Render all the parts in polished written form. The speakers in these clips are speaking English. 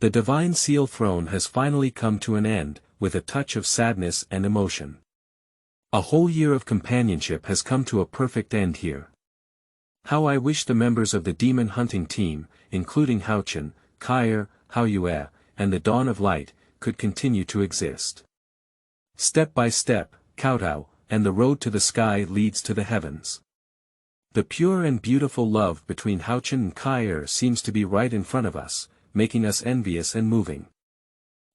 The divine seal throne has finally come to an end, with a touch of sadness and emotion. A whole year of companionship has come to a perfect end here. How I wish the members of the demon hunting team, including Haochen, Cai'er, Haoyue, and the Dawn of Light, could continue to exist. Step by step, kowtow, and the road to the sky leads to the heavens. The pure and beautiful love between Haochen and Cai'er seems to be right in front of us, making us envious and moving.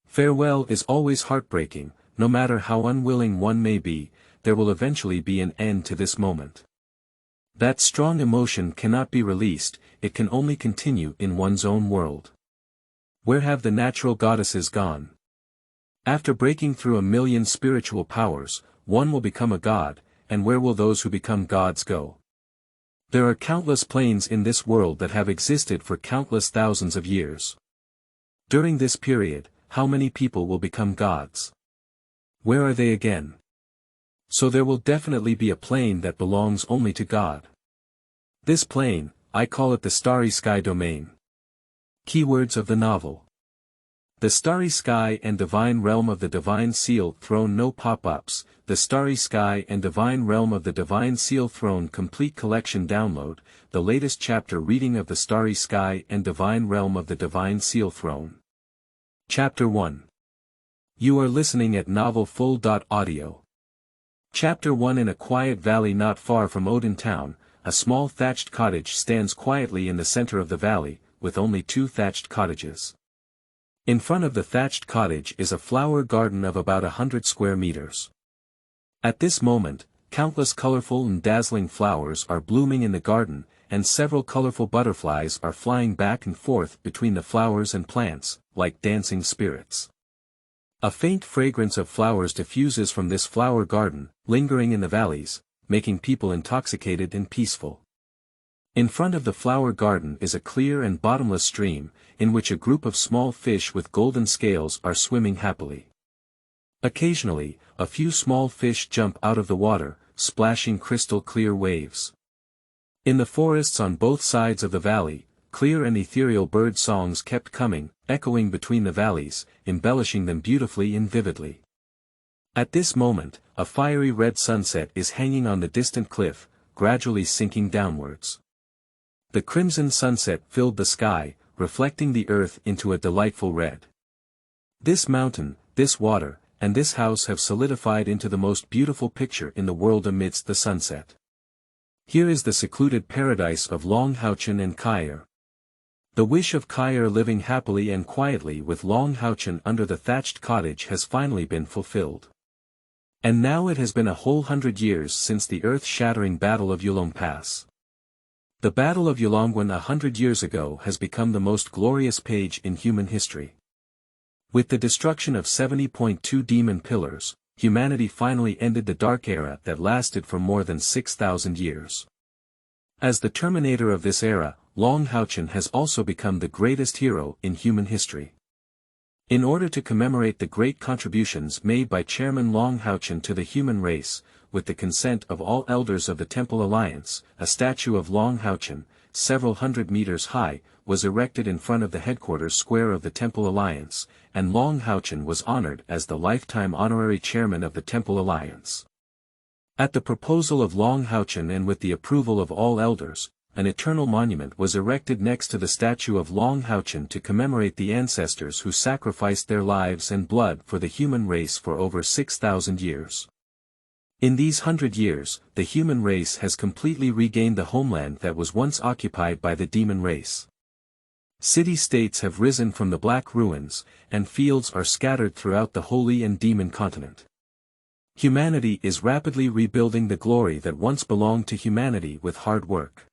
Farewell is always heartbreaking, no matter how unwilling one may be, there will eventually be an end to this moment. That strong emotion cannot be released, it can only continue in one's own world. Where have the natural goddesses gone? After breaking through 1,000,000 spiritual powers, one will become a god, and where will those who become gods go? There are countless planes in this world that have existed for countless thousands of years. During this period, how many people will become gods? Where are they again? So there will definitely be a plane that belongs only to God. This plane, I call it the Starry Sky Domain. Keywords of the novel. The Starry Sky and Divine Realm of the Divine Seal Throne. No pop-ups. The Starry Sky and Divine Realm of the Divine Seal Throne Complete Collection Download, the latest chapter reading of the Starry Sky and Divine Realm of the Divine Seal Throne. Chapter 1. You are listening at novelfull.audio. Chapter 1. In a quiet valley not far from Odin Town, a small thatched cottage stands quietly in the center of the valley, with only 2 thatched cottages. In front of the thatched cottage is a flower garden of about 100 square meters. At this moment, countless colorful and dazzling flowers are blooming in the garden, and several colorful butterflies are flying back and forth between the flowers and plants, like dancing spirits. A faint fragrance of flowers diffuses from this flower garden, lingering in the valleys, making people intoxicated and peaceful. In front of the flower garden is a clear and bottomless stream, in which a group of small fish with golden scales are swimming happily. Occasionally, a few small fish jump out of the water, splashing crystal clear waves. In the forests on both sides of the valley, clear and ethereal bird songs kept coming, echoing between the valleys, embellishing them beautifully and vividly. At this moment, a fiery red sunset is hanging on the distant cliff, gradually sinking downwards. The crimson sunset filled the sky, reflecting the earth into a delightful red. This mountain, this water, and this house have solidified into the most beautiful picture in the world amidst the sunset. Here is the secluded paradise of Long Haochen and Cai'er. The wish of Cai'er living happily and quietly with Long Haochen under the thatched cottage has finally been fulfilled. And now it has been a whole 100 years since the earth-shattering Battle of Yulong Pass. The Battle of Yulongwan 100 years ago has become the most glorious page in human history. With the destruction of 70.2 demon pillars, humanity finally ended the dark era that lasted for more than 6,000 years. As the terminator of this era, Long Haochen has also become the greatest hero in human history. In order to commemorate the great contributions made by Chairman Long Haochen to the human race, with the consent of all elders of the Temple Alliance, a statue of Long Haochen, several hundred meters high, was erected in front of the headquarters square of the Temple Alliance, and Long Haochen was honored as the lifetime honorary chairman of the Temple Alliance. At the proposal of Long Haochen and with the approval of all elders, an eternal monument was erected next to the statue of Long Haochen to commemorate the ancestors who sacrificed their lives and blood for the human race for over 6,000 years. In these 100 years, the human race has completely regained the homeland that was once occupied by the demon race. City-states have risen from the black ruins, and fields are scattered throughout the holy and demon continent. Humanity is rapidly rebuilding the glory that once belonged to humanity with hard work.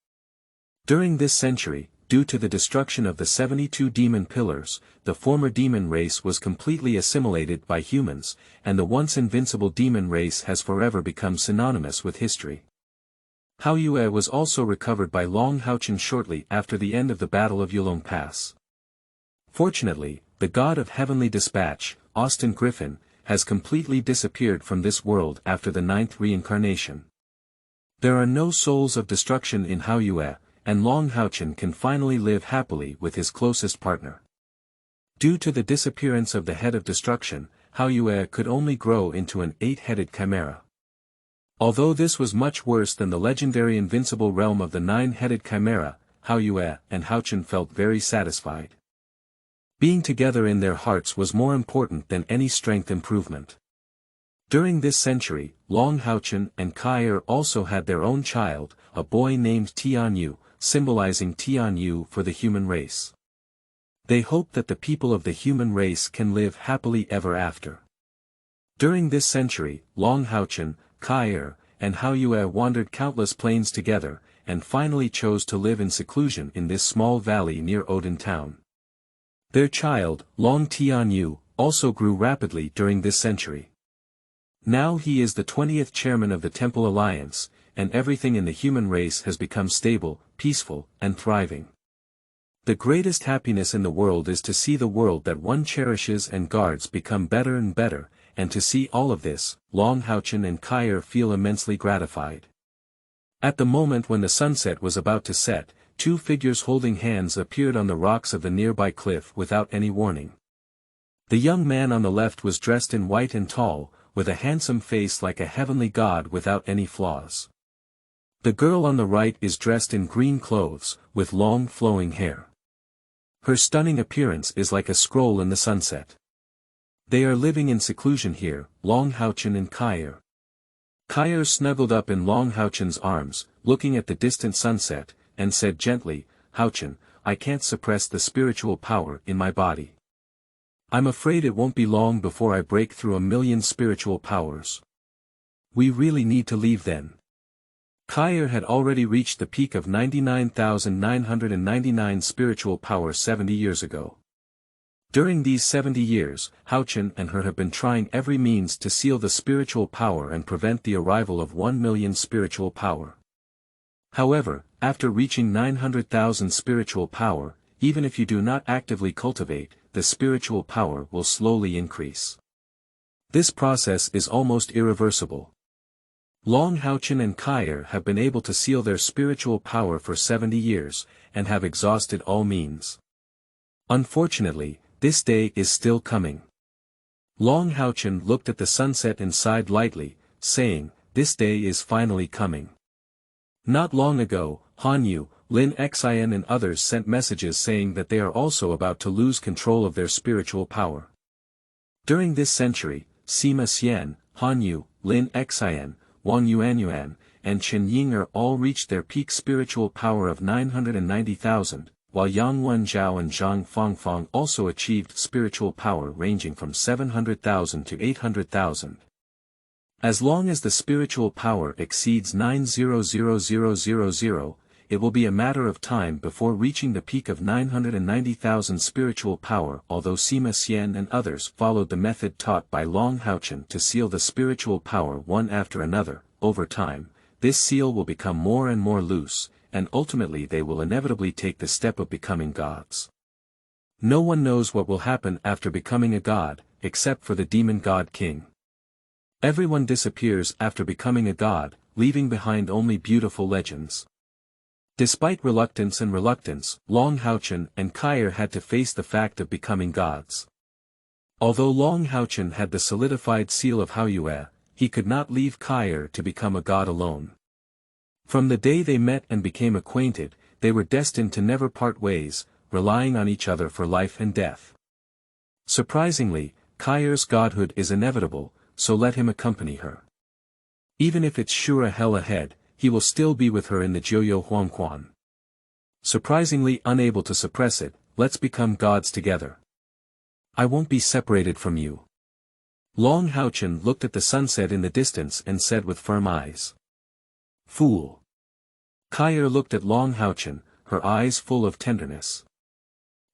During this century, due to the destruction of the 72 demon pillars, the former demon race was completely assimilated by humans, and the once invincible demon race has forever become synonymous with history. Haoyue was also recovered by Long Haochen shortly after the end of the Battle of Yulong Pass. Fortunately, the god of heavenly dispatch, Austin Griffin, has completely disappeared from this world after the 9th reincarnation. There are no souls of destruction in Haoyue, and Long Haochen can finally live happily with his closest partner. Due to the disappearance of the head of destruction, Haoyue could only grow into an 8-headed chimera. Although this was much worse than the legendary invincible realm of the 9-headed chimera, Haoyue and Haochen felt very satisfied. Being together in their hearts was more important than any strength improvement. During this century, Long Haochen and Cai'er also had their own child, a boy named Tianyu, symbolizing Tianyu for the human race. They hope that the people of the human race can live happily ever after. During this century, Long Haochen, Cai'er, and Haoyue wandered countless plains together, and finally chose to live in seclusion in this small valley near Odin town. Their child, Long Tianyu, also grew rapidly during this century. Now he is the 20th chairman of the Temple Alliance, and everything in the human race has become stable, peaceful, and thriving. The greatest happiness in the world is to see the world that one cherishes and guards become better and better, and to see all of this, Long Haochen and Cai'er feel immensely gratified. At the moment when the sunset was about to set, 2 figures holding hands appeared on the rocks of the nearby cliff without any warning. The young man on the left was dressed in white and tall, with a handsome face like a heavenly god without any flaws. The girl on the right is dressed in green clothes, with long flowing hair. Her stunning appearance is like a scroll in the sunset. They are living in seclusion here, Long Haochen and Cai'er. Cai'er snuggled up in Long Haochen's arms, looking at the distant sunset, and said gently, "Haochen, I can't suppress the spiritual power in my body. I'm afraid it won't be long before I break through 1,000,000 spiritual powers. We really need to leave then." Cai'er had already reached the peak of 99,999 spiritual power 70 years ago. During these 70 years, Haochen and her have been trying every means to seal the spiritual power and prevent the arrival of 1,000,000 spiritual power. However, after reaching 900,000 spiritual power, even if you do not actively cultivate, the spiritual power will slowly increase. This process is almost irreversible. Long Haochen and Cai'er have been able to seal their spiritual power for 70 years, and have exhausted all means. Unfortunately, this day is still coming. Long Haochen looked at the sunset and sighed lightly, saying, "This day is finally coming." Not long ago, Hanyu, Lin Xian and others sent messages saying that they are also about to lose control of their spiritual power. During this century, Sima Xian, Hanyu, Lin Xian, Wang Yuanyuan, and Chen Ying'er all reached their peak spiritual power of 990,000, while Yang Wenjiao and Zhang Fangfang also achieved spiritual power ranging from 700,000 to 800,000. As long as the spiritual power exceeds 900,000, it will be a matter of time before reaching the peak of 990,000 spiritual power. Although Sima Xian and others followed the method taught by Long Haochen to seal the spiritual power one after another, over time, this seal will become more and more loose, and ultimately they will inevitably take the step of becoming gods. No one knows what will happen after becoming a god, except for the demon god king. Everyone disappears after becoming a god, leaving behind only beautiful legends. Despite reluctance, Long Haochen and Cai'er had to face the fact of becoming gods. Although Long Haochen had the solidified seal of Haoyue, he could not leave Cai'er to become a god alone. From the day they met and became acquainted, they were destined to never part ways, relying on each other for life and death. Surprisingly, Cai'er's godhood is inevitable, so let him accompany her. Even if it's sure a hell ahead, he will still be with her in the Jiuyo Huangquan. Surprisingly unable to suppress it, let's become gods together. I won't be separated from you. Long Haochen looked at the sunset in the distance and said with firm eyes. Fool. Cai'er looked at Long Haochen, her eyes full of tenderness.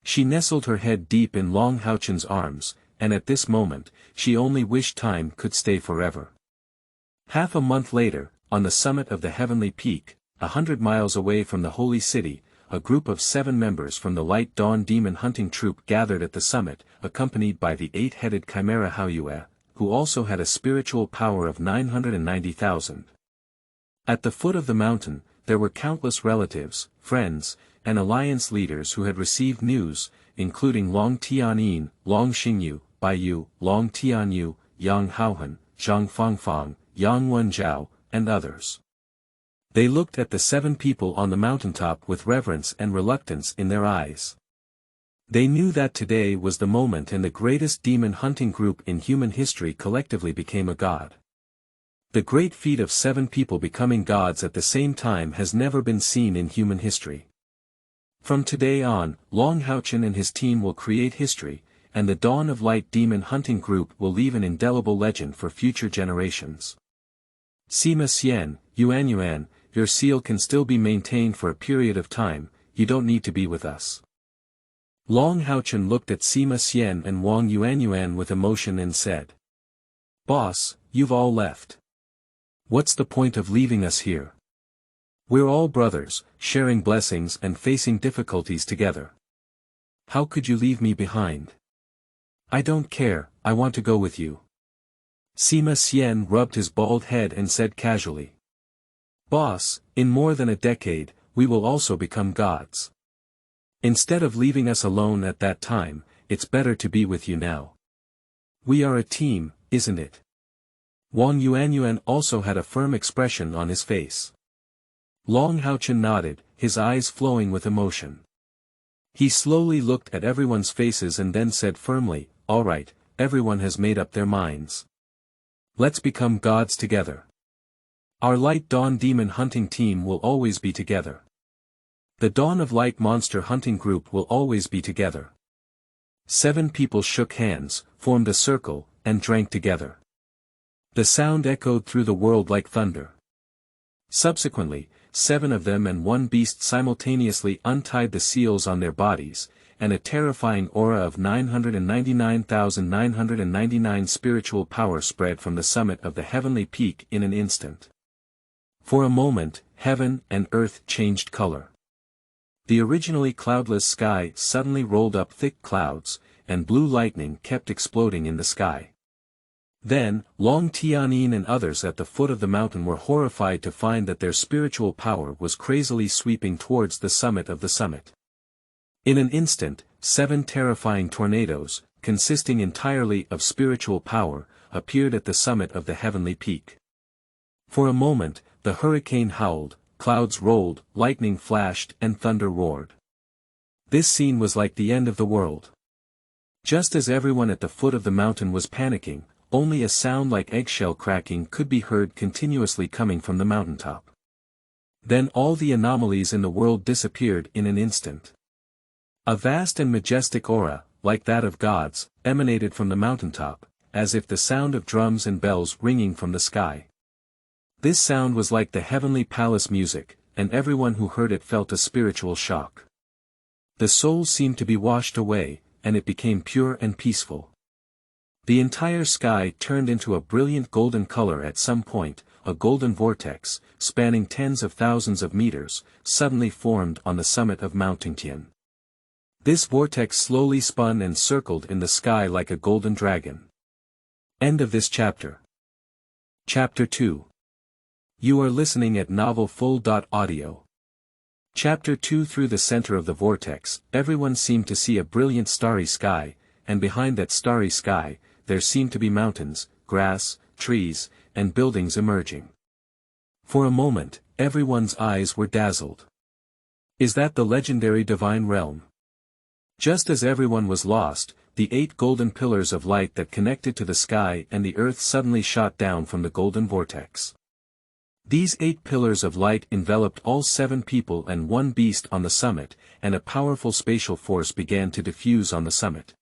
She nestled her head deep in Long Haochen's arms, and at this moment, she only wished time could stay forever. Half a month later, on the summit of the heavenly peak, 100 miles away from the holy city, a group of 7 members from the Light Dawn Demon Hunting Troop gathered at the summit, accompanied by the 8-headed chimera Haoyue, who also had a spiritual power of 990,000. At the foot of the mountain, there were countless relatives, friends, and alliance leaders who had received news, including Long Tianyin, Long Xingyu, Baiyu, Long Tianyu, Yang Haochen, Zhang Fangfang, Yang Wenjiao, and others. They looked at the 7 people on the mountaintop with reverence and reluctance in their eyes. They knew that today was the moment and the greatest demon hunting group in human history collectively became a god. The great feat of 7 people becoming gods at the same time has never been seen in human history. From today on, Long Haochen and his team will create history, and the Dawn of Light demon hunting group will leave an indelible legend for future generations. Sima Xian, Yuan, your seal can still be maintained for a period of time, you don't need to be with us. Long Haochen looked at Sima Xian and Wang Yuan with emotion and said. Boss, you've all left. What's the point of leaving us here? We're all brothers, sharing blessings and facing difficulties together. How could you leave me behind? I don't care, I want to go with you. Sima Xian rubbed his bald head and said casually. Boss, in more than a decade, we will also become gods. Instead of leaving us alone at that time, it's better to be with you now. We are a team, isn't it? Wang Yuan also had a firm expression on his face. Long Haochen nodded, his eyes flowing with emotion. He slowly looked at everyone's faces and then said firmly, all right, everyone has made up their minds. Let's become gods together. Our Light Dawn demon hunting team will always be together. The Dawn of Light monster hunting group will always be together. 7 people shook hands, formed a circle, and drank together. The sound echoed through the world like thunder. Subsequently, 7 of them and 1 beast simultaneously untied the seals on their bodies, and a terrifying aura of 999,999 spiritual power spread from the summit of the heavenly peak in an instant. For a moment, heaven and earth changed color. The originally cloudless sky suddenly rolled up thick clouds, and blue lightning kept exploding in the sky. Then, Long Tianyin and others at the foot of the mountain were horrified to find that their spiritual power was crazily sweeping towards the summit of the summit. In an instant, 7 terrifying tornadoes, consisting entirely of spiritual power, appeared at the summit of the heavenly peak. For a moment, the hurricane howled, clouds rolled, lightning flashed and thunder roared. This scene was like the end of the world. Just as everyone at the foot of the mountain was panicking, only a sound like eggshell cracking could be heard continuously coming from the mountaintop. Then all the anomalies in the world disappeared in an instant. A vast and majestic aura, like that of gods, emanated from the mountaintop, as if the sound of drums and bells ringing from the sky. This sound was like the heavenly palace music, and everyone who heard it felt a spiritual shock. The soul seemed to be washed away, and it became pure and peaceful. The entire sky turned into a brilliant golden color at some point, a golden vortex, spanning tens of thousands of meters, suddenly formed on the summit of Mount Tingtian. This vortex slowly spun and circled in the sky like a golden dragon. End of this chapter. Chapter 2. You are listening at novelfull.audio. Chapter 2. Through the center of the vortex, everyone seemed to see a brilliant starry sky, and behind that starry sky, there seemed to be mountains, grass, trees, and buildings emerging. For a moment, everyone's eyes were dazzled. Is that the legendary divine realm? Just as everyone was lost, the 8 golden pillars of light that connected to the sky and the earth suddenly shot down from the golden vortex. These 8 pillars of light enveloped all 7 people and 1 beast on the summit, and a powerful spatial force began to diffuse on the summit.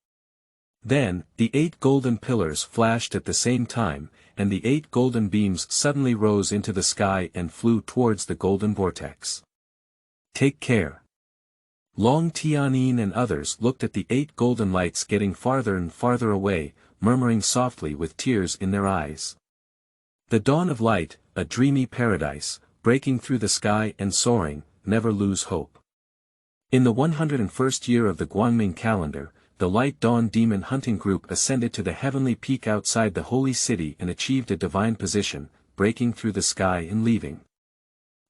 Then, the 8 golden pillars flashed at the same time, and the 8 golden beams suddenly rose into the sky and flew towards the golden vortex. Take care. Long Tianyin and others looked at the 8 golden lights getting farther and farther away, murmuring softly with tears in their eyes. The dawn of light, a dreamy paradise, breaking through the sky and soaring, never lose hope. In the 101st year of the Guangming calendar, the Light Dawn Demon Hunting Group ascended to the heavenly peak outside the holy city and achieved a divine position, breaking through the sky and leaving.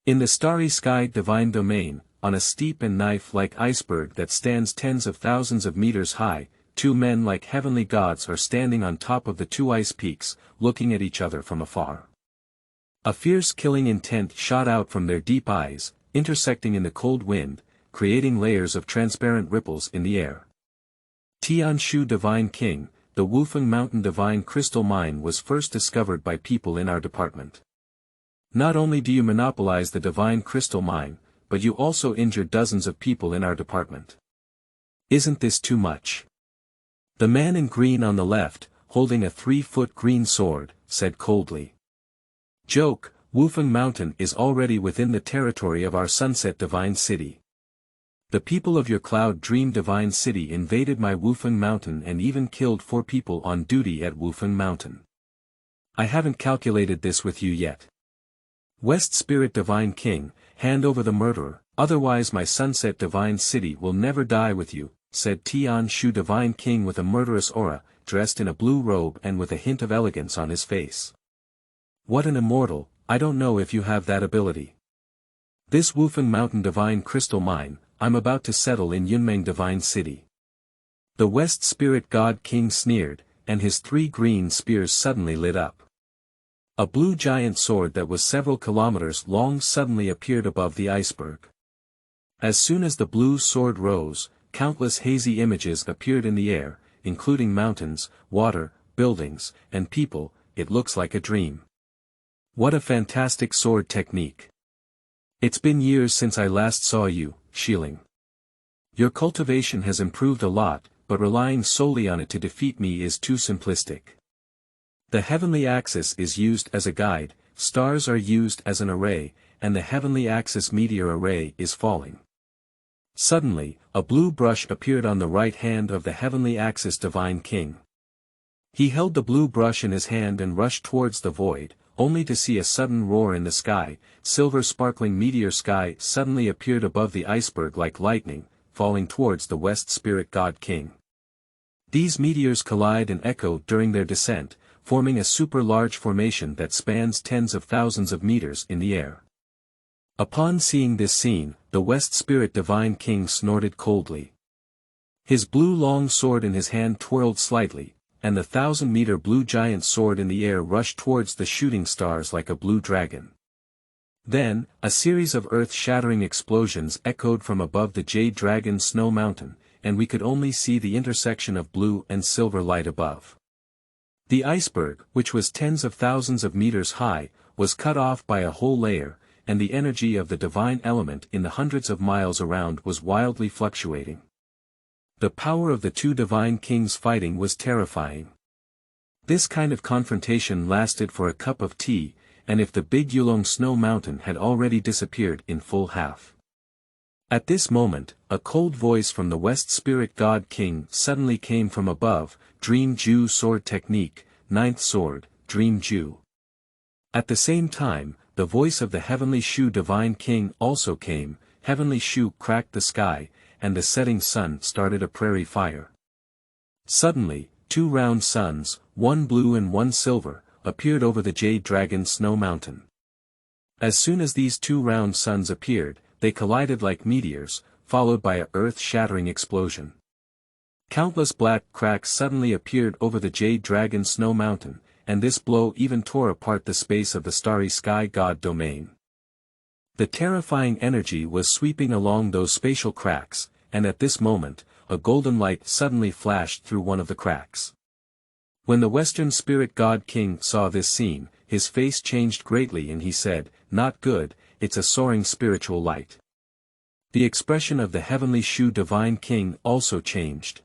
In the Starry Sky Domain, on a steep and knife-like iceberg that stands tens of thousands of meters high, two men like heavenly gods are standing on top of the two ice peaks, looking at each other from afar. A fierce killing intent shot out from their deep eyes, intersecting in the cold wind, creating layers of transparent ripples in the air. Tianshu Divine King, the Wufeng Mountain Divine Crystal Mine was first discovered by people in our department. Not only do you monopolize the Divine Crystal Mine, but you also injure dozens of people in our department. Isn't this too much? The man in green on the left, holding a 3-foot green sword, said coldly. Joke, Wufeng Mountain is already within the territory of our Sunset Divine City. The people of your Cloud Dream Divine City invaded my Wufeng Mountain and even killed 4 people on duty at Wufeng Mountain. I haven't calculated this with you yet. West Spirit Divine King, hand over the murderer, otherwise my Sunset Divine City will never die with you, said Tianshu Divine King with a murderous aura, dressed in a blue robe and with a hint of elegance on his face. What an immortal, I don't know if you have that ability. This Wufeng Mountain Divine Crystal Mine, I'm about to settle in Yunmeng Divine City. The West Spirit God King sneered, and his 3 green spears suddenly lit up. A blue giant sword that was several kilometers long suddenly appeared above the iceberg. As soon as the blue sword rose, countless hazy images appeared in the air, including mountains, water, buildings, and people. It looks like a dream. What a fantastic sword technique. It's been years since I last saw you, Shilling. Your cultivation has improved a lot, but relying solely on it to defeat me is too simplistic. The heavenly axis is used as a guide, stars are used as an array, and the heavenly axis meteor array is falling. Suddenly, a blue brush appeared on the right hand of the heavenly axis Divine King. He held the blue brush in his hand and rushed towards the void, only to see a sudden roar in the sky. Silver sparkling meteor sky suddenly appeared above the iceberg like lightning, falling towards the West Spirit God King. These meteors collide and echo during their descent, forming a super-large formation that spans tens of thousands of meters in the air. Upon seeing this scene, the West Spirit Divine King snorted coldly. His blue long sword in his hand twirled slightly, and the 1,000-meter blue giant sword in the air rushed towards the shooting stars like a blue dragon. Then, a series of earth-shattering explosions echoed from above the Jade Dragon Snow Mountain, and we could only see the intersection of blue and silver light above. The iceberg, which was tens of thousands of meters high, was cut off by a whole layer, and the energy of the divine element in the hundreds of miles around was wildly fluctuating. The power of the 2 divine kings fighting was terrifying. This kind of confrontation lasted for a cup of tea, and if the big Yulong Snow Mountain had already disappeared in full half. At this moment, a cold voice from the West Spirit God King suddenly came from above. Dream Ju Sword Technique, 9th Sword, Dream Ju. At the same time, the voice of the Heavenly Shu Divine King also came. Heavenly Shu cracked the sky, and the setting sun started a prairie fire. Suddenly, 2 round suns, one blue and one silver, appeared over the Jade Dragon Snow Mountain. As soon as these 2 round suns appeared, they collided like meteors, followed by an earth-shattering explosion. Countless black cracks suddenly appeared over the Jade Dragon Snow Mountain, and this blow even tore apart the space of the Starry Sky God Domain. The terrifying energy was sweeping along those spatial cracks, and at this moment, a golden light suddenly flashed through one of the cracks. When the Western Spirit God King saw this scene, his face changed greatly and he said, "Not good, it's a soaring spiritual light." The expression of the Heavenly Shu Divine King also changed.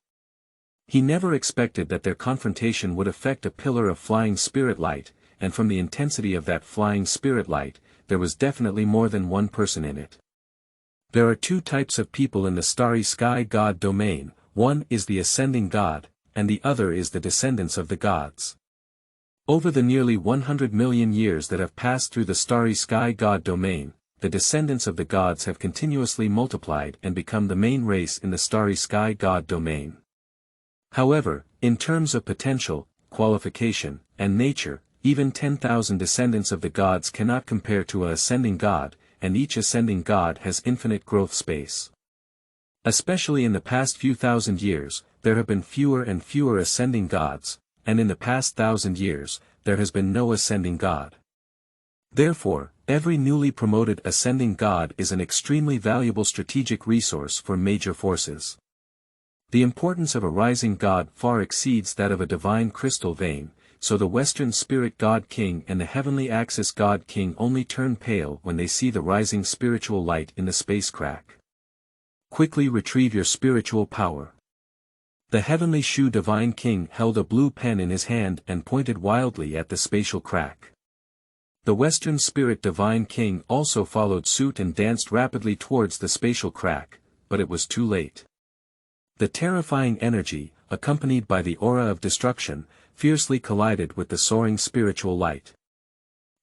He never expected that their confrontation would affect a pillar of flying spirit light, and from the intensity of that flying spirit light, there was definitely more than one person in it. There are 2 types of people in the Starry Sky God Domain. One is the ascending God, and the other is the descendants of the gods. Over the nearly 100 million years that have passed through the Starry Sky God Domain, the descendants of the gods have continuously multiplied and become the main race in the Starry Sky God Domain. However, in terms of potential, qualification, and nature, even 10,000 descendants of the gods cannot compare to a ascending god, and each ascending god has infinite growth space. Especially in the past few thousand years, there have been fewer and fewer ascending gods, and in the past 1,000 years, there has been no ascending god. Therefore, every newly promoted ascending god is an extremely valuable strategic resource for major forces. The importance of a rising god far exceeds that of a divine crystal vein, so the Western Spirit God King and the Heavenly Axis God King only turn pale when they see the rising spiritual light in the space crack. Quickly retrieve your spiritual power. The Heavenly Shu Divine King held a blue pen in his hand and pointed wildly at the spatial crack. The Western Spirit Divine King also followed suit and danced rapidly towards the spatial crack, but it was too late. The terrifying energy, accompanied by the aura of destruction, fiercely collided with the soaring spiritual light.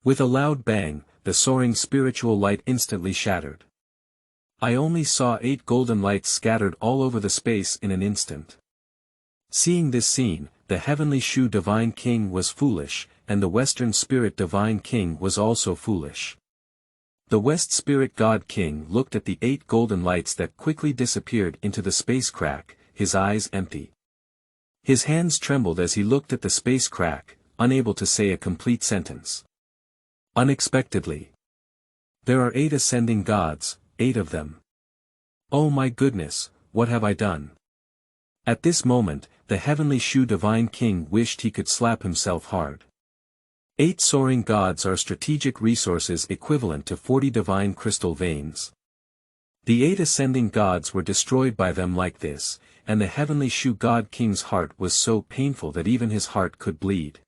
With a loud bang, the soaring spiritual light instantly shattered. I only saw 8 golden lights scattered all over the space in an instant. Seeing this scene, the Heavenly Shu Divine King was foolish, and the Western Spirit Divine King was also foolish. The West Spirit God King looked at the 8 golden lights that quickly disappeared into the space crack, his eyes empty. His hands trembled as he looked at the space crack, unable to say a complete sentence. Unexpectedly. There are 8 ascending gods, 8 of them. Oh my goodness, what have I done? At this moment, the Heavenly Shu Divine King wished he could slap himself hard. 8 soaring gods are strategic resources equivalent to 40 divine crystal veins. The 8 ascending gods were destroyed by them like this, and the Heavenly Shu God King's heart was so painful that even his heart could bleed.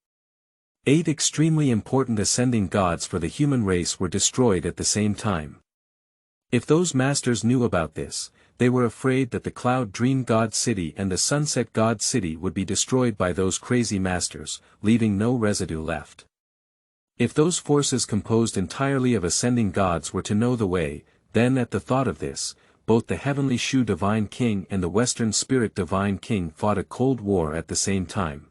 8 extremely important ascending gods for the human race were destroyed at the same time. If those masters knew about this, they were afraid that the Cloud Dream God City and the Sunset God City would be destroyed by those crazy masters, leaving no residue left. If those forces composed entirely of ascending gods were to know the way, then at the thought of this, both the Heavenly Shu Divine King and the Western Spirit Divine King fought a cold war at the same time.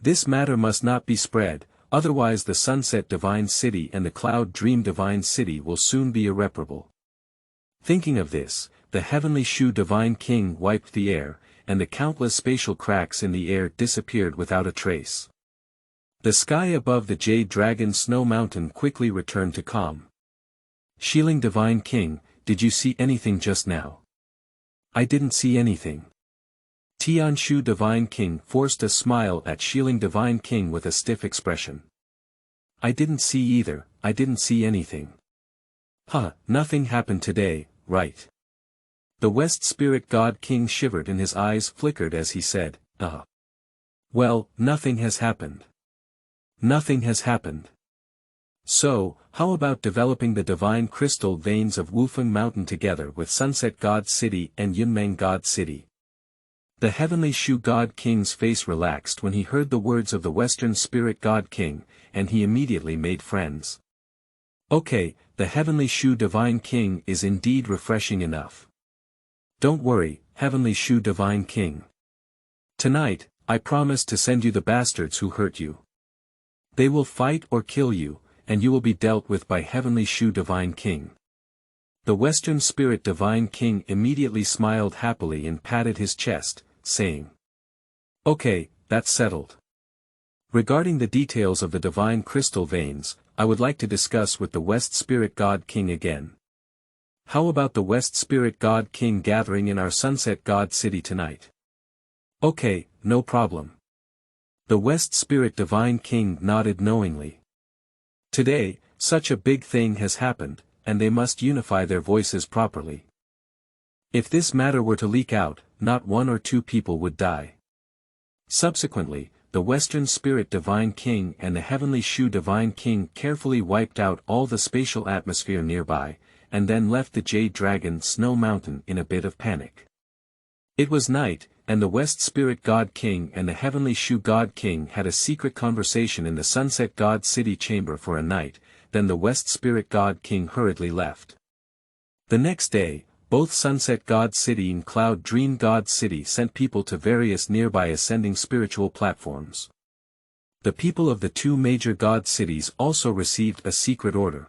This matter must not be spread, otherwise the Sunset Divine City and the Cloud Dream Divine City will soon be irreparable. Thinking of this, the Heavenly Shu Divine King wiped the air, and the countless spatial cracks in the air disappeared without a trace. The sky above the Jade Dragon Snow Mountain quickly returned to calm. Shieling Divine King, did you see anything just now? I didn't see anything. Tianshu Divine King forced a smile at Shieling Divine King with a stiff expression. I didn't see either, I didn't see anything. Nothing happened today, right? The West Spirit God King shivered and his eyes flickered as he said, Well, nothing has happened. Nothing has happened. So, how about developing the divine crystal veins of Wufeng Mountain together with Sunset God City and Yunmeng God City? The Heavenly Shu God King's face relaxed when he heard the words of the Western Spirit God King, and he immediately made friends. Okay, the Heavenly Shu Divine King is indeed refreshing enough. Don't worry, Heavenly Shu Divine King. Tonight, I promise to send you the bastards who hurt you. They will fight or kill you, and you will be dealt with by Heavenly Shu Divine King. The Western Spirit Divine King immediately smiled happily and patted his chest, saying, Okay, that's settled. Regarding the details of the divine crystal veins, I would like to discuss with the West Spirit God King again. How about the West Spirit God King gathering in our Sunset God City tonight? Okay, no problem. The West Spirit Divine King nodded knowingly. Today, such a big thing has happened, and they must unify their voices properly. If this matter were to leak out, not 1 or 2 people would die. Subsequently, the Western Spirit Divine King and the Heavenly Shu Divine King carefully wiped out all the spatial atmosphere nearby, and then left the Jade Dragon Snow Mountain in a bit of panic. It was night, and the West Spirit God King and the Heavenly Shu God King had a secret conversation in the Sunset God City chamber for a night, then the West Spirit God King hurriedly left. The next day, both Sunset God City and Cloud Dream God City sent people to various nearby ascending spiritual platforms. The people of the 2 major God cities also received a secret order.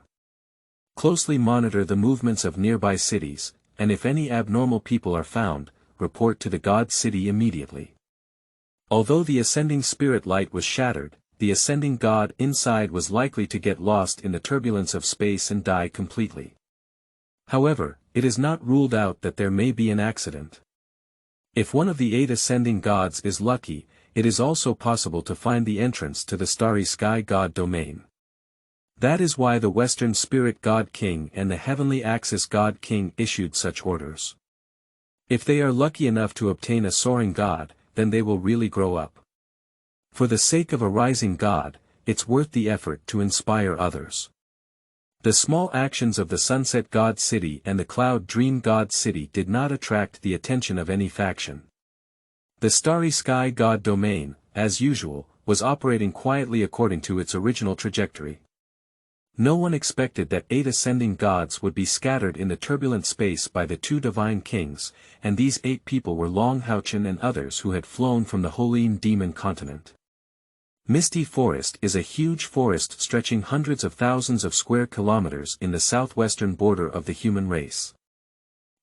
Closely monitor the movements of nearby cities, and if any abnormal people are found, report to the god city immediately. Although the ascending spirit light was shattered, the ascending god inside was likely to get lost in the turbulence of space and die completely. However, it is not ruled out that there may be an accident. If one of the 8 ascending gods is lucky, it is also possible to find the entrance to the Starry Sky God Domain. That is why the Western Spirit God King and the Heavenly Axis God King issued such orders. If they are lucky enough to obtain a soaring god, then they will really grow up. For the sake of a rising god, it's worth the effort to inspire others. The small actions of the Sunset God City and the Cloud Dream God City did not attract the attention of any faction. The Starry Sky God Domain, as usual, was operating quietly according to its original trajectory. No one expected that 8 ascending gods would be scattered in the turbulent space by the 2 divine kings, and these 8 people were Long Haochen and others who had flown from the Haoyue demon continent. Misty Forest is a huge forest stretching hundreds of thousands of square kilometers in the southwestern border of the human race.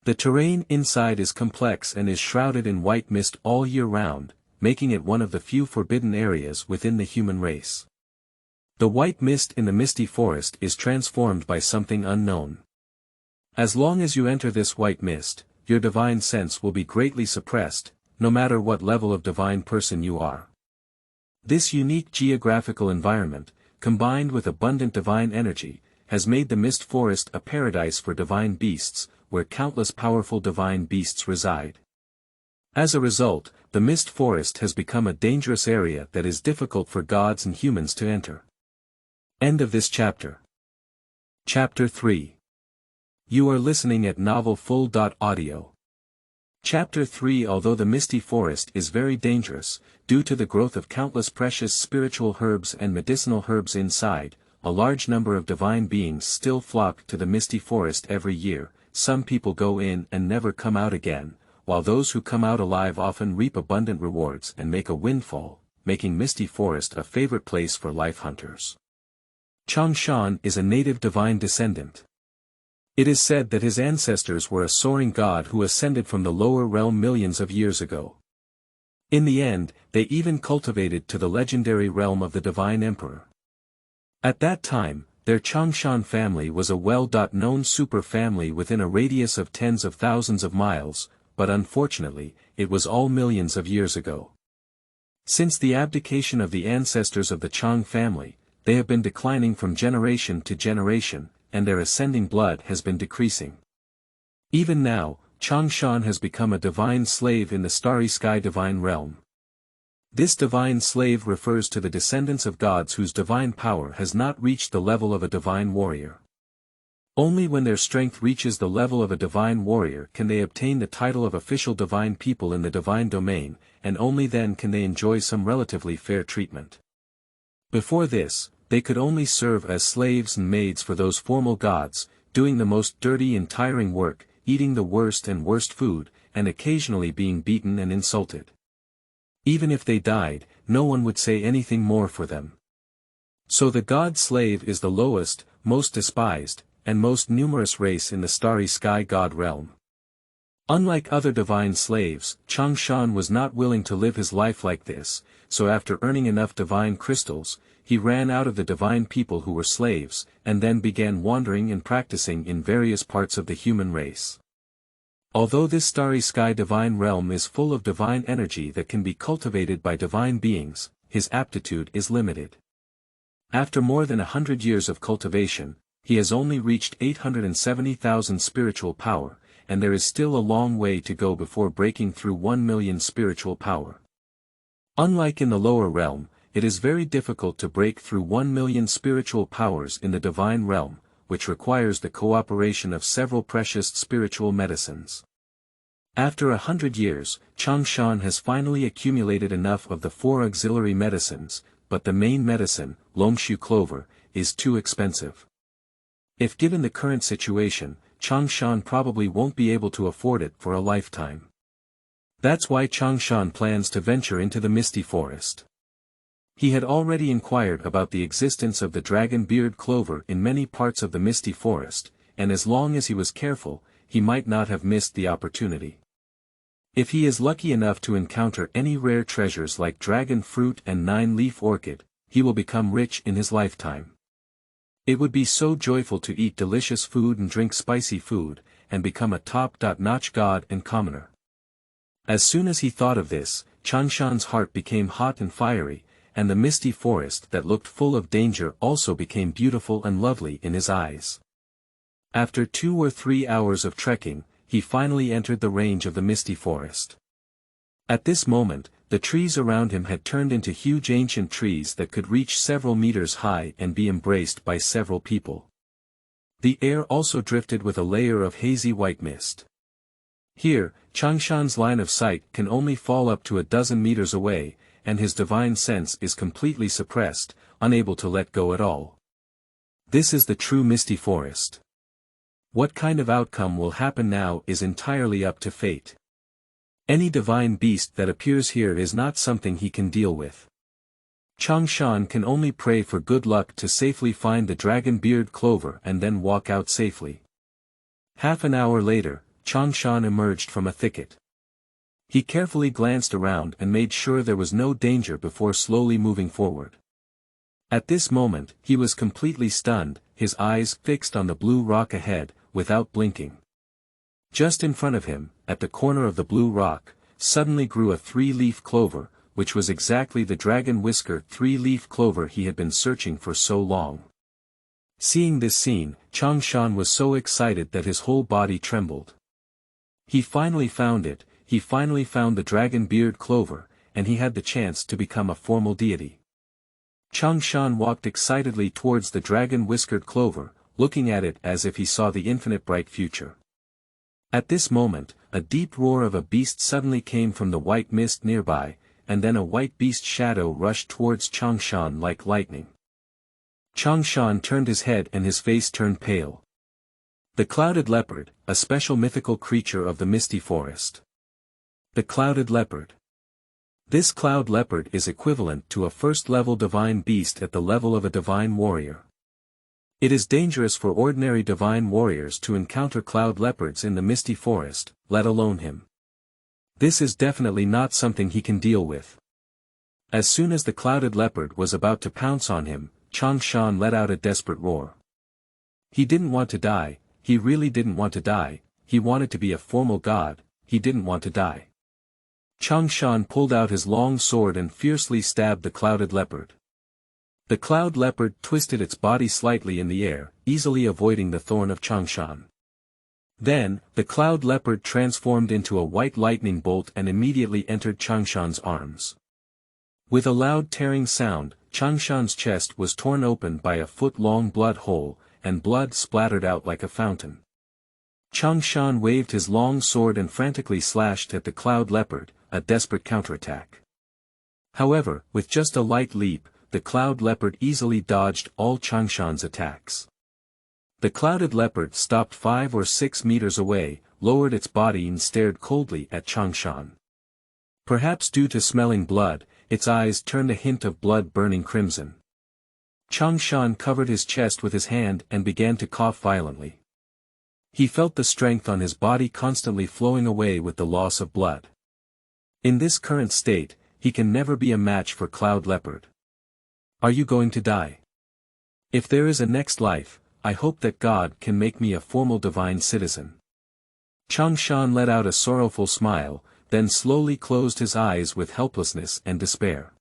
The terrain inside is complex and is shrouded in white mist all year round, making it one of the few forbidden areas within the human race. The white mist in the misty forest is transformed by something unknown. As long as you enter this white mist, your divine sense will be greatly suppressed, no matter what level of divine person you are. This unique geographical environment, combined with abundant divine energy, has made the mist forest a paradise for divine beasts, where countless powerful divine beasts reside. As a result, the mist forest has become a dangerous area that is difficult for gods and humans to enter. End of this chapter. Chapter 3. You are listening at novelfull.audio. Chapter 3. Although the misty forest is very dangerous, due to the growth of countless precious spiritual herbs and medicinal herbs inside, a large number of divine beings still flock to the misty forest every year. Some people go in and never come out again, while those who come out alive often reap abundant rewards and make a windfall, making Misty Forest a favorite place for life hunters. Changshan is a native divine descendant. It is said that his ancestors were a soaring god who ascended from the lower realm millions of years ago. In the end, they even cultivated to the legendary realm of the Divine Emperor. At that time, their Changshan family was a well-known super family within a radius of tens of thousands of miles, but unfortunately, it was all millions of years ago. Since the abdication of the ancestors of the Chang family, they have been declining from generation to generation, and their ascending blood has been decreasing. Even now, Changshan has become a divine slave in the Starry Sky Divine realm. This divine slave refers to the descendants of gods whose divine power has not reached the level of a divine warrior. Only when their strength reaches the level of a divine warrior can they obtain the title of official divine people in the divine domain, and only then can they enjoy some relatively fair treatment. Before this, they could only serve as slaves and maids for those formal gods, doing the most dirty and tiring work, eating the worst and worst food, and occasionally being beaten and insulted. Even if they died, no one would say anything more for them. So the god-slave is the lowest, most despised, and most numerous race in the Starry Sky God realm. Unlike other divine slaves, Changshan was not willing to live his life like this, so after earning enough divine crystals, he ran out of the divine people who were slaves, and then began wandering and practicing in various parts of the human race. Although this Starry Sky Divine realm is full of divine energy that can be cultivated by divine beings, his aptitude is limited. After more than 100 years of cultivation, he has only reached 870,000 spiritual power, and there is still a long way to go before breaking through 1 million spiritual power. Unlike in the lower realm, it is very difficult to break through 1 million spiritual powers in the divine realm, which requires the cooperation of several precious spiritual medicines. After 100 years, Changshan has finally accumulated enough of the 4 auxiliary medicines, but the main medicine, Longshu Clover, is too expensive. If given the current situation, Changshan probably won't be able to afford it for a lifetime. That's why Changshan plans to venture into the Misty Forest. He had already inquired about the existence of the dragon-beard clover in many parts of the misty forest, and as long as he was careful, he might not have missed the opportunity. If he is lucky enough to encounter any rare treasures like dragon fruit and nine-leaf orchid, he will become rich in his lifetime. It would be so joyful to eat delicious food and drink spicy food, and become a top-notch god and commoner. As soon as he thought of this, Changshan's heart became hot and fiery, and the misty forest that looked full of danger also became beautiful and lovely in his eyes. After 2 or 3 hours of trekking, he finally entered the range of the misty forest. At this moment, the trees around him had turned into huge ancient trees that could reach several meters high and be embraced by several people. The air also drifted with a layer of hazy white mist. Here, Changshan's line of sight can only fall up to a dozen meters away, and his divine sense is completely suppressed, unable to let go at all. This is the true misty forest. What kind of outcome will happen now is entirely up to fate. Any divine beast that appears here is not something he can deal with. Changshan can only pray for good luck to safely find the dragon-beard clover and then walk out safely. Half an hour later, Changshan emerged from a thicket. He carefully glanced around and made sure there was no danger before slowly moving forward. At this moment, he was completely stunned, his eyes fixed on the blue rock ahead, without blinking. Just in front of him, at the corner of the blue rock, suddenly grew a 3-leaf clover, which was exactly the dragon whisker 3-leaf clover he had been searching for so long. Seeing this scene, Changshan was so excited that his whole body trembled. He finally found it. He finally found the dragon-beard clover, and he had the chance to become a formal deity. Changshan walked excitedly towards the dragon-whiskered clover, looking at it as if he saw the infinite bright future. At this moment, a deep roar of a beast suddenly came from the white mist nearby, and then a white beast shadow rushed towards Changshan like lightning. Changshan turned his head and his face turned pale. The clouded leopard, a special mythical creature of the misty forest. The clouded leopard. This cloud leopard is equivalent to a first-level divine beast at the level of a divine warrior. It is dangerous for ordinary divine warriors to encounter cloud leopards in the misty forest, let alone him. This is definitely not something he can deal with. As soon as the clouded leopard was about to pounce on him, Changshan let out a desperate roar. He didn't want to die, he really didn't want to die, he wanted to be a formal god, he didn't want to die. Changshan pulled out his long sword and fiercely stabbed the clouded leopard. The cloud leopard twisted its body slightly in the air, easily avoiding the thorn of Changshan. Then, the cloud leopard transformed into a white lightning bolt and immediately entered Changshan's arms. With a loud tearing sound, Changshan's chest was torn open by a foot-long blood hole, and blood splattered out like a fountain. Changshan waved his long sword and frantically slashed at the cloud leopard, a desperate counterattack. However, with just a light leap, the cloud leopard easily dodged all Changshan's attacks. The clouded leopard stopped 5 or 6 meters away, lowered its body and stared coldly at Changshan. Perhaps due to smelling blood, its eyes turned a hint of blood burning crimson. Changshan covered his chest with his hand and began to cough violently. He felt the strength on his body constantly flowing away with the loss of blood. In this current state, he can never be a match for Cloud Leopard. Are you going to die? If there is a next life, I hope that God can make me a formal divine citizen. Changshan let out a sorrowful smile, then slowly closed his eyes with helplessness and despair.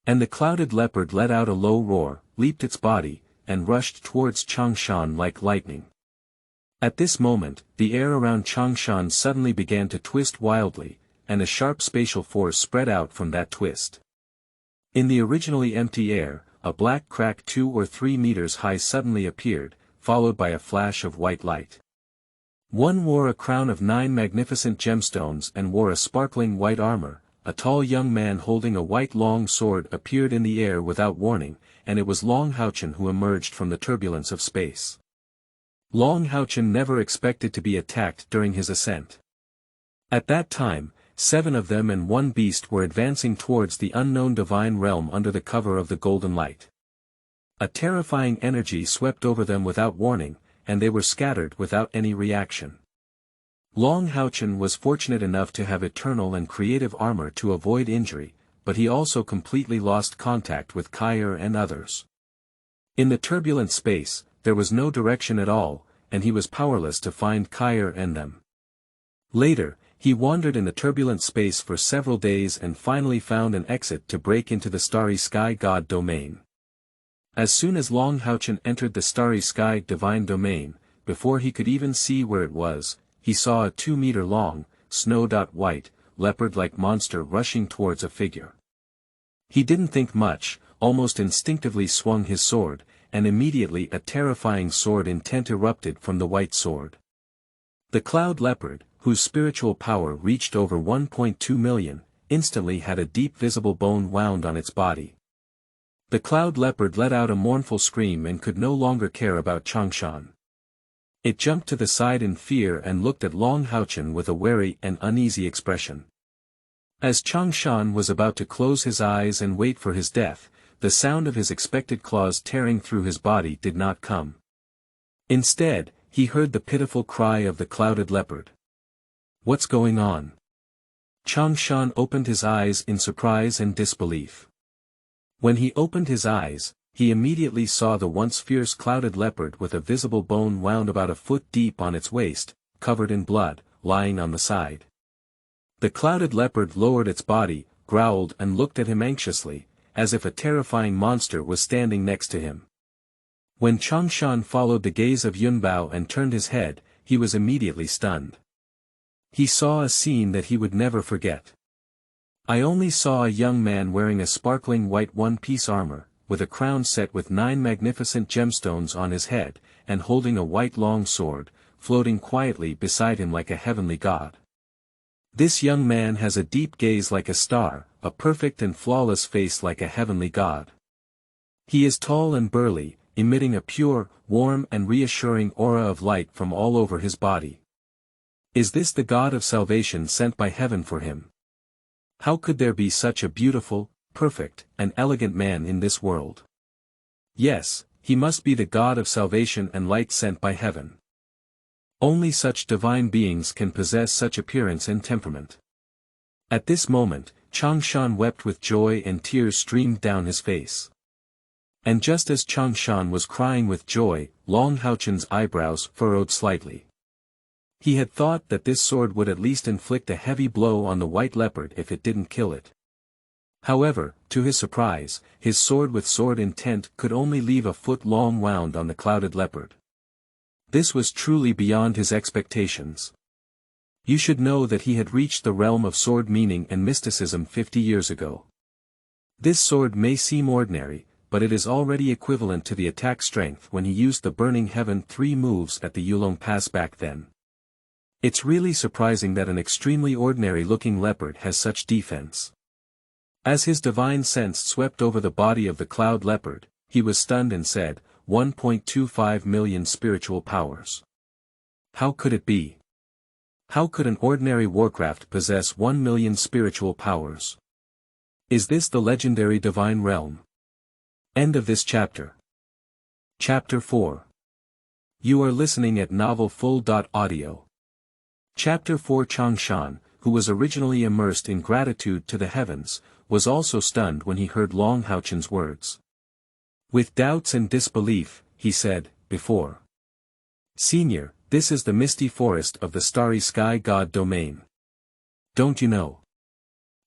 And the clouded leopard let out a low roar, leaped its body, and rushed towards Changshan like lightning. At this moment, the air around Changshan suddenly began to twist wildly, and a sharp spatial force spread out from that twist. In the originally empty air, a black crack 2 or 3 meters high suddenly appeared, followed by a flash of white light. One wore a crown of 9 magnificent gemstones and wore a sparkling white armor. A tall young man holding a white long sword appeared in the air without warning, and it was Long Haochen who emerged from the turbulence of space. Long Haochen never expected to be attacked during his ascent. At that time, 7 of them and 1 beast were advancing towards the unknown divine realm under the cover of the golden light. A terrifying energy swept over them without warning, and they were scattered without any reaction. Long Haochen was fortunate enough to have eternal and creative armor to avoid injury, but he also completely lost contact with Cai'er and others. In the turbulent space, there was no direction at all, and he was powerless to find Cai'er and them. Later, he wandered in the turbulent space for several days and finally found an exit to break into the Starry Sky God Domain. As soon as Long Haochen entered the Starry Sky Divine Domain, before he could even see where it was, he saw a 2-meter-long, snow-white, leopard-like monster rushing towards a figure. He didn't think much, almost instinctively swung his sword, and immediately a terrifying sword intent erupted from the white sword. The cloud leopard, whose spiritual power reached over 1.2 million, instantly had a deep visible bone wound on its body. The cloud leopard let out a mournful scream and could no longer care about Changshan. It jumped to the side in fear and looked at Long Haochen with a wary and uneasy expression. As Changshan was about to close his eyes and wait for his death, the sound of his expected claws tearing through his body did not come. Instead, he heard the pitiful cry of the clouded leopard. "What's going on?" Changshan opened his eyes in surprise and disbelief. When he opened his eyes, he immediately saw the once fierce clouded leopard with a visible bone wound about a foot deep on its waist, covered in blood, lying on the side. The clouded leopard lowered its body, growled and looked at him anxiously, as if a terrifying monster was standing next to him. When Changshan followed the gaze of Yunbao and turned his head, he was immediately stunned. He saw a scene that he would never forget. I only saw a young man wearing a sparkling white one-piece armor, with a crown set with 9 magnificent gemstones on his head, and holding a white long sword, floating quietly beside him like a heavenly god. This young man has a deep gaze like a star, a perfect and flawless face like a heavenly god. He is tall and burly, emitting a pure, warm and reassuring aura of light from all over his body. Is this the God of salvation sent by heaven for him? How could there be such a beautiful, perfect, and elegant man in this world? Yes, he must be the God of salvation and light sent by heaven. Only such divine beings can possess such appearance and temperament. At this moment, Changshan wept with joy and tears streamed down his face. And just as Changshan was crying with joy, Long Haochen's eyebrows furrowed slightly. He had thought that this sword would at least inflict a heavy blow on the white leopard if it didn't kill it. However, to his surprise, his sword with sword intent could only leave a foot-long wound on the clouded leopard. This was truly beyond his expectations. You should know that he had reached the realm of sword meaning and mysticism 50 years ago. This sword may seem ordinary, but it is already equivalent to the attack strength when he used the Burning Heaven 3 moves at the Yulong Pass back then. It's really surprising that an extremely ordinary-looking leopard has such defense. As his divine sense swept over the body of the cloud leopard, he was stunned and said, 1.25 million spiritual powers. How could it be? How could an ordinary warcraft possess 1 million spiritual powers? Is this the legendary divine realm? End of this chapter. Chapter 4. You are listening at novelfull.audio. Chapter 4. Changshan, who was originally immersed in gratitude to the heavens, was also stunned when he heard Long Haochen's words. With doubts and disbelief, he said, "Before. Senior, this is the misty forest of the Starry Sky God Domain. Don't you know?"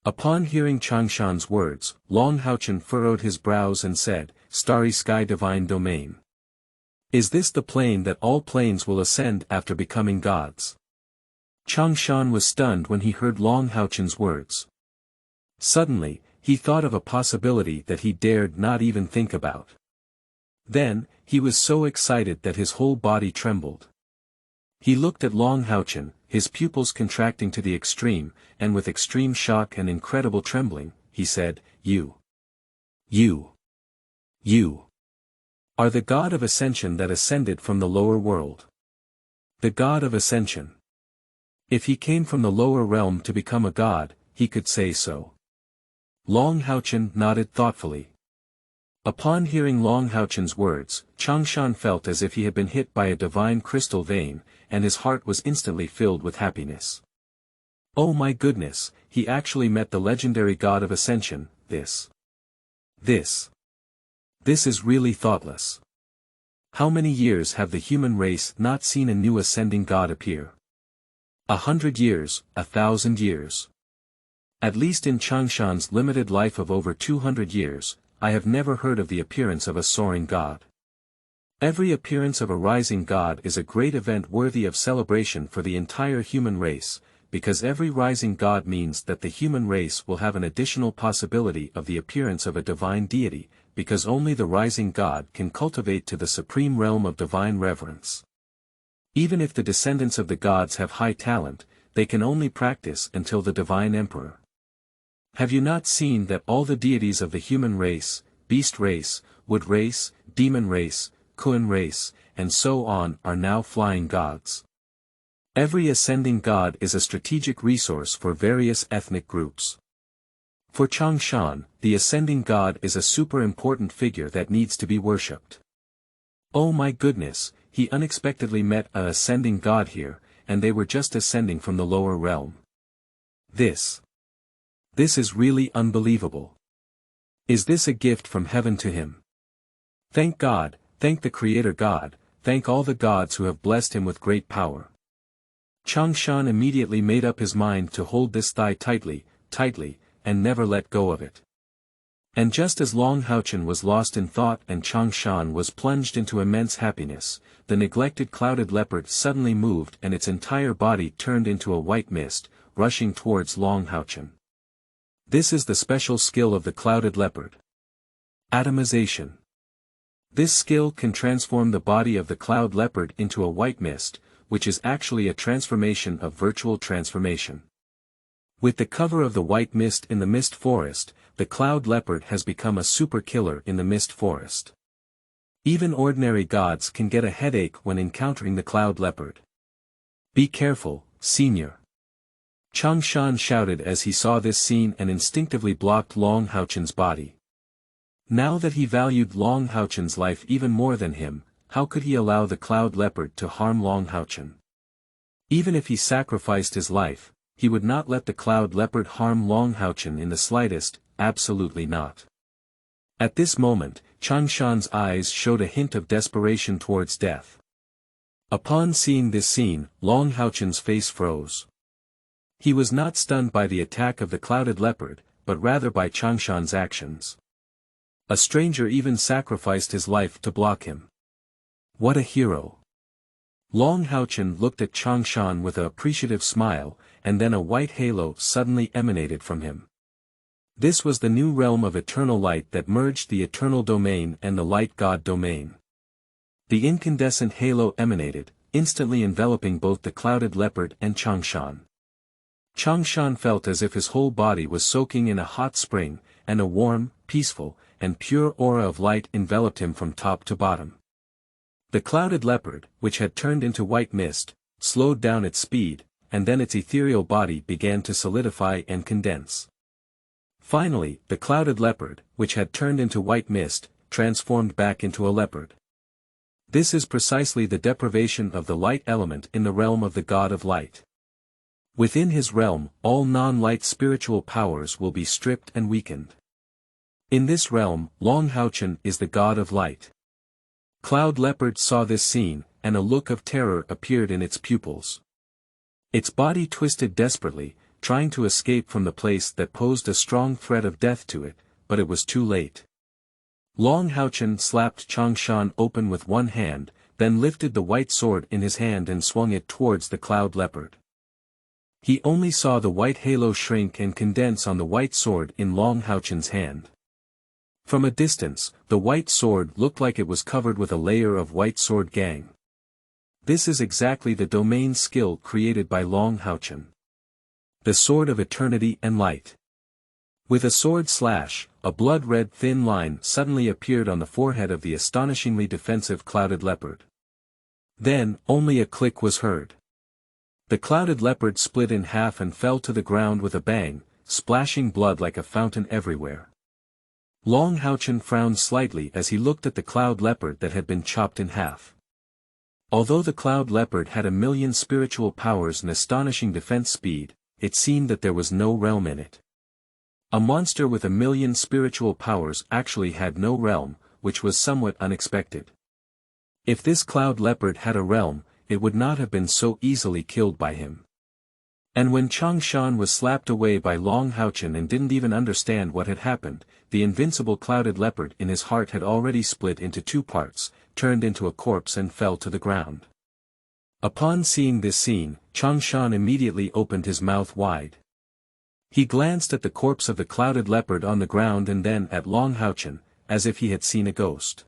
Upon hearing Changshan's words, Long Haochen furrowed his brows and said, "Starry Sky Divine Domain. Is this the plane that all planes will ascend after becoming gods?" Changshan was stunned when he heard Long Haochen's words. Suddenly, he thought of a possibility that he dared not even think about. Then, he was so excited that his whole body trembled. He looked at Long Haochen, his pupils contracting to the extreme, and with extreme shock and incredible trembling, he said, You are the God of Ascension that ascended from the lower world. The God of Ascension. If he came from the lower realm to become a god, he could say so. Long Haochen nodded thoughtfully. Upon hearing Long Haochen's words, Changshan felt as if he had been hit by a divine crystal vein, and his heart was instantly filled with happiness. Oh my goodness, he actually met the legendary god of ascension. This is really thoughtless. How many years have the human race not seen a new ascending god appear? 100 years, 1,000 years. At least in Changshan's limited life of over 200 years, I have never heard of the appearance of a soaring god. Every appearance of a rising god is a great event worthy of celebration for the entire human race, because every rising god means that the human race will have an additional possibility of the appearance of a divine deity, because only the rising god can cultivate to the supreme realm of divine reverence. Even if the descendants of the gods have high talent, they can only practice until the divine emperor. Have you not seen that all the deities of the human race, beast race, wood race, demon race, Kuan race, and so on are now flying gods? Every ascending god is a strategic resource for various ethnic groups. For Changshan, the ascending god is a super important figure that needs to be worshipped. Oh my goodness, he unexpectedly met an ascending god here, and they were just ascending from the lower realm. This is really unbelievable. Is this a gift from heaven to him? Thank God, thank the Creator God, thank all the gods who have blessed him with great power. Changshan immediately made up his mind to hold this thigh tightly, and never let go of it. And just as Long Haochen was lost in thought and Changshan was plunged into immense happiness, the neglected clouded leopard suddenly moved and its entire body turned into a white mist, rushing towards Long Haochen. This is the special skill of the clouded leopard. Atomization. This skill can transform the body of the cloud leopard into a white mist, which is actually a transformation of virtual transformation. With the cover of the white mist in the mist forest, the cloud leopard has become a super killer in the mist forest. Even ordinary gods can get a headache when encountering the cloud leopard. Be careful, senior. Changshan shouted as he saw this scene and instinctively blocked Long Haochen's body. Now that he valued Long Haochen's life even more than him, how could he allow the cloud leopard to harm Long Haochen? Even if he sacrificed his life, he would not let the cloud leopard harm Long Haochen in the slightest, absolutely not. At this moment, Changshan's eyes showed a hint of desperation towards death. Upon seeing this scene, Long Haochen's face froze. He was not stunned by the attack of the clouded leopard, but rather by Changshan's actions. A stranger even sacrificed his life to block him. What a hero! Long Haochen looked at Changshan with an appreciative smile, and then a white halo suddenly emanated from him. This was the new realm of eternal light that merged the eternal domain and the light god domain. The incandescent halo emanated, instantly enveloping both the clouded leopard and Changshan. Changshan felt as if his whole body was soaking in a hot spring, and a warm, peaceful, and pure aura of light enveloped him from top to bottom. The clouded leopard, which had turned into white mist, slowed down its speed, and then its ethereal body began to solidify and condense. Finally, the clouded leopard, which had turned into white mist, transformed back into a leopard. This is precisely the deprivation of the light element in the realm of the God of Light. Within his realm, all non-light spiritual powers will be stripped and weakened. In this realm, Long Haochen is the God of Light. Cloud Leopard saw this scene, and a look of terror appeared in its pupils. Its body twisted desperately, trying to escape from the place that posed a strong threat of death to it, but it was too late. Long Haochen slapped Changshan open with one hand, then lifted the white sword in his hand and swung it towards the Cloud Leopard. He only saw the white halo shrink and condense on the white sword in Long Haochen's hand. From a distance, the white sword looked like it was covered with a layer of white sword gang. This is exactly the domain skill created by Long Haochen. The Sword of Eternity and Light. With a sword slash, a blood-red thin line suddenly appeared on the forehead of the astonishingly defensive Clouded Leopard. Then, only a click was heard. The clouded leopard split in half and fell to the ground with a bang, splashing blood like a fountain everywhere. Long Haochen frowned slightly as he looked at the cloud leopard that had been chopped in half. Although the cloud leopard had 1,000,000 spiritual powers and astonishing defense speed, it seemed that there was no realm in it. A monster with 1,000,000 spiritual powers actually had no realm, which was somewhat unexpected. If this cloud leopard had a realm, it would not have been so easily killed by him. And when Changshan was slapped away by Long Haochen and didn't even understand what had happened, the invincible clouded leopard in his heart had already split into 2 parts, turned into a corpse and fell to the ground. Upon seeing this scene, Changshan immediately opened his mouth wide. He glanced at the corpse of the clouded leopard on the ground and then at Long Haochen, as if he had seen a ghost.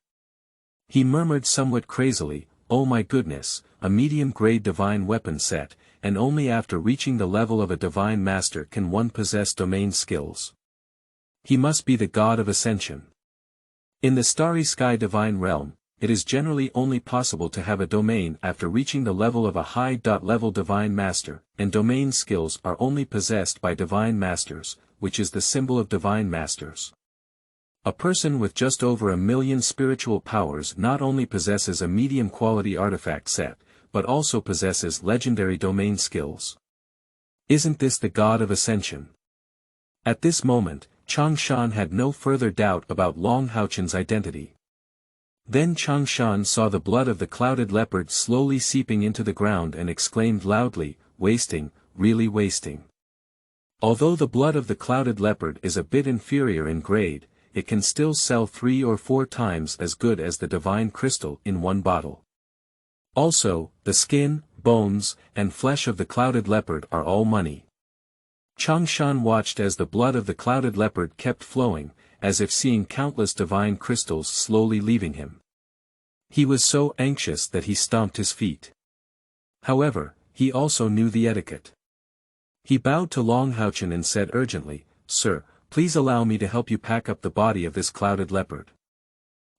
He murmured somewhat crazily, "Oh my goodness, a medium-grade divine weapon set, and only after reaching the level of a divine master can one possess domain skills. He must be the god of ascension." In the Starry Sky Divine realm, it is generally only possible to have a domain after reaching the level of a high-level divine master, and domain skills are only possessed by divine masters, which is the symbol of divine masters. A person with just over 1,000,000 spiritual powers not only possesses a medium-quality artifact set, but also possesses legendary domain skills. Isn't this the god of ascension? At this moment, Changshan had no further doubt about Long Haochen's identity. Then Changshan saw the blood of the clouded leopard slowly seeping into the ground and exclaimed loudly, "Wasting, really wasting." Although the blood of the clouded leopard is a bit inferior in grade, it can still sell 3 or 4 times as good as the divine crystal in one bottle. Also, the skin, bones, and flesh of the clouded leopard are all money. Changshan watched as the blood of the clouded leopard kept flowing, as if seeing countless divine crystals slowly leaving him. He was so anxious that he stomped his feet. However, he also knew the etiquette. He bowed to Long Haochen and said urgently, "Sir, please allow me to help you pack up the body of this clouded leopard.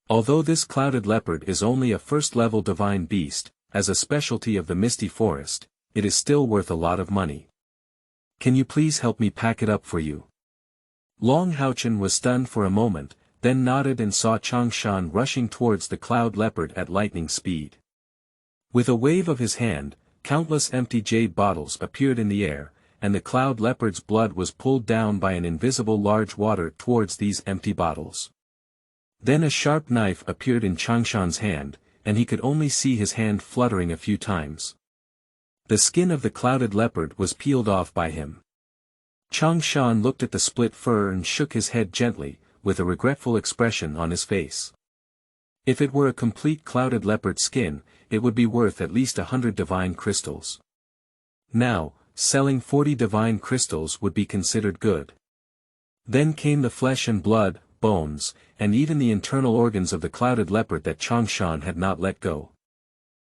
Although this clouded leopard is only a first-level divine beast, as a specialty of the Misty Forest, it is still worth a lot of money. Can you please help me pack it up for you?" Long Haochen was stunned for a moment, then nodded and saw Changshan rushing towards the cloud leopard at lightning speed. With a wave of his hand, countless empty jade bottles appeared in the air, and the cloud leopard's blood was pulled down by an invisible large water towards these empty bottles. Then a sharp knife appeared in Changshan's hand, and he could only see his hand fluttering a few times. The skin of the clouded leopard was peeled off by him. Changshan looked at the split fur and shook his head gently, with a regretful expression on his face. If it were a complete clouded leopard skin, it would be worth at least 100 divine crystals. Now, selling 40 divine crystals would be considered good. Then came the flesh and blood, bones, and even the internal organs of the clouded leopard that Changshan had not let go.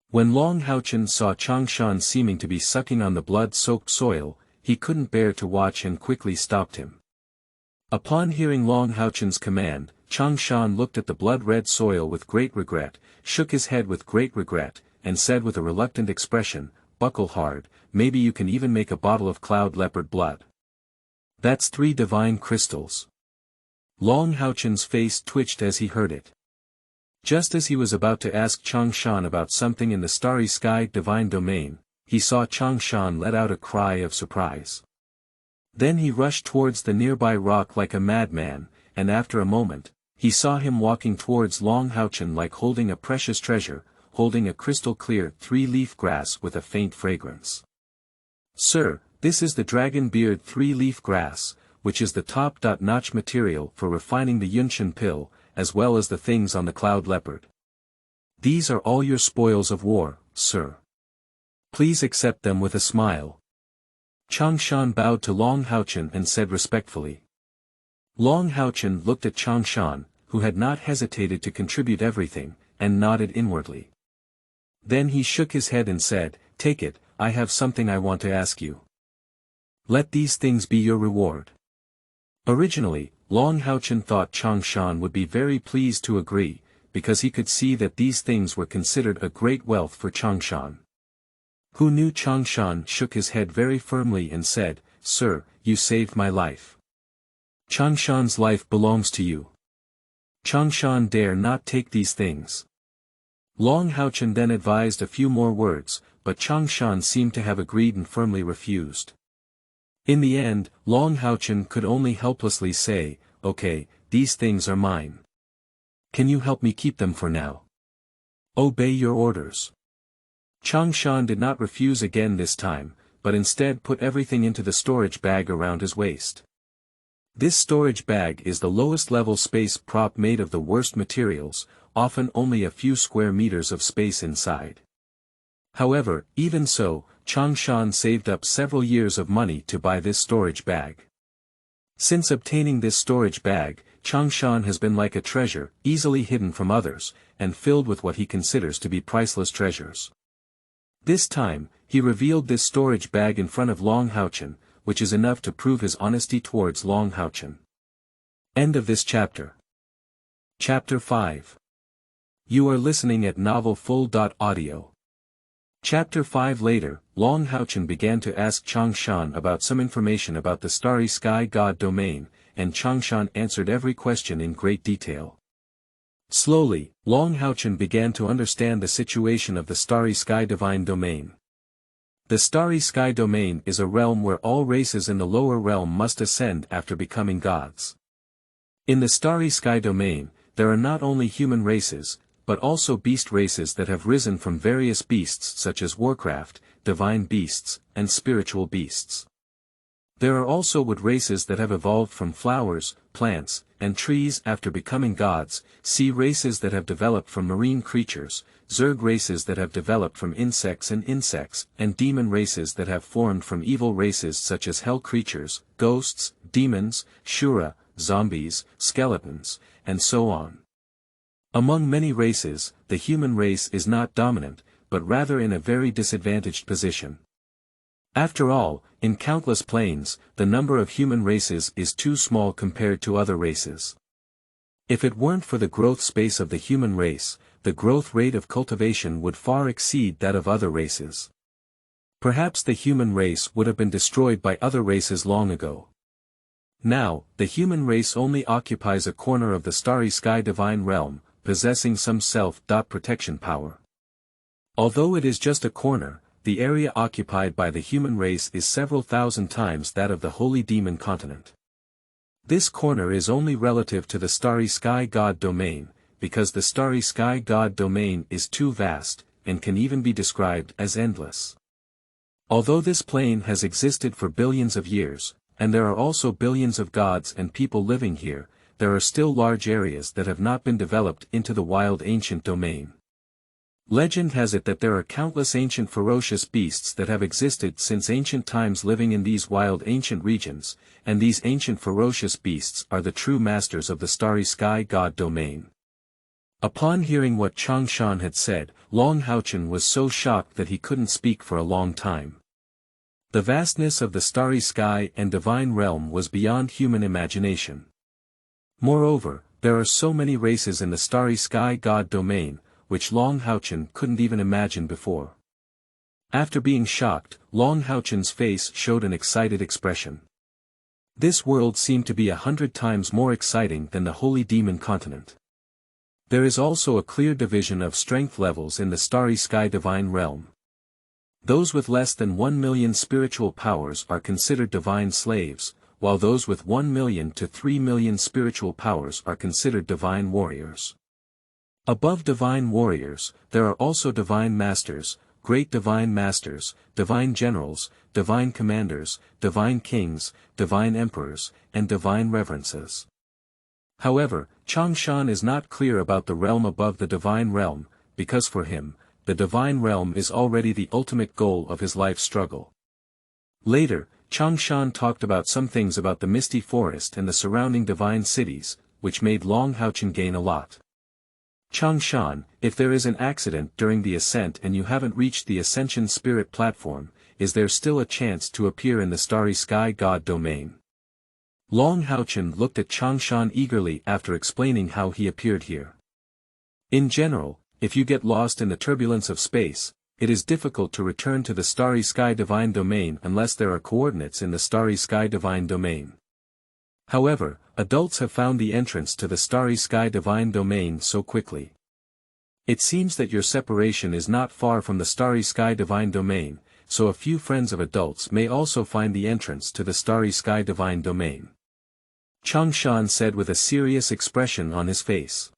When Long Haochen saw Changshan seeming to be sucking on the blood-soaked soil, he couldn't bear to watch and quickly stopped him. Upon hearing Long Haochen's command, Changshan looked at the blood-red soil with great regret, shook his head with great regret, and said with a reluctant expression, "Buckle hard, maybe you can even make a bottle of cloud leopard blood. That's 3 divine crystals." Long Haochen's face twitched as he heard it. Just as he was about to ask Changshan about something in the Starry Sky Divine Domain, he saw Changshan let out a cry of surprise. Then he rushed towards the nearby rock like a madman, and after a moment, he saw him walking towards Long Haochen like holding a precious treasure, holding a crystal-clear 3-leaf grass with a faint fragrance. "Sir, this is the dragon-beard 3-leaf grass, which is the top-notch material for refining the Yunshan pill, as well as the things on the cloud leopard. These are all your spoils of war, sir. Please accept them with a smile." Changshan bowed to Long Haochen and said respectfully. Long Haochen looked at Changshan, who had not hesitated to contribute everything, and nodded inwardly. Then he shook his head and said, "Take it, I have something I want to ask you. Let these things be your reward." Originally, Long Haochen thought Changshan would be very pleased to agree, because he could see that these things were considered a great wealth for Changshan. Who knew? Changshan shook his head very firmly and said, "Sir, you saved my life. Changshan's life belongs to you. Changshan dare not take these things." Long Haochen then advised a few more words, but Changshan seemed to have agreed and firmly refused. In the end, Long Haochen could only helplessly say, "Okay, these things are mine. Can you help me keep them for now? Obey your orders." Changshan did not refuse again this time, but instead put everything into the storage bag around his waist. This storage bag is the lowest level space prop made of the worst materials, often only a few square meters of space inside. However, even so, Changshan saved up several years of money to buy this storage bag. Since obtaining this storage bag, Changshan has been like a treasure, easily hidden from others, and filled with what he considers to be priceless treasures. This time, he revealed this storage bag in front of Long Haochen, which is enough to prove his honesty towards Long Haochen. End of this chapter. Chapter 5. You are listening at novelfull.audio. Chapter 5. Later, Long Haochen began to ask Changshan about some information about the Starry Sky God Domain, and Changshan answered every question in great detail. Slowly, Long Haochen began to understand the situation of the Starry Sky Divine Domain. The Starry Sky Domain is a realm where all races in the lower realm must ascend after becoming gods. In the Starry Sky Domain, there are not only human races, but also beast races that have risen from various beasts such as warcraft, divine beasts, and spiritual beasts. There are also wood races that have evolved from flowers, plants, and trees after becoming gods, sea races that have developed from marine creatures, zerg races that have developed from insects, and demon races that have formed from evil races such as hell creatures, ghosts, demons, shura, zombies, skeletons, and so on. Among many races, the human race is not dominant, but rather in a very disadvantaged position. After all, in countless planes, the number of human races is too small compared to other races. If it weren't for the growth space of the human race, the growth rate of cultivation would far exceed that of other races. Perhaps the human race would have been destroyed by other races long ago. Now, the human race only occupies a corner of the Starry Sky Divine Realm, possessing some self-protection power. Although it is just a corner, the area occupied by the human race is several thousand times that of the Holy Demon Continent. This corner is only relative to the Starry Sky God Domain, because the Starry Sky God Domain is too vast, and can even be described as endless. Although this plane has existed for billions of years, and there are also billions of gods and people living here, there are still large areas that have not been developed into the wild ancient domain. Legend has it that there are countless ancient ferocious beasts that have existed since ancient times living in these wild ancient regions, and these ancient ferocious beasts are the true masters of the Starry Sky God Domain. Upon hearing what Changshan had said, Long Haochen was so shocked that he couldn't speak for a long time. The vastness of the Starry Sky and Divine Realm was beyond human imagination. Moreover, there are so many races in the Starry Sky God Domain, which Long Haochen couldn't even imagine before. After being shocked, Long Haochen's face showed an excited expression. This world seemed to be 100 times more exciting than the Holy Demon Continent. There is also a clear division of strength levels in the Starry Sky Divine Realm. Those with less than 1 million spiritual powers are considered divine slaves, while those with 1 million to 3 million spiritual powers are considered divine warriors. Above divine warriors, there are also divine masters, great divine masters, divine generals, divine commanders, divine kings, divine emperors, and divine reverences. However, Changshan is not clear about the realm above the divine realm, because for him, the divine realm is already the ultimate goal of his life struggle. Later, Changshan talked about some things about the misty forest and the surrounding divine cities, which made Long Haochen gain a lot. Changshan, if there is an accident during the ascent and you haven't reached the Ascension Spirit platform, is there still a chance to appear in the Starry Sky God Domain? Long Haochen looked at Changshan eagerly after explaining how he appeared here. In general, if you get lost in the turbulence of space, it is difficult to return to the Starry Sky Divine Domain unless there are coordinates in the Starry Sky Divine Domain. However, adults have found the entrance to the Starry Sky Divine Domain so quickly. It seems that your separation is not far from the Starry Sky Divine Domain, so a few friends of adults may also find the entrance to the Starry Sky Divine Domain. Changshan said with a serious expression on his face.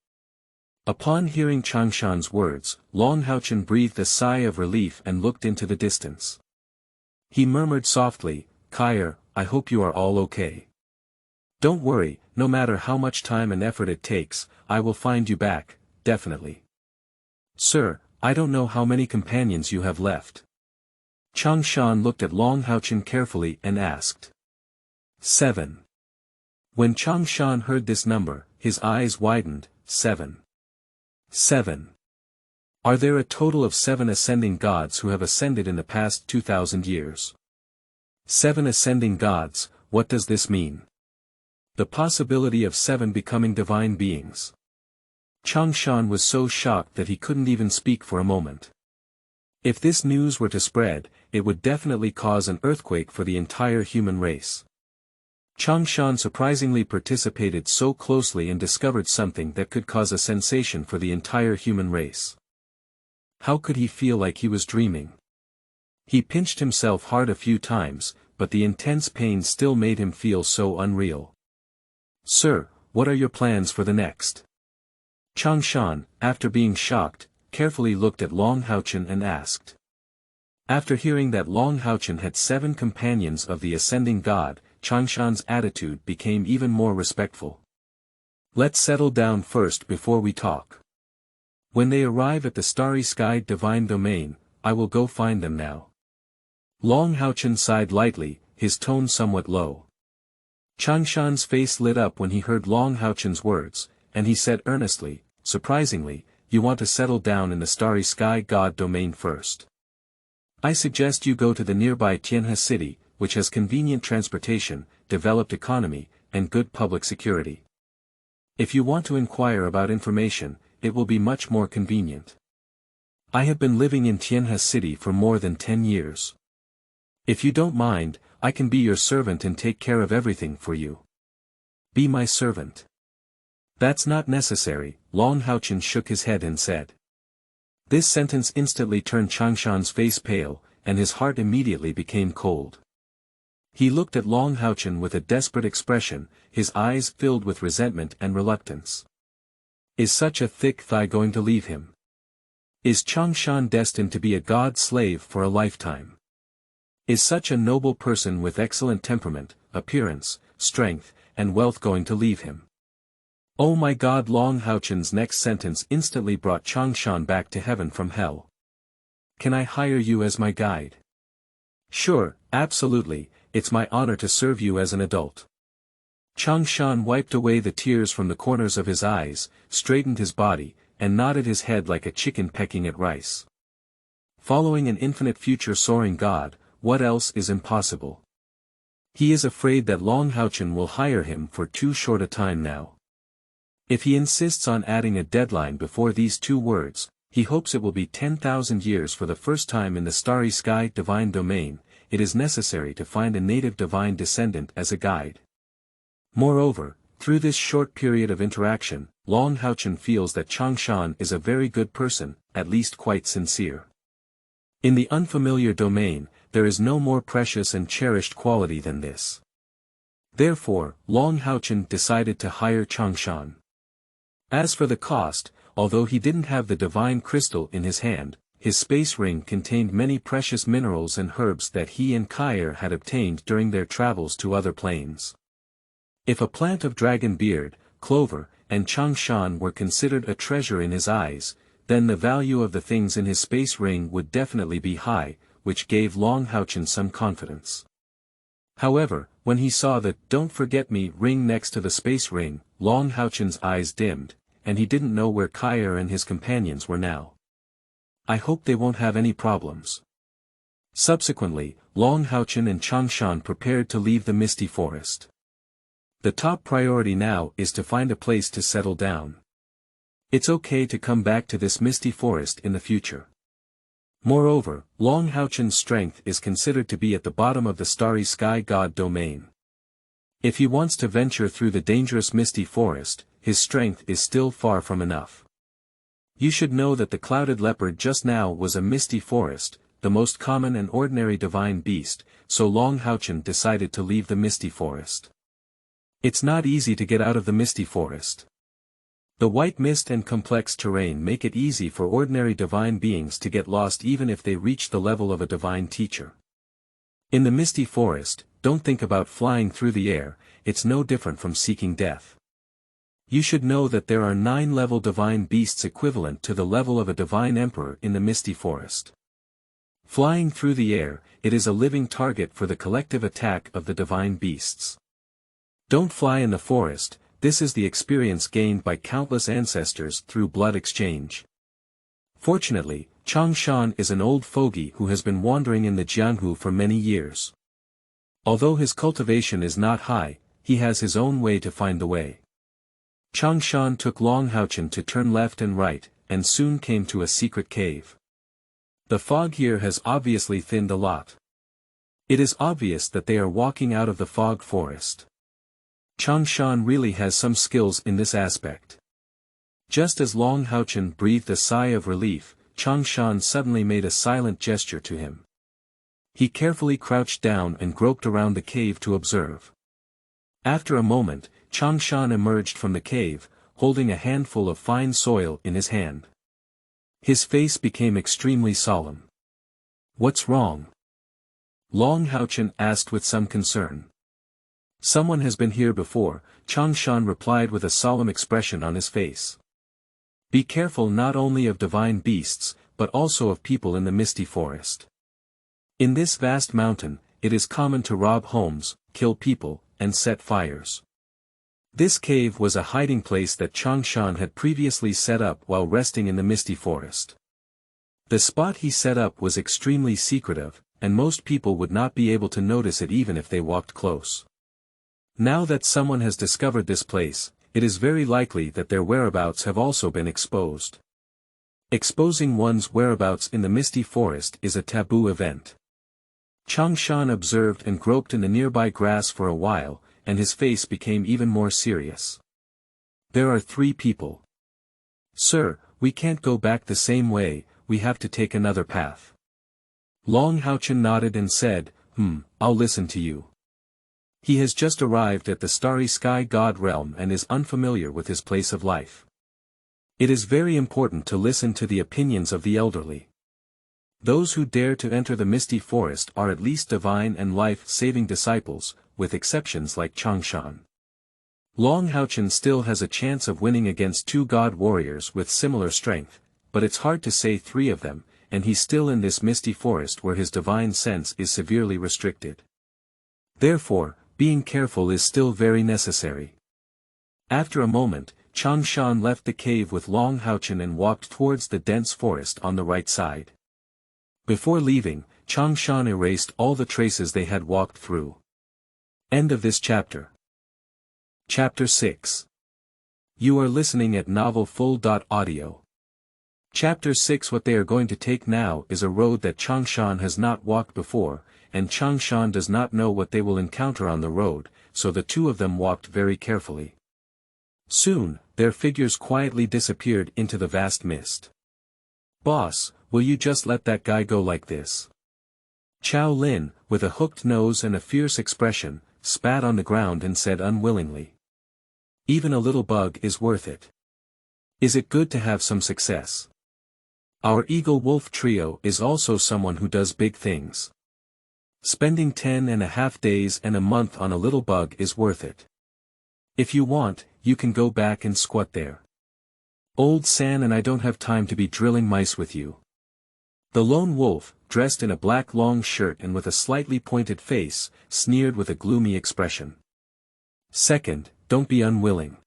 Upon hearing Changshan's words, Long Haochen breathed a sigh of relief and looked into the distance. He murmured softly, "Cai'er, I hope you are all okay. Don't worry, no matter how much time and effort it takes, I will find you back, definitely. Sir, I don't know how many companions you have left." Changshan looked at Long Haochen carefully and asked. 7. When Changshan heard this number, his eyes widened. 7. 7. Are there a total of 7 ascending gods who have ascended in the past 2,000 years? 7 ascending gods, what does this mean? The possibility of 7 becoming divine beings. Changshan was so shocked that he couldn't even speak for a moment. If this news were to spread, it would definitely cause an earthquake for the entire human race. Changshan surprisingly participated so closely and discovered something that could cause a sensation for the entire human race. How could he feel like he was dreaming? He pinched himself hard a few times, but the intense pain still made him feel so unreal. "Sir, what are your plans for the next?" Changshan, after being shocked, carefully looked at Long Haochen and asked. After hearing that Long Haochen had 7 companions of the ascending god, Changshan's attitude became even more respectful. "Let's settle down first before we talk. When they arrive at the Starry Sky Divine Domain, I will go find them now." Long Haochen sighed lightly, his tone somewhat low. Changshan's face lit up when he heard Long Haochen's words, and he said earnestly, "Surprisingly, you want to settle down in the Starry Sky God Domain first. I suggest you go to the nearby Tianhe city, which has convenient transportation, developed economy, and good public security. If you want to inquire about information, it will be much more convenient. I have been living in Tianhe city for more than 10 years. If you don't mind, I can be your servant and take care of everything for you." "Be my servant." "That's not necessary," Long Haochen shook his head and said. This sentence instantly turned Changshan's face pale, and his heart immediately became cold. He looked at Long Haochen with a desperate expression, his eyes filled with resentment and reluctance. Is such a thick thigh going to leave him? Is Changshan destined to be a god slave for a lifetime? Is such a noble person with excellent temperament, appearance, strength, and wealth going to leave him? Oh my God! Long Haochen's next sentence instantly brought Changshan back to heaven from hell. "Can I hire you as my guide?" "Sure, absolutely, it's my honor to serve you as an adult." Changshan wiped away the tears from the corners of his eyes, straightened his body, and nodded his head like a chicken pecking at rice. Following an infinite future soaring god, what else is impossible? He is afraid that Long Haochen will hire him for too short a time now. If he insists on adding a deadline before these 2 words, he hopes it will be 10,000 years. For the first time in the Starry Sky Divine Domain, it is necessary to find a native divine descendant as a guide. Moreover, through this short period of interaction, Long Haochen feels that Changshan is a very good person, at least quite sincere. In the unfamiliar domain, there is no more precious and cherished quality than this. Therefore, Long Haochen decided to hire Changshan. As for the cost, although he didn't have the divine crystal in his hand, his space ring contained many precious minerals and herbs that he and Cai'er had obtained during their travels to other planes. If a plant of dragon beard, clover, and Changshan were considered a treasure in his eyes, then the value of the things in his space ring would definitely be high, which gave Long Haochen some confidence. However, when he saw the "Don't Forget Me" ring next to the space ring, Long Haochen's eyes dimmed, and he didn't know where Cai'er and his companions were now. "I hope they won't have any problems." Subsequently, Long Haochen and Changshan prepared to leave the misty forest. The top priority now is to find a place to settle down. It's okay to come back to this misty forest in the future. Moreover, Long Haochen's strength is considered to be at the bottom of the Starry Sky God Domain. If he wants to venture through the dangerous misty forest, his strength is still far from enough. You should know that the clouded leopard just now was a misty forest, the most common and ordinary divine beast, so Long Haochen decided to leave the misty forest. It's not easy to get out of the misty forest. The white mist and complex terrain make it easy for ordinary divine beings to get lost even if they reach the level of a divine teacher. In the misty forest, don't think about flying through the air, it's no different from seeking death. You should know that there are 9-level divine beasts equivalent to the level of a divine emperor in the misty forest. Flying through the air, it is a living target for the collective attack of the divine beasts. Don't fly in the forest, this is the experience gained by countless ancestors through blood exchange. Fortunately, Changshan is an old fogey who has been wandering in the Jianghu for many years. Although his cultivation is not high, he has his own way to find the way. Changshan took Long Haochen to turn left and right, and soon came to a secret cave. The fog here has obviously thinned a lot. It is obvious that they are walking out of the fog forest. Changshan really has some skills in this aspect. Just as Long Haochen breathed a sigh of relief, Changshan suddenly made a silent gesture to him. He carefully crouched down and groped around the cave to observe. After a moment, Changshan emerged from the cave, holding a handful of fine soil in his hand. His face became extremely solemn. "What's wrong?" Long Haochen asked with some concern. "Someone has been here before," Changshan replied with a solemn expression on his face. "Be careful not only of divine beasts, but also of people in the misty forest. In this vast mountain, it is common to rob homes, kill people, and set fires." This cave was a hiding place that Changshan had previously set up while resting in the misty forest. The spot he set up was extremely secretive, and most people would not be able to notice it even if they walked close. Now that someone has discovered this place, it is very likely that their whereabouts have also been exposed. Exposing one's whereabouts in the misty forest is a taboo event. Changshan observed and groped in the nearby grass for a while, and his face became even more serious. "There are 3 people. Sir, we can't go back the same way, we have to take another path." Long Haochen nodded and said, I'll listen to you." He has just arrived at the Starry Sky God realm and is unfamiliar with his place of life. It is very important to listen to the opinions of the elderly. Those who dare to enter the misty forest are at least divine and life-saving disciples, with exceptions like Changshan. Long Haochen still has a chance of winning against 2 god warriors with similar strength, but it's hard to say 3 of them, and he's still in this misty forest where his divine sense is severely restricted. Therefore, being careful is still very necessary. After a moment, Changshan left the cave with Long Haochen and walked towards the dense forest on the right side. Before leaving, Changshan erased all the traces they had walked through. End of this chapter. Chapter 6. You are listening at novelfull.audio. Chapter 6. What they are going to take now is a road that Changshan has not walked before, and Changshan does not know what they will encounter on the road, so the 2 of them walked very carefully. Soon, their figures quietly disappeared into the vast mist. "Boss, will you just let that guy go like this?" Chow Lin, with a hooked nose and a fierce expression, spat on the ground and said unwillingly. "Even a little bug is worth it. Is it good to have some success? Our Eagle-Wolf trio is also someone who does big things. Spending 10.5 days and a month on a little bug is worth it. If you want, you can go back and squat there. Old San and I don't have time to be drilling mice with you." The lone wolf, dressed in a black long shirt and with a slightly pointed face, sneered with a gloomy expression. "Second, don't be unwilling.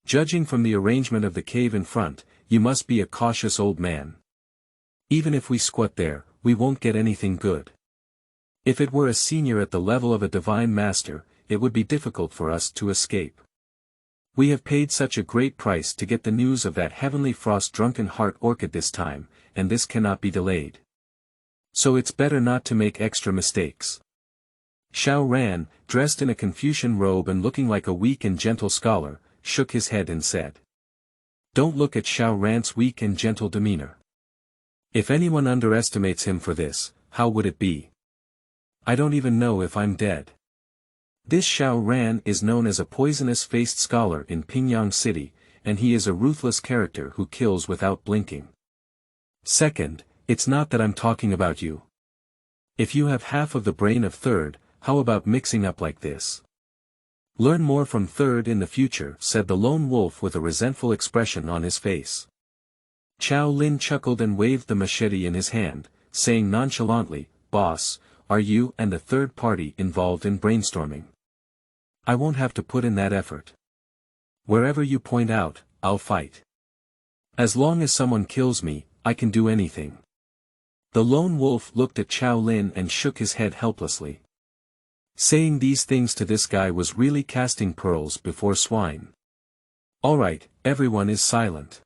Judging from the arrangement of the cave in front, you must be a cautious old man. Even if we squat there, we won't get anything good. If it were a senior at the level of a divine master, it would be difficult for us to escape. We have paid such a great price to get the news of that heavenly frost-drunken heart orchid this time, and this cannot be delayed. So it's better not to make extra mistakes. Xiao Ran, dressed in a Confucian robe and looking like a weak and gentle scholar, shook his head and said. Don't look at Xiao Ran's weak and gentle demeanor. If anyone underestimates him for this, how would it be? I don't even know if I'm dead. This Xiao Ran is known as a poisonous-faced scholar in Pingyang City, and he is a ruthless character who kills without blinking. Second, it's not that I'm talking about you. If you have half of the brain of Third, how about mixing up like this? Learn more from Third in the future, said the lone wolf with a resentful expression on his face. Chao Lin chuckled and waved the machete in his hand, saying nonchalantly, Boss, are you and the third party involved in brainstorming? I won't have to put in that effort. Wherever you point out, I'll fight. As long as someone kills me, I can do anything. The lone wolf looked at Chao Lin and shook his head helplessly. Saying these things to this guy was really casting pearls before swine. Alright, everyone is silent.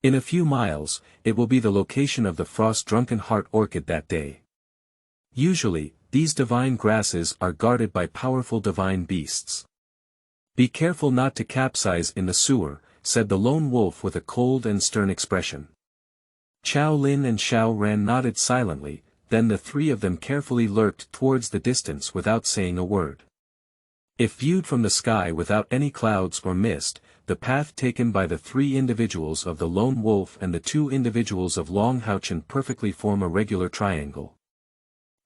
In a few miles, it will be the location of the frost-drunken heart orchid that day. Usually, these divine grasses are guarded by powerful divine beasts. Be careful not to capsize in the sewer, said the lone wolf with a cold and stern expression. Chao Lin and Xiao Ran nodded silently, then the three of them carefully lurked towards the distance without saying a word. If viewed from the sky without any clouds or mist, the path taken by the three individuals of the lone wolf and the two individuals of Long Haochen perfectly form a regular triangle.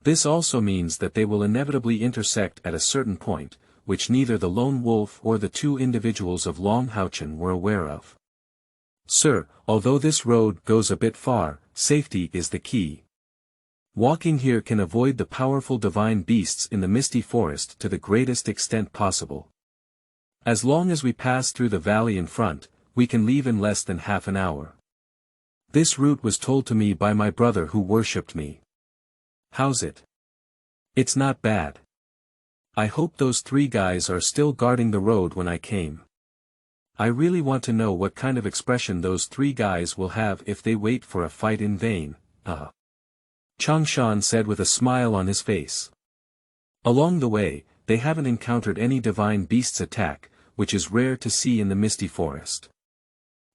This also means that they will inevitably intersect at a certain point, which neither the lone wolf or the two individuals of Long Haochen were aware of. Sir, although this road goes a bit far, safety is the key. Walking here can avoid the powerful divine beasts in the misty forest to the greatest extent possible. As long as we pass through the valley in front, we can leave in less than half an hour. This route was told to me by my brother who worshipped me. How's it? It's not bad. I hope those three guys are still guarding the road when I came. I really want to know what kind of expression those three guys will have if they wait for a fight in vain, Changshan said with a smile on his face. Along the way, they haven't encountered any divine beasts attack, which is rare to see in the misty forest.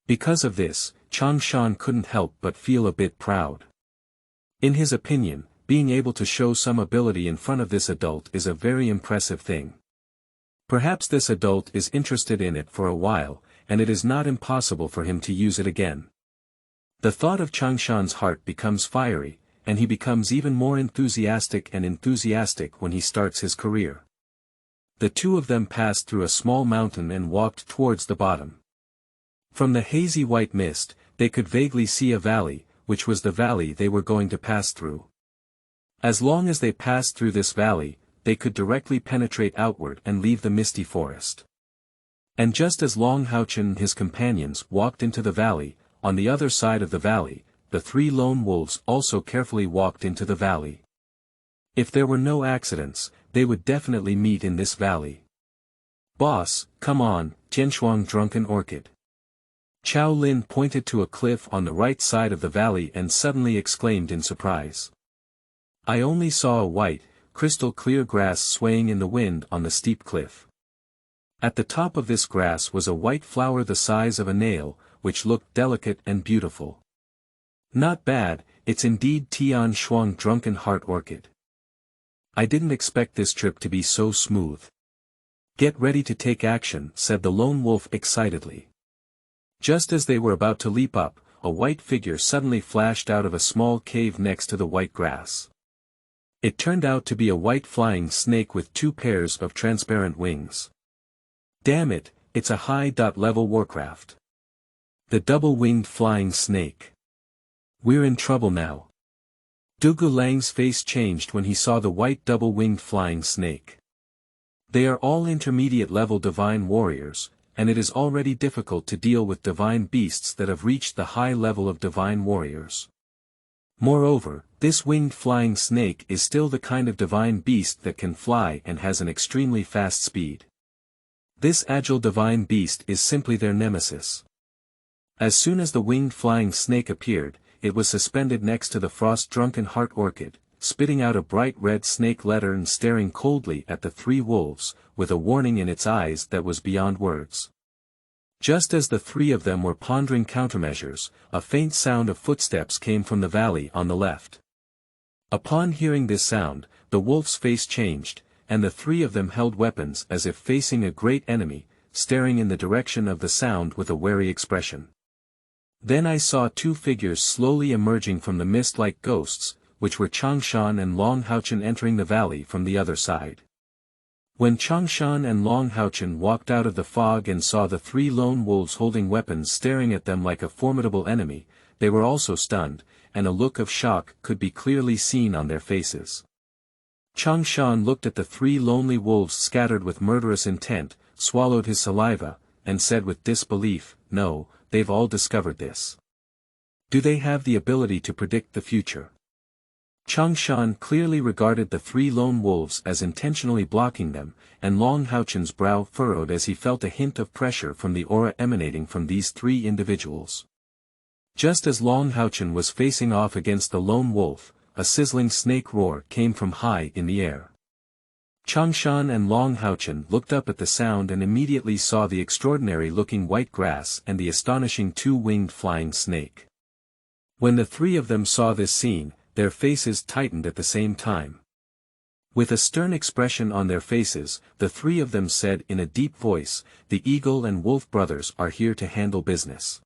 Because of this, Changshan couldn't help but feel a bit proud. In his opinion, being able to show some ability in front of this adult is a very impressive thing. Perhaps this adult is interested in it for a while, and it is not impossible for him to use it again. The thought of Changshan's heart becomes fiery, and he becomes even more enthusiastic when he starts his career. The two of them passed through a small mountain and walked towards the bottom. From the hazy white mist, they could vaguely see a valley, which was the valley they were going to pass through. As long as they passed through this valley, they could directly penetrate outward and leave the misty forest. And just as Long Haochen and his companions walked into the valley, on the other side of the valley, the three lone wolves also carefully walked into the valley. If there were no accidents, they would definitely meet in this valley. Boss, come on, Tianshuang drunken orchid. Chao Lin pointed to a cliff on the right side of the valley and suddenly exclaimed in surprise. I only saw a white, crystal-clear grass swaying in the wind on the steep cliff. At the top of this grass was a white flower the size of a nail, which looked delicate and beautiful. Not bad, it's indeed Tianshuang drunken heart orchid. I didn't expect this trip to be so smooth. Get ready to take action, said the lone wolf excitedly. Just as they were about to leap up, a white figure suddenly flashed out of a small cave next to the white grass. It turned out to be a white flying snake with two pairs of transparent wings. Damn it, it's a high-level warcraft. The double-winged flying snake. We're in trouble now. Dugu Lang's face changed when he saw the white double-winged flying snake. They are all intermediate-level divine warriors, and it is already difficult to deal with divine beasts that have reached the high level of divine warriors. Moreover, this winged flying snake is still the kind of divine beast that can fly and has an extremely fast speed. This agile divine beast is simply their nemesis. As soon as the winged flying snake appeared, it was suspended next to the frost-drunken heart orchid, spitting out a bright red snake letter and staring coldly at the three wolves, with a warning in its eyes that was beyond words. Just as the three of them were pondering countermeasures, a faint sound of footsteps came from the valley on the left. Upon hearing this sound, the wolf's face changed, and the three of them held weapons as if facing a great enemy, staring in the direction of the sound with a wary expression. Then I saw two figures slowly emerging from the mist like ghosts, which were Changshan and Long Haochen entering the valley from the other side. When Changshan and Long Haochen walked out of the fog and saw the three lone wolves holding weapons staring at them like a formidable enemy, they were also stunned, and a look of shock could be clearly seen on their faces. Changshan looked at the three lonely wolves scattered with murderous intent, swallowed his saliva, and said with disbelief, "No, they've all discovered this. Do they have the ability to predict the future?" Changshan clearly regarded the three lone wolves as intentionally blocking them, and Long Haochen's brow furrowed as he felt a hint of pressure from the aura emanating from these three individuals. Just as Long Haochen was facing off against the lone wolf, a sizzling snake roar came from high in the air. Changshan and Long Haochen looked up at the sound and immediately saw the extraordinary-looking white grass and the astonishing two-winged flying snake. When the three of them saw this scene, their faces tightened at the same time. With a stern expression on their faces, the three of them said in a deep voice, "The Eagle and Wolf brothers are here to handle business.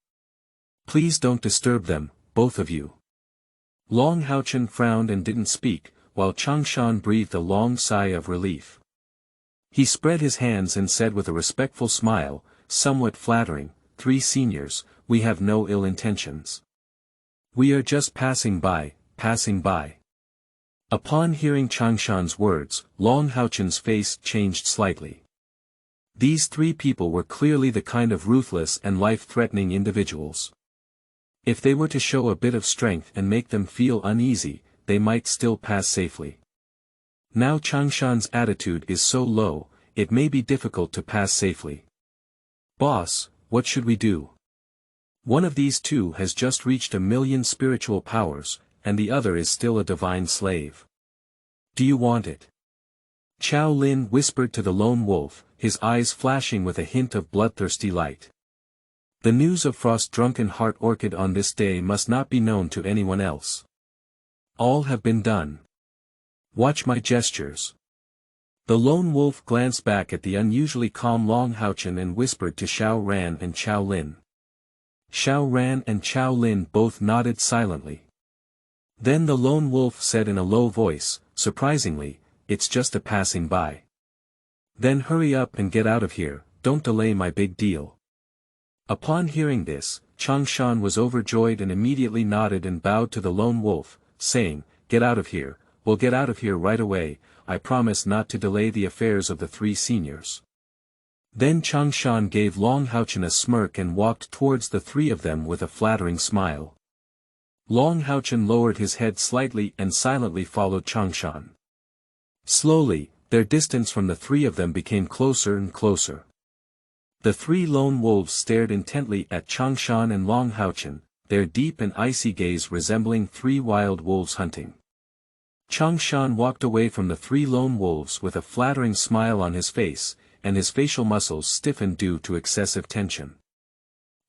Please don't disturb them, both of you." Long Haochen frowned and didn't speak, while Changshan breathed a long sigh of relief. He spread his hands and said with a respectful smile, somewhat flattering, "Three seniors, we have no ill intentions. We are just passing by, passing by." Upon hearing Changshan's words, Long Haochen's face changed slightly. These three people were clearly the kind of ruthless and life-threatening individuals. If they were to show a bit of strength and make them feel uneasy, they might still pass safely. Now Changshan's attitude is so low, it may be difficult to pass safely. "Boss, what should we do? One of these two has just reached 1,000,000 spiritual powers, and the other is still a divine slave. Do you want it?" Chao Lin whispered to the lone wolf, his eyes flashing with a hint of bloodthirsty light. The news of frost-drunken heart orchid on this day must not be known to anyone else. All have been done. Watch my gestures. The lone wolf glanced back at the unusually calm Long Haochen and whispered to Xiao Ran and Chao Lin. Xiao Ran and Chao Lin both nodded silently. Then the lone wolf said in a low voice, "Surprisingly, it's just a passing by." "Then hurry up and get out of here, don't delay my big deal." Upon hearing this, Changshan was overjoyed and immediately nodded and bowed to the lone wolf, saying, "Get out of here, we'll get out of here right away, I promise not to delay the affairs of the three seniors." Then Changshan gave Long Haochen a smirk and walked towards the three of them with a flattering smile. Long Haochen lowered his head slightly and silently followed Changshan. Slowly, their distance from the three of them became closer and closer. The three lone wolves stared intently at Changshan and Long Haochen, their deep and icy gaze resembling three wild wolves hunting. Changshan walked away from the three lone wolves with a flattering smile on his face, and his facial muscles stiffened due to excessive tension.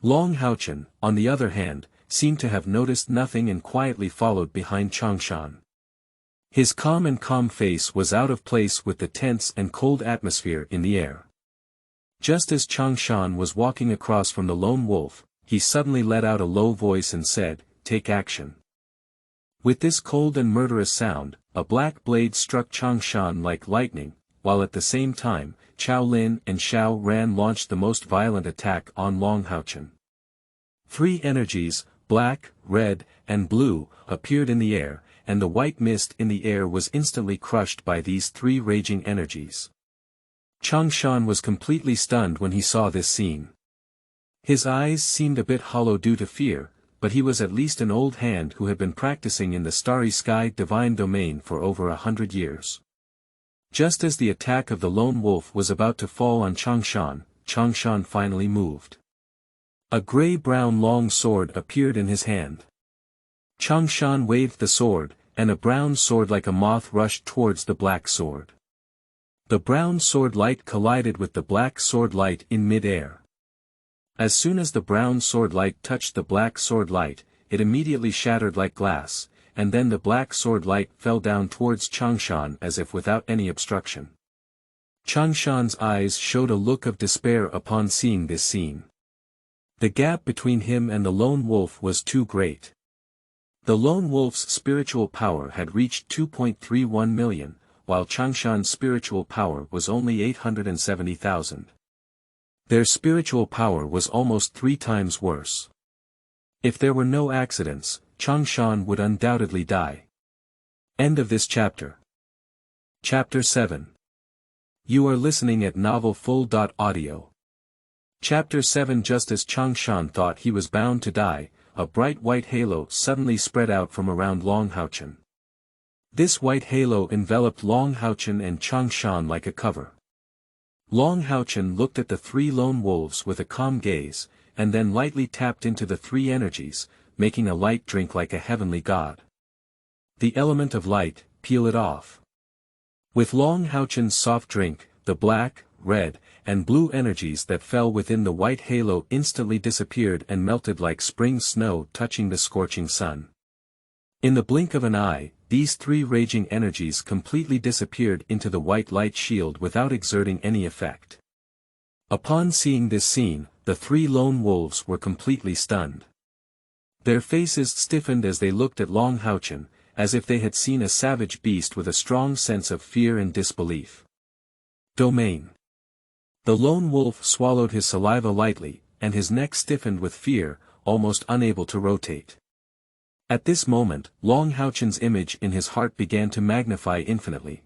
Long Haochen, on the other hand, seemed to have noticed nothing and quietly followed behind Changshan. His calm face was out of place with the tense and cold atmosphere in the air. Just as Changshan was walking across from the lone wolf, he suddenly let out a low voice and said, "Take action." With this cold and murderous sound, a black blade struck Changshan like lightning, while at the same time, Chao Lin and Xiao Ran launched the most violent attack on Long Haochen. Three energies, black, red, and blue, appeared in the air, and the white mist in the air was instantly crushed by these three raging energies. Changshan was completely stunned when he saw this scene. His eyes seemed a bit hollow due to fear, but he was at least an old hand who had been practicing in the Starry Sky Domain for over 100 years. Just as the attack of the lone wolf was about to fall on Changshan, Changshan finally moved. A gray-brown long sword appeared in his hand. Changshan waved the sword, and a brown sword like a moth rushed towards the black sword. The brown sword light collided with the black sword light in mid-air. As soon as the brown sword light touched the black sword light, it immediately shattered like glass, and then the black sword light fell down towards Changshan as if without any obstruction. Changshan's eyes showed a look of despair upon seeing this scene. The gap between him and the lone wolf was too great. The lone wolf's spiritual power had reached 2.31 million, while Changshan's spiritual power was only 870,000. Their spiritual power was almost 3 times worse. If there were no accidents, Changshan would undoubtedly die. End of this chapter. Chapter 7. You are listening at novelfull.audio. Chapter 7. Just as Changshan thought he was bound to die, a bright white halo suddenly spread out from around Long Haochen. This white halo enveloped Long Haochen and Changshan like a cover. Long Haochen looked at the 3 lone wolves with a calm gaze, and then lightly tapped into the 3 energies, making a light drink like a heavenly god. The element of light, peel it off. With Long Haochen's soft drink, the black, red, and blue energies that fell within the white halo instantly disappeared and melted like spring snow touching the scorching sun. In the blink of an eye, these 3 raging energies completely disappeared into the white light shield without exerting any effect. Upon seeing this scene, the 3 lone wolves were completely stunned. Their faces stiffened as they looked at Long Haochen, as if they had seen a savage beast with a strong sense of fear and disbelief. Domain. The lone wolf swallowed his saliva lightly, and his neck stiffened with fear, almost unable to rotate. At this moment, Long Haochen's image in his heart began to magnify infinitely.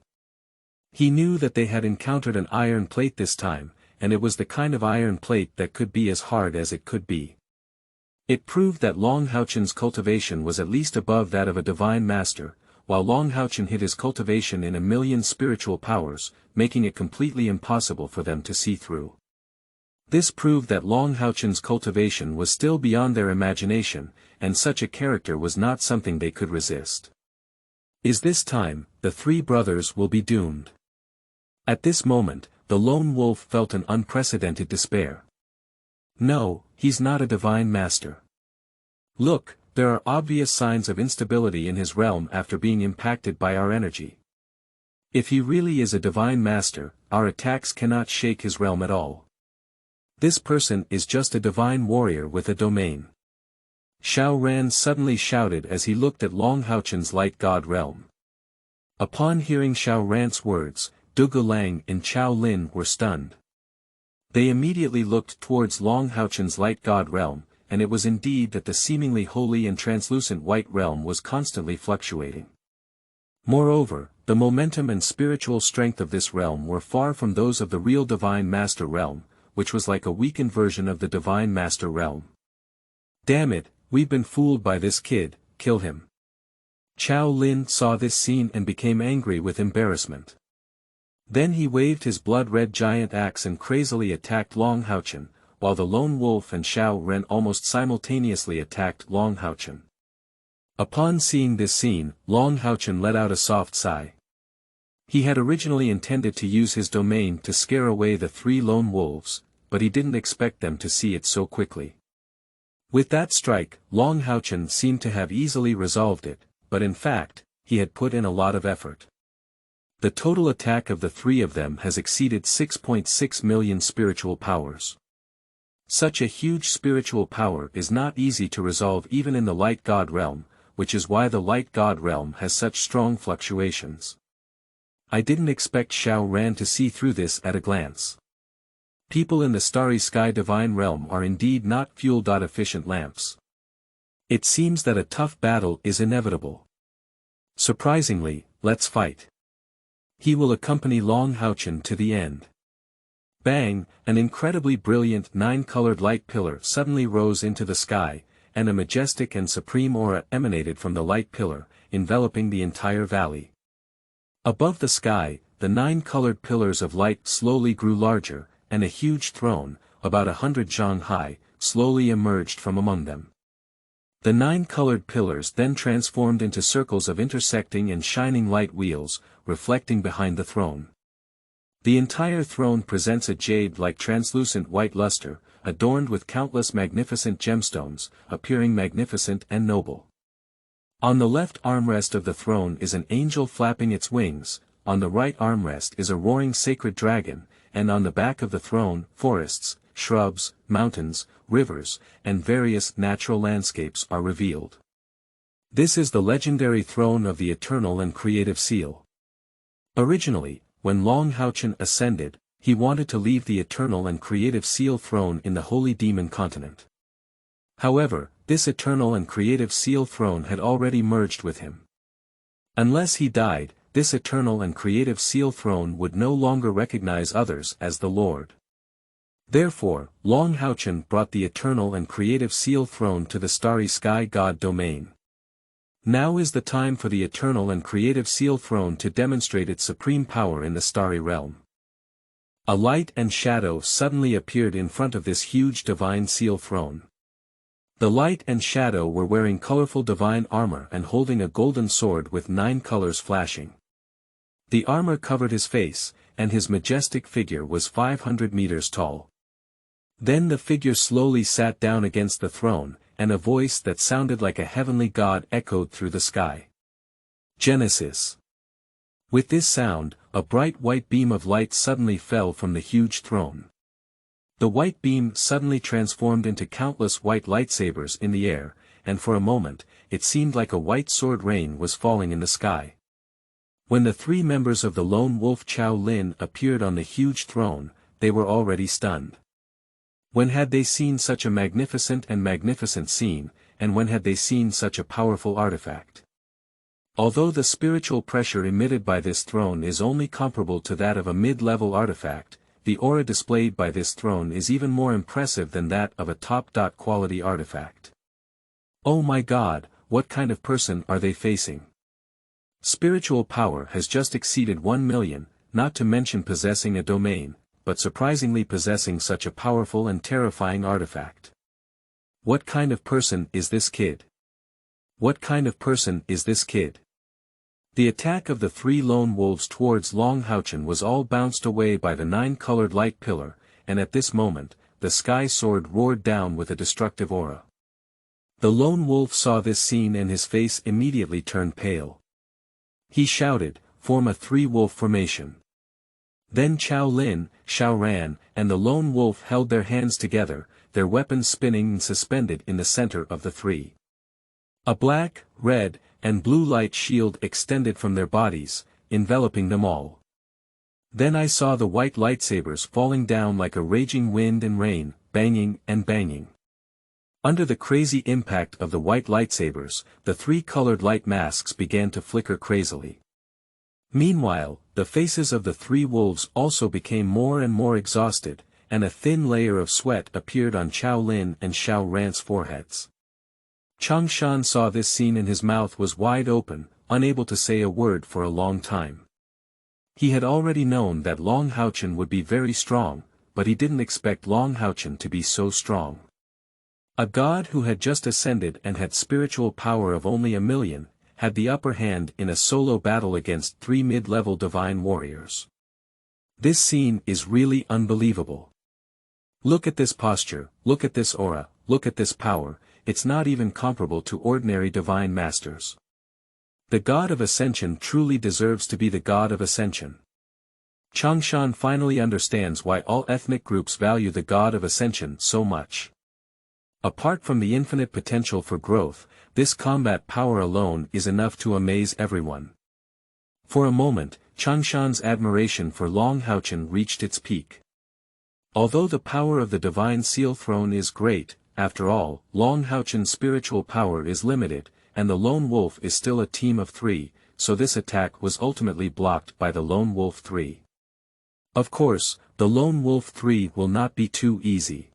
He knew that they had encountered an iron plate this time, and it was the kind of iron plate that could be as hard as it could be. It proved that Long Haochen's cultivation was at least above that of a divine master, while Long Haochen hid his cultivation in 1,000,000 spiritual powers, making it completely impossible for them to see through. This proved that Long Haochen's cultivation was still beyond their imagination, and such a character was not something they could resist. Is this time, the 3 brothers will be doomed. At this moment, the lone wolf felt an unprecedented despair. No, he's not a divine master. Look, there are obvious signs of instability in his realm after being impacted by our energy. If he really is a divine master, our attacks cannot shake his realm at all. This person is just a divine warrior with a domain. Xiao Ran suddenly shouted as he looked at Long Haochen's light god realm. Upon hearing Xiao Ran's words, Dugu Lang and Chao Lin were stunned. They immediately looked towards Long Haochen's light god realm, and it was indeed that the seemingly holy and translucent white realm was constantly fluctuating. Moreover, the momentum and spiritual strength of this realm were far from those of the real Divine Master realm, which was like a weakened version of the Divine Master realm. Damn it, we've been fooled by this kid, kill him. Chao Lin saw this scene and became angry with embarrassment. Then he waved his blood-red giant axe and crazily attacked Long Haochen, while the lone wolf and Xiao Ren almost simultaneously attacked Long Haochen. Upon seeing this scene, Long Haochen let out a soft sigh. He had originally intended to use his domain to scare away the 3 lone wolves, but he didn't expect them to see it so quickly. With that strike, Long Haochen seemed to have easily resolved it, but in fact, he had put in a lot of effort. The total attack of the 3 of them has exceeded 6.6 million spiritual powers. Such a huge spiritual power is not easy to resolve even in the light god realm, which is why the light god realm has such strong fluctuations. I didn't expect Xiao Ran to see through this at a glance. People in the Starry Sky Divine realm are indeed not fuel-efficient lamps. It seems that a tough battle is inevitable. Surprisingly, let's fight. He will accompany Long Haochen to the end. Bang, an incredibly brilliant 9-colored light pillar suddenly rose into the sky, and a majestic and supreme aura emanated from the light pillar, enveloping the entire valley. Above the sky, the 9-colored pillars of light slowly grew larger, and a huge throne, about 100 zhang high, slowly emerged from among them. The 9 colored pillars then transformed into circles of intersecting and shining light wheels, reflecting behind the throne. The entire throne presents a jade-like translucent white luster, adorned with countless magnificent gemstones, appearing magnificent and noble. On the left armrest of the throne is an angel flapping its wings, on the right armrest is a roaring sacred dragon, and on the back of the throne, forests, shrubs, mountains, rivers, and various natural landscapes are revealed. This is the legendary throne of the Eternal and Creative Seal. Originally, when Long Haochen ascended, he wanted to leave the Eternal and Creative Seal throne in the Holy Demon Continent. However, this Eternal and Creative Seal throne had already merged with him. Unless he died, this Eternal and Creative Seal throne would no longer recognize others as the Lord. Therefore, Long Haochen brought the Eternal and Creative Seal throne to the Starry Sky God Domain. Now is the time for the Eternal and Creative Seal throne to demonstrate its supreme power in the Starry Realm. A light and shadow suddenly appeared in front of this huge divine seal throne. The light and shadow were wearing colorful divine armor and holding a golden sword with 9 colors flashing. The armor covered his face, and his majestic figure was 500 meters tall. Then the figure slowly sat down against the throne, and a voice that sounded like a heavenly god echoed through the sky. Genesis. With this sound, a bright white beam of light suddenly fell from the huge throne. The white beam suddenly transformed into countless white lightsabers in the air, and for a moment, it seemed like a white sword rain was falling in the sky. When the 3 members of the lone wolf Chao Lin appeared on the huge throne, they were already stunned. When had they seen such a magnificent scene, and when had they seen such a powerful artifact? Although the spiritual pressure emitted by this throne is only comparable to that of a mid-level artifact, the aura displayed by this throne is even more impressive than that of a top-quality artifact. Oh my God, what kind of person are they facing? Spiritual power has just exceeded 1 million, not to mention possessing a domain, but surprisingly possessing such a powerful and terrifying artifact. What kind of person is this kid? What kind of person is this kid? The attack of the 3 lone wolves towards Long Haochen was all bounced away by the 9-colored light pillar, and at this moment, the sky sword roared down with a destructive aura. The lone wolf saw this scene and his face immediately turned pale. He shouted, "Form a 3-wolf formation." Then Chao Lin, Xiao Ran, and the lone wolf held their hands together, their weapons spinning and suspended in the center of the 3. A black, red, and blue light shield extended from their bodies, enveloping them all. Then I saw the white lightsabers falling down like a raging wind and rain, banging and banging. Under the crazy impact of the white lightsabers, the 3-colored light masks began to flicker crazily. Meanwhile, the faces of the 3 wolves also became more and more exhausted, and a thin layer of sweat appeared on Chao Lin and Xiao Ran's foreheads. Changshan saw this scene and his mouth was wide open, unable to say a word for a long time. He had already known that Long Haochen would be very strong, but he didn't expect Long Haochen to be so strong. A god who had just ascended and had spiritual power of only 1 million, had the upper hand in a solo battle against 3 mid-level divine warriors. This scene is really unbelievable. Look at this posture, look at this aura, look at this power. It's not even comparable to ordinary divine masters. The God of Ascension truly deserves to be the God of Ascension. Changshan finally understands why all ethnic groups value the God of Ascension so much. Apart from the infinite potential for growth, this combat power alone is enough to amaze everyone. For a moment, Changshan's admiration for Long Haochen reached its peak. Although the power of the Divine Seal Throne is great, after all, Long Haochen's spiritual power is limited, and the Lone Wolf is still a team of 3, so this attack was ultimately blocked by the Lone Wolf 3. Of course, the Lone Wolf 3 will not be too easy.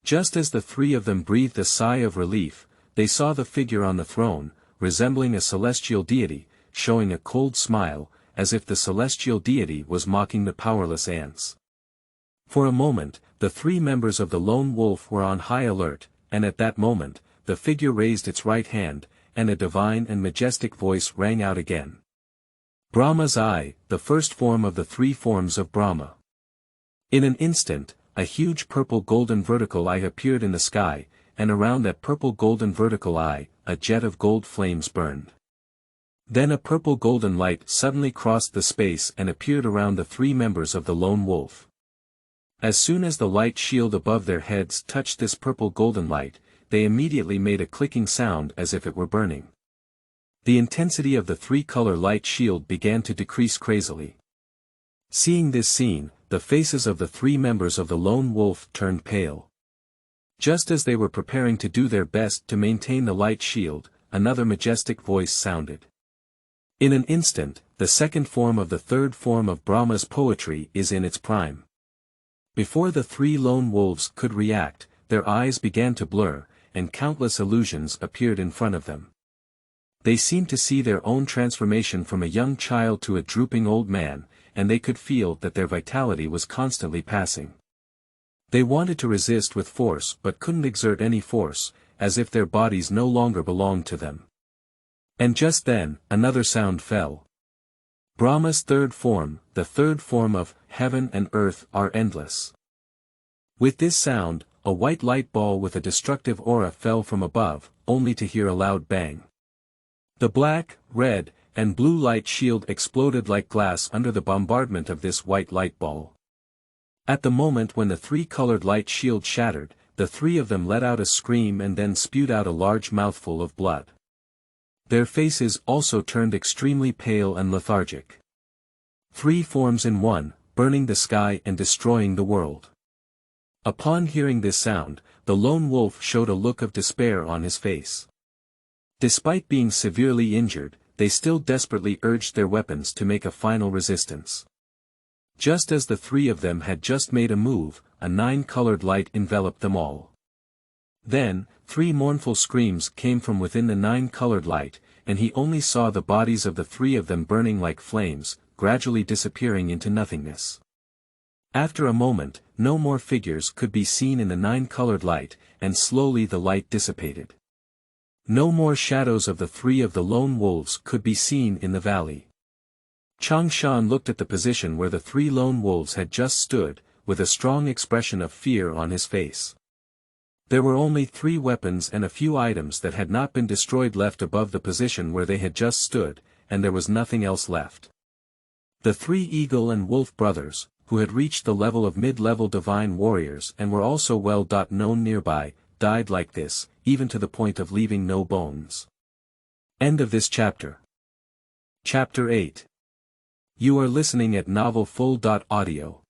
Just as the 3 of them breathed a sigh of relief, they saw the figure on the throne, resembling a celestial deity, showing a cold smile, as if the celestial deity was mocking the powerless ants. For a moment, the 3 members of the Lone Wolf were on high alert, and at that moment, the figure raised its right hand, and a divine and majestic voice rang out again. Brahma's eye, the first form of the three forms of Brahma. In an instant, a huge purple golden vertical eye appeared in the sky, and around that purple golden vertical eye, a jet of gold flames burned. Then a purple golden light suddenly crossed the space and appeared around the three members of the lone wolf. As soon as the light shield above their heads touched this purple golden light, they immediately made a clicking sound as if it were burning. The intensity of the three-color light shield began to decrease crazily. Seeing this scene, the faces of the three members of the lone wolf turned pale. Just as they were preparing to do their best to maintain the light shield, another majestic voice sounded. In an instant, the second form of the third form of Brahma's poetry is in its prime. Before the three lone wolves could react, their eyes began to blur, and countless illusions appeared in front of them. They seemed to see their own transformation from a young child to a drooping old man, and they could feel that their vitality was constantly passing. They wanted to resist with force but couldn't exert any force, as if their bodies no longer belonged to them. And just then, another sound fell. Brahma's third form, the third form of heaven and earth are endless. With this sound, a white light ball with a destructive aura fell from above, only to hear a loud bang. The black, red, and blue light shield exploded like glass under the bombardment of this white light ball. At the moment when the three-colored light shield shattered, the three of them let out a scream and then spewed out a large mouthful of blood. Their faces also turned extremely pale and lethargic. Three forms in one, burning the sky and destroying the world. Upon hearing this sound, the lone wolf showed a look of despair on his face. Despite being severely injured, they still desperately urged their weapons to make a final resistance. Just as the three of them had just made a move, a nine-colored light enveloped them all. Then, three mournful screams came from within the nine-colored light, and he only saw the bodies of the three of them burning like flames, gradually disappearing into nothingness. After a moment, no more figures could be seen in the nine-colored light, and slowly the light dissipated. No more shadows of the three of the lone wolves could be seen in the valley. Changshan looked at the position where the three lone wolves had just stood, with a strong expression of fear on his face. There were only 3 weapons and a few items that had not been destroyed left above the position where they had just stood, and there was nothing else left. The 3 eagle and wolf brothers, who had reached the level of mid-level divine warriors and were also well known nearby, died like this, even to the point of leaving no bones. End of this chapter. Chapter 8. You are listening at novelfull.audio.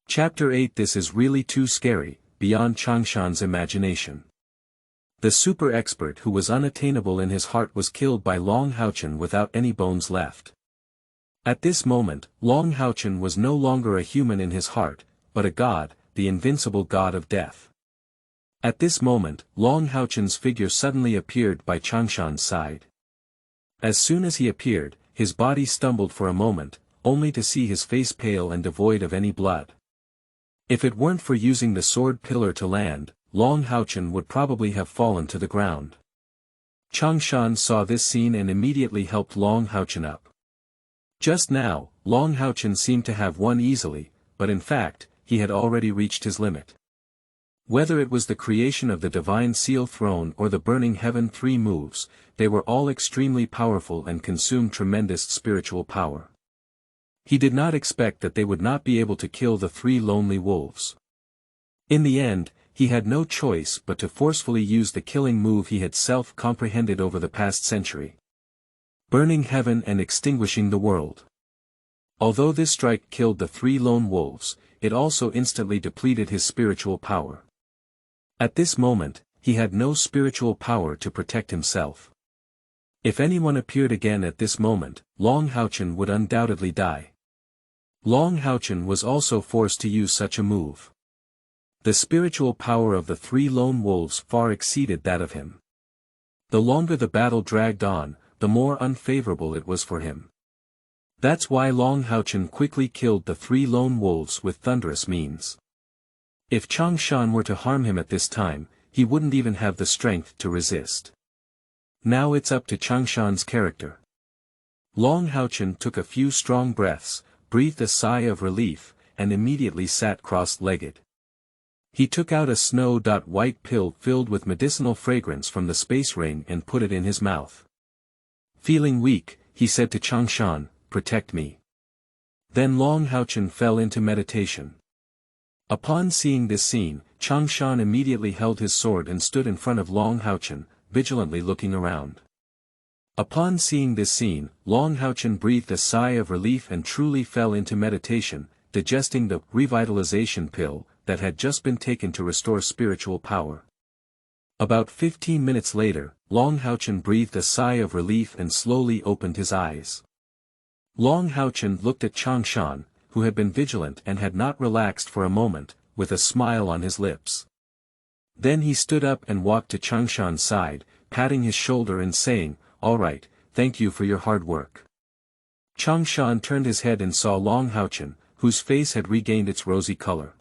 Chapter 8. This is really too scary, beyond Changshan's imagination. The super expert who was unattainable in his heart was killed by Long Haochen without any bones left. At this moment, Long Haochen was no longer a human in his heart, but a god, the invincible god of death. At this moment, Long Haochen's figure suddenly appeared by Changshan's side. As soon as he appeared, his body stumbled for a moment, only to see his face pale and devoid of any blood. If it weren't for using the sword pillar to land, Long Haochen would probably have fallen to the ground. Changshan saw this scene and immediately helped Long Haochen up. Just now, Long Haochen seemed to have won easily, but in fact, he had already reached his limit. Whether it was the creation of the divine seal throne or the burning heaven 3 moves, they were all extremely powerful and consumed tremendous spiritual power. He did not expect that they would not be able to kill the 3 lonely wolves. In the end, he had no choice but to forcefully use the killing move he had self-comprehended over the past century. Burning heaven and extinguishing the world. Although this strike killed the 3 lone wolves, it also instantly depleted his spiritual power. At this moment, he had no spiritual power to protect himself. If anyone appeared again at this moment, Long Haochen would undoubtedly die. Long Haochen was also forced to use such a move. The spiritual power of the 3 lone wolves far exceeded that of him. The longer the battle dragged on, the more unfavorable it was for him. That's why Long Haochen quickly killed the 3 lone wolves with thunderous means. If Changshan were to harm him at this time, he wouldn't even have the strength to resist. Now it's up to Changshan's character. Long Haochen took a few strong breaths, breathed a sigh of relief, and immediately sat cross-legged. He took out a snow-white pill filled with medicinal fragrance from the space ring and put it in his mouth. Feeling weak, he said to Changshan, "Protect me." Then Long Haochen fell into meditation. Upon seeing this scene, Changshan immediately held his sword and stood in front of Long Haochen, vigilantly looking around. Upon seeing this scene, Long Haochen breathed a sigh of relief and truly fell into meditation, digesting the revitalization pill that had just been taken to restore spiritual power. About 15 minutes later, Long Haochen breathed a sigh of relief and slowly opened his eyes. Long Haochen looked at Changshan, who had been vigilant and had not relaxed for a moment, with a smile on his lips. Then he stood up and walked to Changshan's side, patting his shoulder and saying, "All right, thank you for your hard work." Changshan turned his head and saw Long Haochen, whose face had regained its rosy color.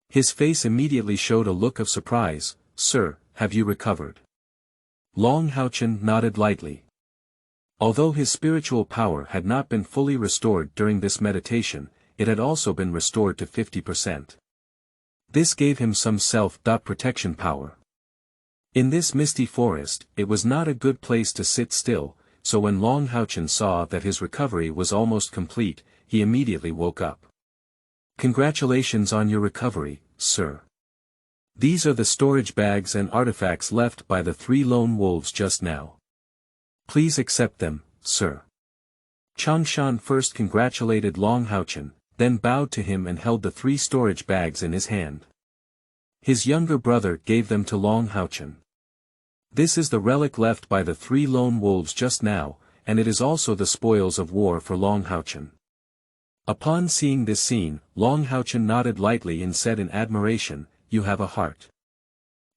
His face immediately showed a look of surprise. "Sir, have you recovered?" Long Haochen nodded lightly. Although his spiritual power had not been fully restored during this meditation, it had also been restored to 50%. This gave him some self-protection power. In this misty forest, it was not a good place to sit still, so when Long Haochen saw that his recovery was almost complete, he immediately woke up. "Congratulations on your recovery, sir. These are the storage bags and artifacts left by the 3 lone wolves just now. Please accept them, sir." Changshan first congratulated Long Haochen, then bowed to him and held the 3 storage bags in his hand. His younger brother gave them to Long Haochen. "This is the relic left by the 3 lone wolves just now, and it is also the spoils of war for Long Haochen." Upon seeing this scene, Long Haochen nodded lightly and said in admiration, "You have a heart."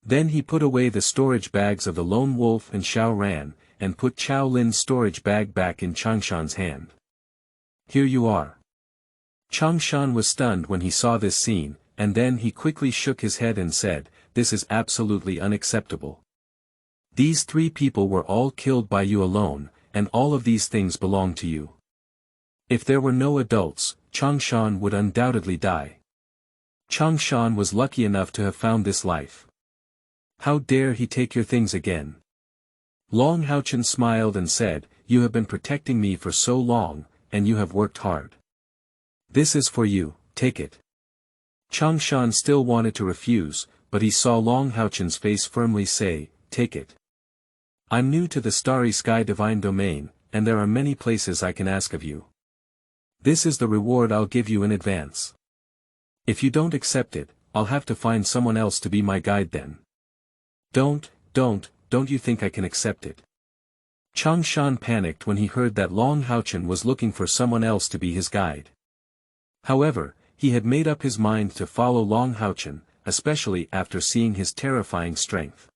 Then he put away the storage bags of the lone wolf and Xiao Ran, and put Chao Lin's storage bag back in Changshan's hand. "Here you are." Changshan was stunned when he saw this scene, and then he quickly shook his head and said, "This is absolutely unacceptable. These 3 people were all killed by you alone, and all of these things belong to you. If there were no adults, Changshan would undoubtedly die. Changshan was lucky enough to have found this life. How dare he take your things again?" Long Haochen smiled and said, "You have been protecting me for so long, and you have worked hard. This is for you, take it." Changshan still wanted to refuse, but he saw Long Haochen's face firmly say, "Take it. I'm new to the Starry Sky Divine Domain, and there are many places I can ask of you. This is the reward I'll give you in advance. If you don't accept it, I'll have to find someone else to be my guide then." Don't you think I can accept it?" Changshan panicked when he heard that Long Haochen was looking for someone else to be his guide. However, he had made up his mind to follow Long Haochen, especially after seeing his terrifying strength.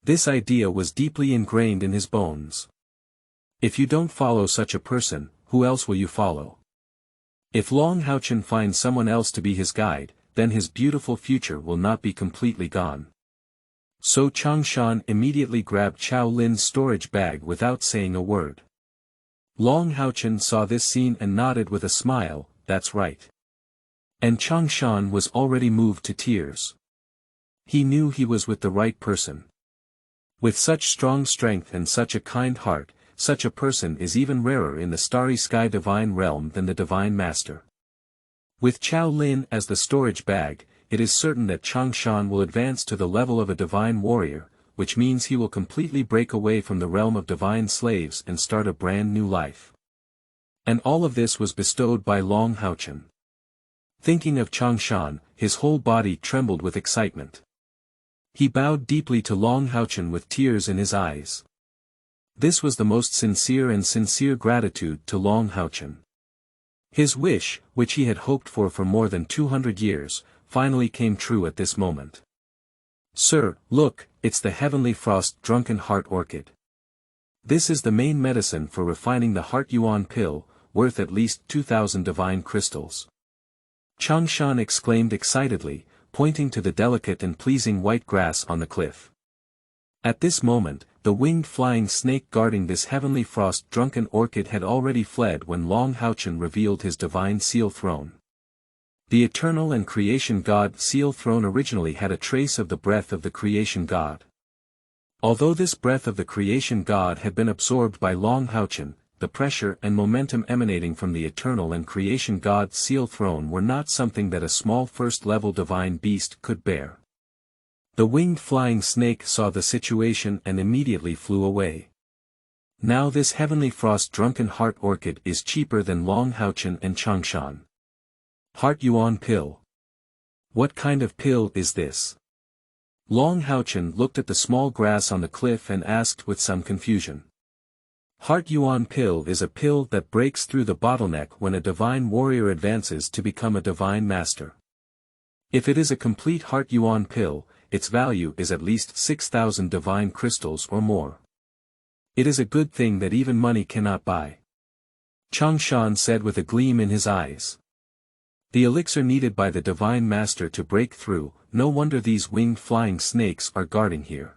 This idea was deeply ingrained in his bones. If you don't follow such a person, who else will you follow? If Long Haochen finds someone else to be his guide, then his beautiful future will not be completely gone. So Changshan immediately grabbed Chao Lin's storage bag without saying a word. Long Haochen saw this scene and nodded with a smile, "That's right." And Changshan was already moved to tears. He knew he was with the right person. With such strong strength and such a kind heart, such a person is even rarer in the Starry Sky Divine Realm than the Divine Master. With Chao Lin as the storage bag, it is certain that Changshan will advance to the level of a divine warrior, which means he will completely break away from the realm of divine slaves and start a brand new life. And all of this was bestowed by Long Haochen. Thinking of Changshan, his whole body trembled with excitement. He bowed deeply to Long Haochen with tears in his eyes. This was the most sincere gratitude to Long Haochen. His wish, which he had hoped for more than 200 years, finally came true at this moment. "Sir, look, it's the Heavenly Frost Drunken Heart Orchid. This is the main medicine for refining the Heart Yuan pill, worth at least 2,000 divine crystals." Changshan exclaimed excitedly, pointing to the delicate and pleasing white grass on the cliff. At this moment, the winged flying snake guarding this heavenly frost-drunken orchid had already fled when Long Haochen revealed his divine seal throne. The eternal and creation god seal throne originally had a trace of the breath of the creation god. Although this breath of the creation god had been absorbed by Long Haochen, the pressure and momentum emanating from the eternal and creation god seal throne were not something that a small first-level divine beast could bear. The winged flying snake saw the situation and immediately flew away. Now this heavenly frost-drunken heart orchid is cheaper than Long Haochen and Changshan. Heart Yuan pill. What kind of pill is this? Long Haochen looked at the small grass on the cliff and asked with some confusion. Heart Yuan pill is a pill that breaks through the bottleneck when a divine warrior advances to become a divine master. If it is a complete Heart Yuan pill, its value is at least 6,000 divine crystals or more. It is a good thing that even money cannot buy. Changshan said with a gleam in his eyes. The elixir needed by the divine master to break through, no wonder these winged flying snakes are guarding here.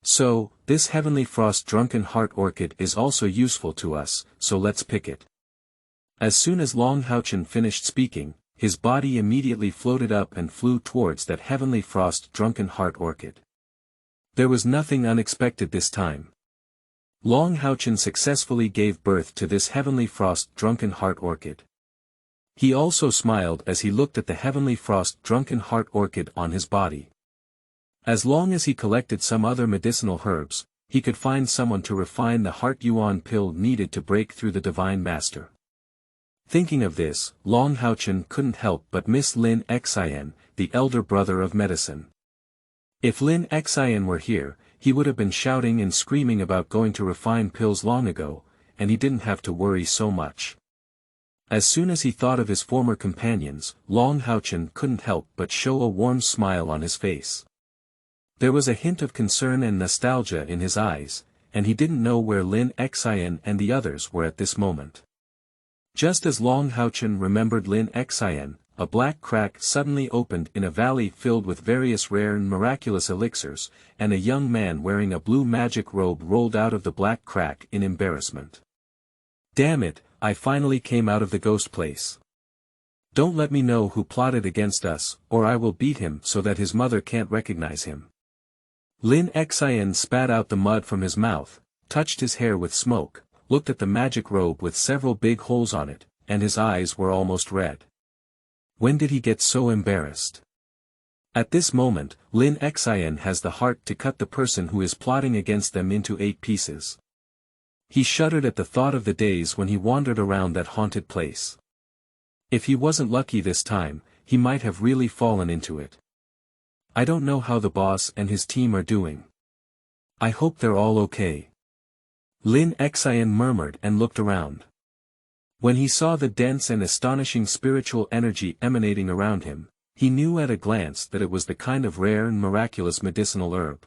So, this heavenly frost-drunken heart orchid is also useful to us, so let's pick it. As soon as Long Haochen finished speaking, his body immediately floated up and flew towards that heavenly frost-drunken heart orchid. There was nothing unexpected this time. Long Haochen successfully gave birth to this heavenly frost-drunken heart orchid. He also smiled as he looked at the heavenly frost-drunken heart orchid on his body. As long as he collected some other medicinal herbs, he could find someone to refine the Heart Yuan pill needed to break through the divine master. Thinking of this, Long Haochen couldn't help but miss Lin Xian, the elder brother of medicine. If Lin Xian were here, he would have been shouting and screaming about going to refine pills long ago, and he didn't have to worry so much. As soon as he thought of his former companions, Long Haochen couldn't help but show a warm smile on his face. There was a hint of concern and nostalgia in his eyes, and he didn't know where Lin Xian and the others were at this moment. Just as Long Haochen remembered Lin Xian, a black crack suddenly opened in a valley filled with various rare and miraculous elixirs, and a young man wearing a blue magic robe rolled out of the black crack in embarrassment. Damn it, I finally came out of the ghost place. Don't let me know who plotted against us, or I will beat him so that his mother can't recognize him. Lin Xian spat out the mud from his mouth, touched his hair with smoke, looked at the magic robe with several big holes on it, and his eyes were almost red. When did he get so embarrassed? At this moment, Lin Xian has the heart to cut the person who is plotting against them into 8 pieces. He shuddered at the thought of the days when he wandered around that haunted place. If he wasn't lucky this time, he might have really fallen into it. I don't know how the boss and his team are doing. I hope they're all okay. Lin Xian murmured and looked around. When he saw the dense and astonishing spiritual energy emanating around him, he knew at a glance that it was the kind of rare and miraculous medicinal herb.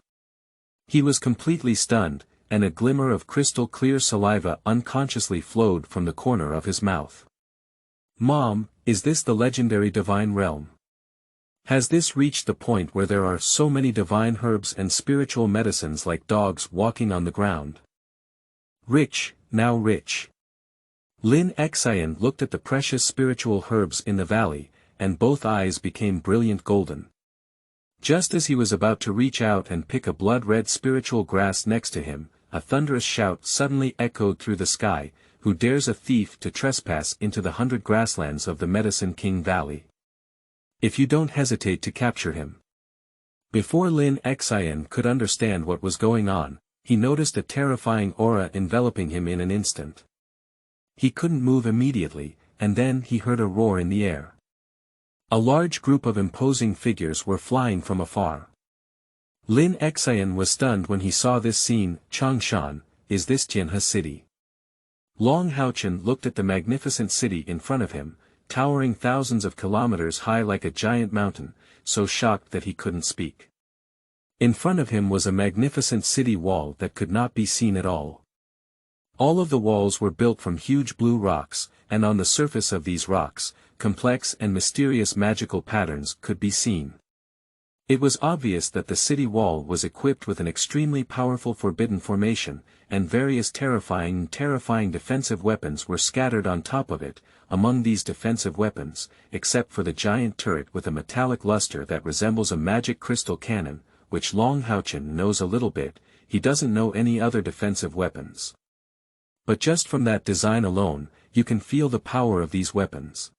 He was completely stunned, and a glimmer of crystal-clear saliva unconsciously flowed from the corner of his mouth. Mom, is this the legendary divine realm? Has this reached the point where there are so many divine herbs and spiritual medicines like dogs walking on the ground? Rich, now rich. Lin Xian looked at the precious spiritual herbs in the valley, and both eyes became brilliant golden. Just as he was about to reach out and pick a blood-red spiritual grass next to him, a thunderous shout suddenly echoed through the sky, "Who dares a thief to trespass into the 100 grasslands of the Medicine King Valley? If you don't hesitate to capture him." Before Lin Xian could understand what was going on, he noticed a terrifying aura enveloping him in an instant. He couldn't move immediately, and then he heard a roar in the air. A large group of imposing figures were flying from afar. Lin Xian was stunned when he saw this scene. Changshan, is this Jianhe city? Long Haochen looked at the magnificent city in front of him, towering thousands of kilometers high like a giant mountain, so shocked that he couldn't speak. In front of him was a magnificent city wall that could not be seen at all. All of the walls were built from huge blue rocks, and on the surface of these rocks, complex and mysterious magical patterns could be seen. It was obvious that the city wall was equipped with an extremely powerful forbidden formation, and various terrifying defensive weapons were scattered on top of it. Among these defensive weapons, except for the giant turret with a metallic luster that resembles a magic crystal cannon, which Long Haochen knows a little bit, he doesn't know any other defensive weapons. But just from that design alone, you can feel the power of these weapons.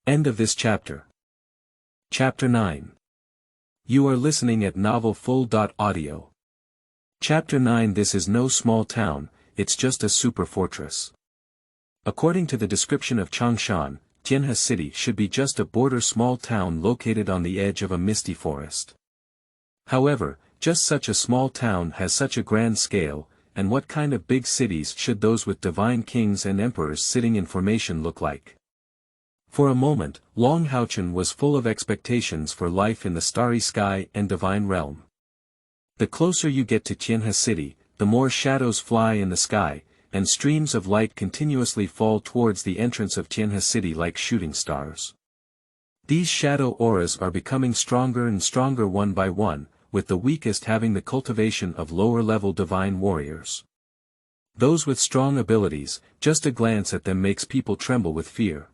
End of this chapter. Chapter 9. You are listening at Novel Full.audio. Chapter 9. This is no small town, it's just a super fortress. According to the description of Changshan, Tianhe City should be just a border small town located on the edge of a misty forest. However, just such a small town has such a grand scale, and what kind of big cities should those with divine kings and emperors sitting in formation look like? For a moment, Long Haochen was full of expectations for life in the starry sky and divine realm. The closer you get to Tianhe City, the more shadows fly in the sky, and streams of light continuously fall towards the entrance of Tianhe City like shooting stars. These shadow auras are becoming stronger and stronger one by one, with the weakest having the cultivation of lower-level divine warriors. Those with strong abilities, just a glance at them makes people tremble with fear.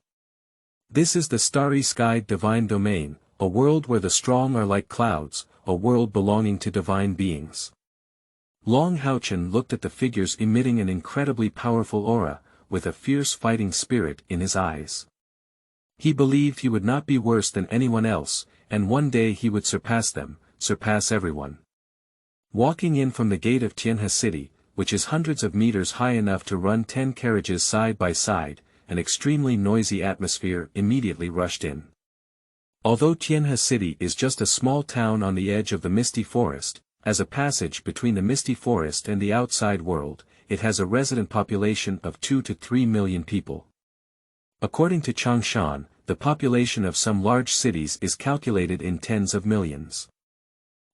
This is the Starry Sky Divine Domain, a world where the strong are like clouds, a world belonging to divine beings. Long Haochen looked at the figures emitting an incredibly powerful aura, with a fierce fighting spirit in his eyes. He believed he would not be worse than anyone else, and one day he would surpass them, surpass everyone. Walking in from the gate of Tianhe City, which is hundreds of meters high enough to run 10 carriages side by side, an extremely noisy atmosphere immediately rushed in. Although Tianhe City is just a small town on the edge of the misty forest, as a passage between the misty forest and the outside world, it has a resident population of 2 to 3 million people. According to Changshan, the population of some large cities is calculated in tens of millions.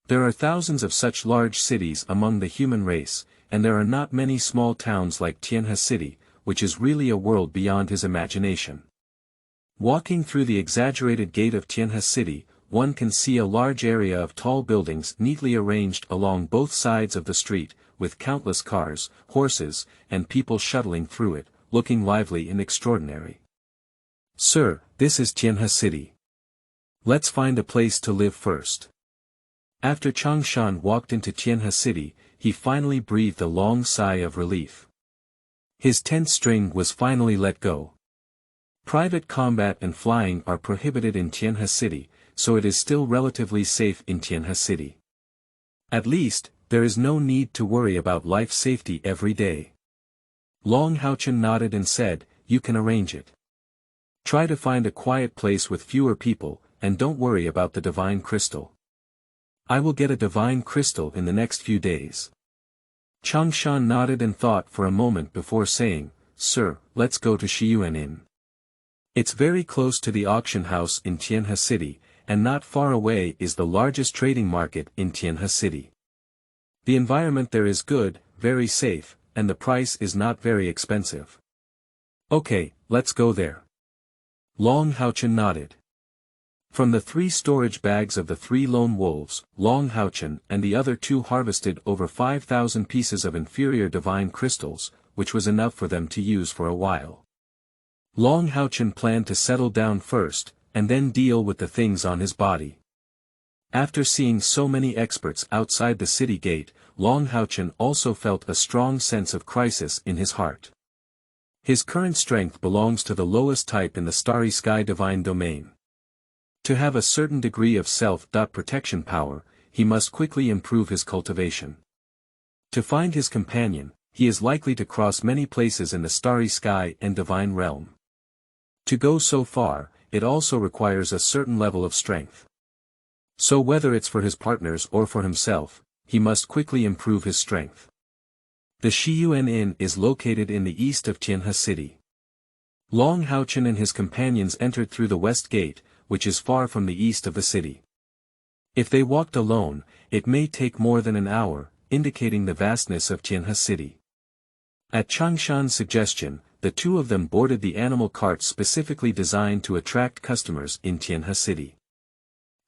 There are thousands of such large cities among the human race, and there are not many small towns like Tianhe City, which is really a world beyond his imagination. Walking through the exaggerated gate of Tianhe City, one can see a large area of tall buildings neatly arranged along both sides of the street, with countless cars, horses, and people shuttling through it, looking lively and extraordinary. Sir, this is Tianhe City. Let's find a place to live first. After Changshan walked into Tianhe City, he finally breathed a long sigh of relief. His tenth string was finally let go. Private combat and flying are prohibited in Tianhe City, so it is still relatively safe in Tianhe City. At least, there is no need to worry about life safety every day. Long Haochen nodded and said, "You can arrange it. Try to find a quiet place with fewer people, and don't worry about the divine crystal. I will get a divine crystal in the next few days." Changshan nodded and thought for a moment before saying, "Sir, let's go to Shiyuan Inn. It's very close to the auction house in Tianhe City, and not far away is the largest trading market in Tianhe City. The environment there is good, very safe, and the price is not very expensive." "Okay, let's go there." Long Haochen nodded. From the 3 storage bags of the 3 lone wolves, Long Haochen and the other 2 harvested over 5,000 pieces of inferior divine crystals, which was enough for them to use for a while. Long Haochen planned to settle down first, and then deal with the things on his body. After seeing so many experts outside the city gate, Long Haochen also felt a strong sense of crisis in his heart. His current strength belongs to the lowest type in the Starry Sky Divine Domain. To have a certain degree of self-protection power, he must quickly improve his cultivation. To find his companion, he is likely to cross many places in the Starry Sky and Divine Realm. To go so far, it also requires a certain level of strength. So whether it's for his partners or for himself, he must quickly improve his strength. The Shiyuan Inn is located in the east of Tianhe City. Long Haochen and his companions entered through the west gate, which is far from the east of the city. If they walked alone, it may take more than an hour, indicating the vastness of Tianhe City. At Changshan's suggestion, the two of them boarded the animal carts specifically designed to attract customers in Tianhe City.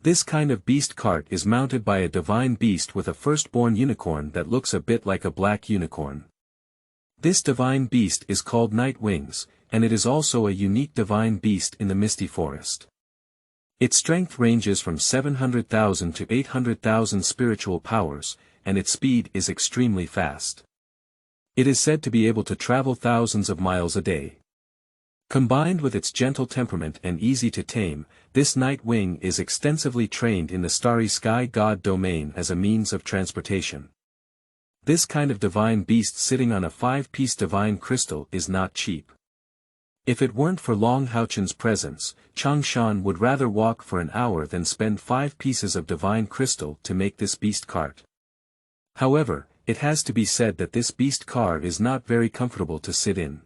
This kind of beast cart is mounted by a divine beast with a firstborn unicorn that looks a bit like a black unicorn. This divine beast is called Night Wings, and it is also a unique divine beast in the Misty Forest. Its strength ranges from 700,000 to 800,000 spiritual powers, and its speed is extremely fast. It is said to be able to travel thousands of miles a day. Combined with its gentle temperament and easy to tame, this Night Wing is extensively trained in the Starry Sky Domain as a means of transportation. This kind of divine beast sitting on a 5-piece divine crystal is not cheap. If it weren't for Long Haochen's presence, Changshan would rather walk for an hour than spend 5 pieces of divine crystal to make this beast cart. However, it has to be said that this beast car is not very comfortable to sit in.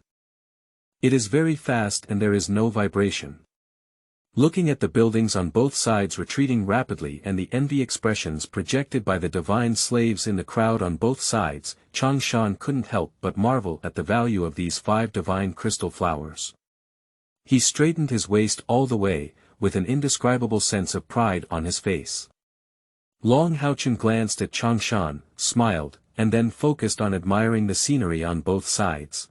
It is very fast and there is no vibration. Looking at the buildings on both sides retreating rapidly and the envy expressions projected by the divine slaves in the crowd on both sides, Changshan couldn't help but marvel at the value of these 5 divine crystal flowers. He straightened his waist all the way, with an indescribable sense of pride on his face. Long Haochen glanced at Changshan, smiled, and then focused on admiring the scenery on both sides.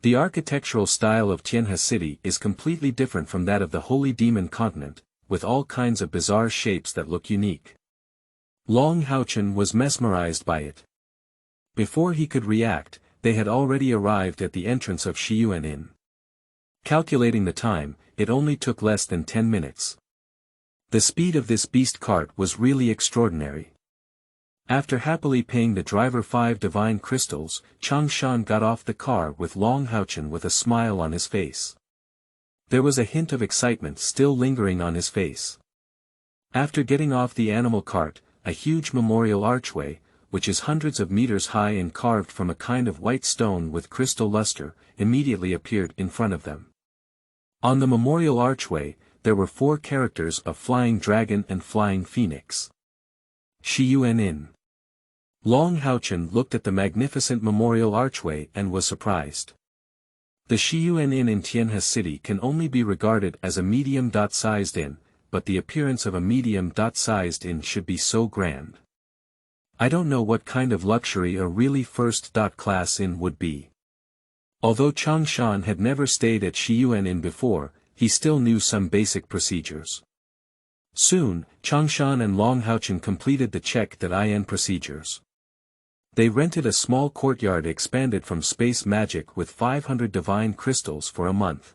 The architectural style of Tianhe City is completely different from that of the Holy Demon Continent, with all kinds of bizarre shapes that look unique. Long Haochen was mesmerized by it. Before he could react, they had already arrived at the entrance of Haoyue Inn. Calculating the time, it only took less than 10 minutes. The speed of this beast cart was really extraordinary. After happily paying the driver 5 divine crystals, Changshan got off the car with Long Haochen with a smile on his face. There was a hint of excitement still lingering on his face. After getting off the animal cart, a huge memorial archway, which is hundreds of meters high and carved from a kind of white stone with crystal luster, immediately appeared in front of them. On the memorial archway, there were 4 characters of Flying Dragon and Flying Phoenix. Haoyue Inn. Long Haochen looked at the magnificent memorial archway and was surprised. The Haoyue Inn in Tianhe City can only be regarded as a medium-sized inn, but the appearance of a medium-sized inn should be so grand. I don't know what kind of luxury a really first-class inn would be. Although Changshan had never stayed at Haoyue Inn before, he still knew some basic procedures. Soon, Changshan and Long Haochen completed the check-in procedures. They rented a small courtyard expanded from space magic with 500 divine crystals for a month.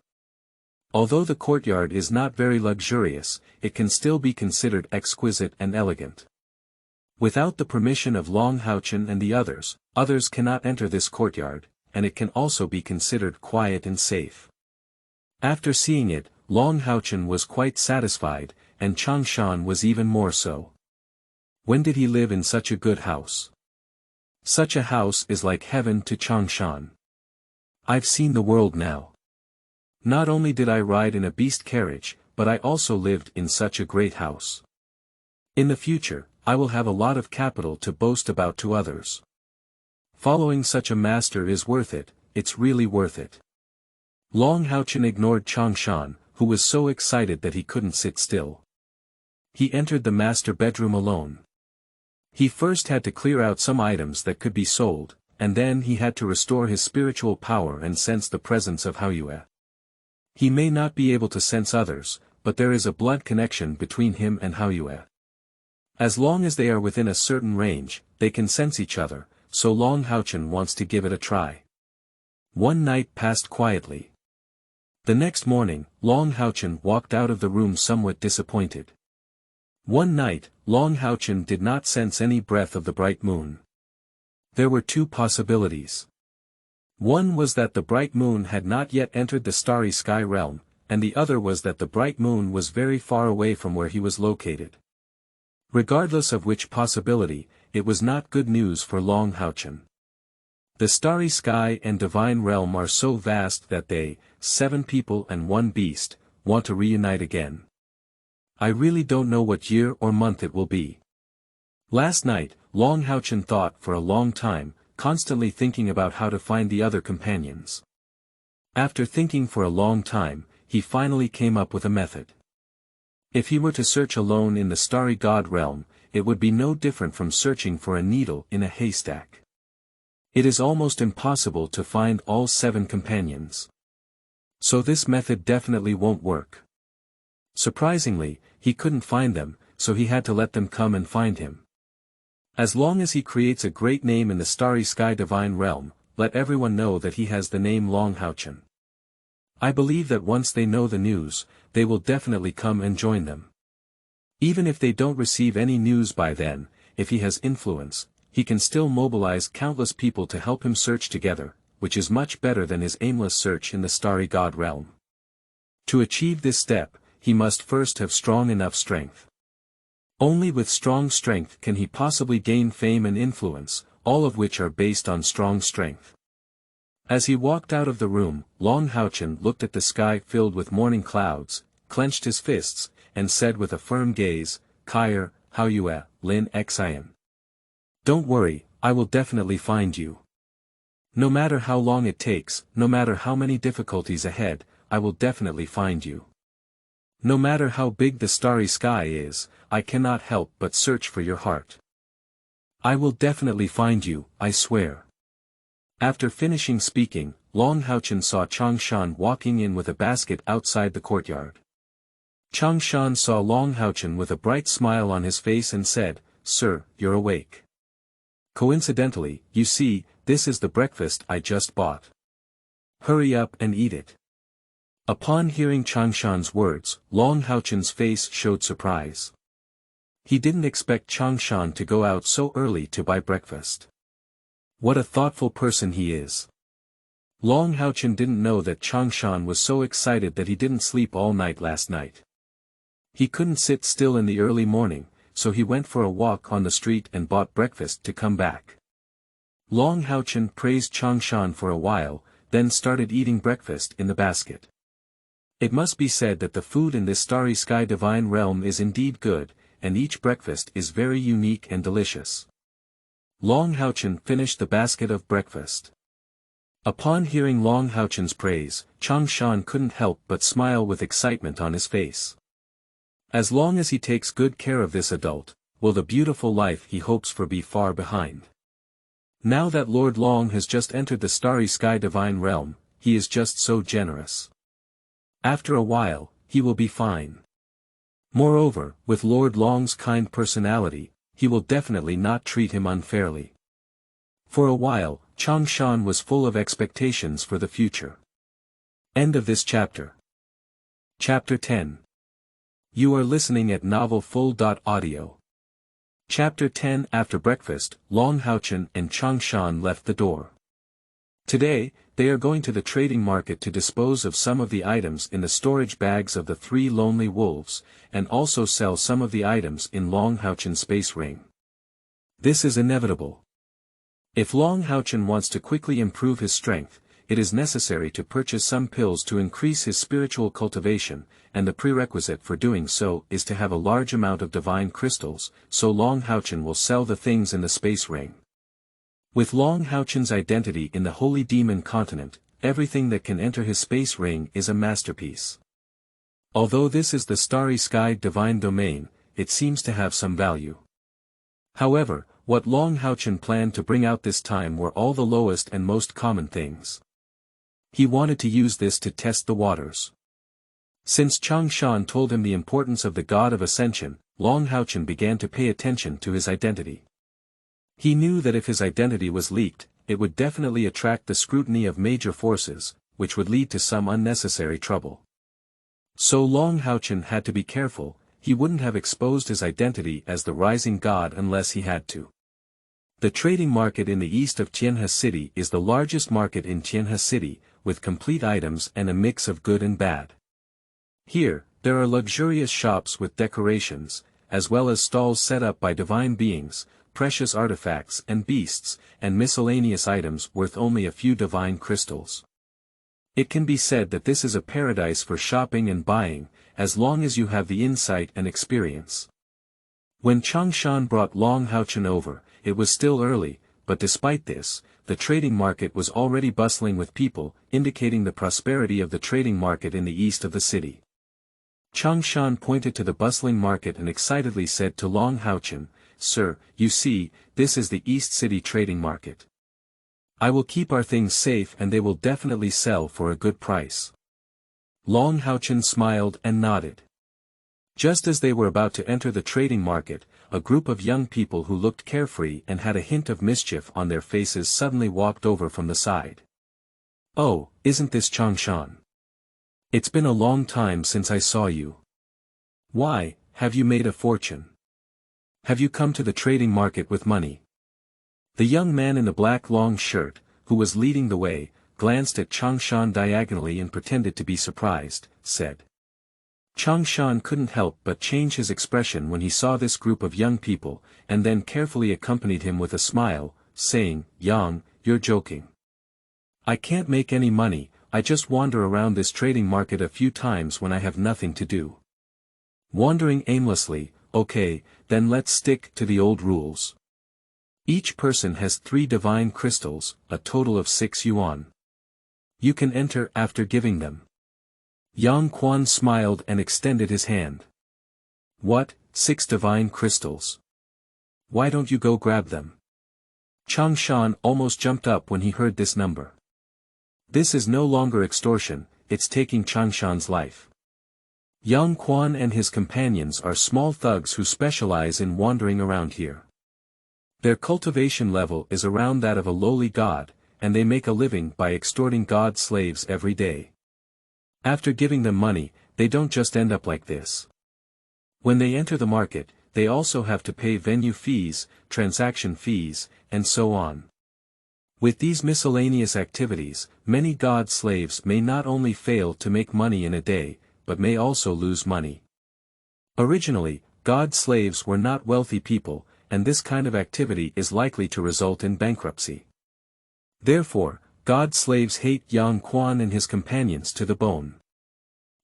Although the courtyard is not very luxurious, it can still be considered exquisite and elegant. Without the permission of Long Haochen and the others cannot enter this courtyard, and it can also be considered quiet and safe. After seeing it, Long Haochen was quite satisfied, and Changshan was even more so. When did he live in such a good house? Such a house is like heaven to Changshan. I've seen the world now. Not only did I ride in a beast carriage, but I also lived in such a great house. In the future, I will have a lot of capital to boast about to others. Following such a master is worth it, it's really worth it. Long Haochen ignored Changshan, who was so excited that he couldn't sit still. He entered the master bedroom alone. He first had to clear out some items that could be sold, and then he had to restore his spiritual power and sense the presence of Haoyue. He may not be able to sense others, but there is a blood connection between him and Haoyue. As long as they are within a certain range, they can sense each other, so Long Haochen wants to give it a try. One night passed quietly. The next morning, Long Haochen walked out of the room somewhat disappointed. One night, Long Haochen did not sense any breath of the bright moon. There were 2 possibilities. One was that the bright moon had not yet entered the starry sky realm, and the other was that the bright moon was very far away from where he was located. Regardless of which possibility, it was not good news for Long Haochen. The starry sky and divine realm are so vast that they, 7 people and 1 beast, want to reunite again. I really don't know what year or month it will be. Last night, Long Haochen thought for a long time, constantly thinking about how to find the other companions. After thinking for a long time, he finally came up with a method. If he were to search alone in the starry god realm, it would be no different from searching for a needle in a haystack. It is almost impossible to find all 7 companions. So this method definitely won't work. Surprisingly, he couldn't find them, so he had to let them come and find him. As long as he creates a great name in the Starry Sky Divine realm, let everyone know that he has the name Haochen. I believe that once they know the news, they will definitely come and join them. Even if they don't receive any news by then, if he has influence, he can still mobilize countless people to help him search together, which is much better than his aimless search in the starry god realm. To achieve this step, he must first have strong enough strength. Only with strong strength can he possibly gain fame and influence, all of which are based on strong strength. As he walked out of the room, Haochen looked at the sky filled with morning clouds, clenched his fists, and said with a firm gaze, "Cai'er, Haoyue, Lin Xian. Don't worry, I will definitely find you. No matter how long it takes, no matter how many difficulties ahead, I will definitely find you. No matter how big the starry sky is, I cannot help but search for your heart. I will definitely find you, I swear." After finishing speaking, Haochen saw Changshan walking in with a basket outside the courtyard. Changshan saw Haochen with a bright smile on his face and said, "Sir, you're awake. Coincidentally, you see, this is the breakfast I just bought. Hurry up and eat it." Upon hearing Changshan's words, Haochen's face showed surprise. He didn't expect Changshan to go out so early to buy breakfast. What a thoughtful person he is. Haochen didn't know that Changshan was so excited that he didn't sleep all night last night. He couldn't sit still in the early morning, so he went for a walk on the street and bought breakfast to come back. Haochen praised Changshan for a while, then started eating breakfast in the basket. It must be said that the food in this Starry Sky Divine realm is indeed good, and each breakfast is very unique and delicious. Haochen finished the basket of breakfast. Upon hearing Haochen's praise, Changshan couldn't help but smile with excitement on his face. As long as he takes good care of this adult, will the beautiful life he hopes for be far behind. Now that Lord Long has just entered the Starry Sky Divine realm, he is just so generous. After a while, he will be fine. Moreover, with Lord Long's kind personality, he will definitely not treat him unfairly. For a while, Changshan was full of expectations for the future. End of this chapter. Chapter 10. You are listening at novelfull.audio. Chapter 10. After breakfast, Haochen and Changshan left the door. Today, they are going to the trading market to dispose of some of the items in the storage bags of the 3 lonely wolves, and also sell some of the items in Haochen's space ring. This is inevitable. If Haochen wants to quickly improve his strength, it is necessary to purchase some pills to increase his spiritual cultivation, and the prerequisite for doing so is to have a large amount of divine crystals, so Haochen will sell the things in the space ring. With Haochen's identity in the Holy Demon continent, everything that can enter his space ring is a masterpiece. Although this is the Starry Sky Divine Domain, it seems to have some value. However, what Haochen planned to bring out this time were all the lowest and most common things. He wanted to use this to test the waters. Since Changshan told him the importance of the God of Ascension, Haochen began to pay attention to his identity. He knew that if his identity was leaked, it would definitely attract the scrutiny of major forces, which would lead to some unnecessary trouble. So Haochen had to be careful. He wouldn't have exposed his identity as the rising god unless he had to. The trading market in the east of Tianhe City is the largest market in Tianhe City, with complete items and a mix of good and bad. Here, there are luxurious shops with decorations, as well as stalls set up by divine beings, precious artifacts and beasts, and miscellaneous items worth only a few divine crystals. It can be said that this is a paradise for shopping and buying, as long as you have the insight and experience. When Changshan brought Haochen over, it was still early, but despite this, the trading market was already bustling with people, indicating the prosperity of the trading market in the east of the city. Changshan pointed to the bustling market and excitedly said to Long Haochen, "Sir, you see, this is the East City trading market. I will keep our things safe and they will definitely sell for a good price." Long Haochen smiled and nodded. Just as they were about to enter the trading market, a group of young people who looked carefree and had a hint of mischief on their faces suddenly walked over from the side. "Oh, isn't this Changshan? It's been a long time since I saw you. Why, have you made a fortune? Have you come to the trading market with money?" The young man in the black long shirt, who was leading the way, glanced at Changshan diagonally and pretended to be surprised, said. Changshan couldn't help but change his expression when he saw this group of young people, and then carefully accompanied him with a smile, saying, "Yang, you're joking. I can't make any money, I just wander around this trading market a few times when I have nothing to do." Wandering aimlessly, okay, then let's stick to the old rules. Each person has 3 divine crystals, a total of 6 yuan. You can enter after giving them. Yang Quan smiled and extended his hand. "What, 6 divine crystals? Why don't you go grab them?" Changshan almost jumped up when he heard this number. This is no longer extortion, it's taking Changshan's life. Yang Quan and his companions are small thugs who specialize in wandering around here. Their cultivation level is around that of a lowly god, and they make a living by extorting god slaves every day. After giving them money, they don't just end up like this. When they enter the market, they also have to pay venue fees, transaction fees, and so on. With these miscellaneous activities, many god slaves may not only fail to make money in a day, but may also lose money. Originally, god slaves were not wealthy people, and this kind of activity is likely to result in bankruptcy. Therefore, god slaves hate Yang Quan and his companions to the bone.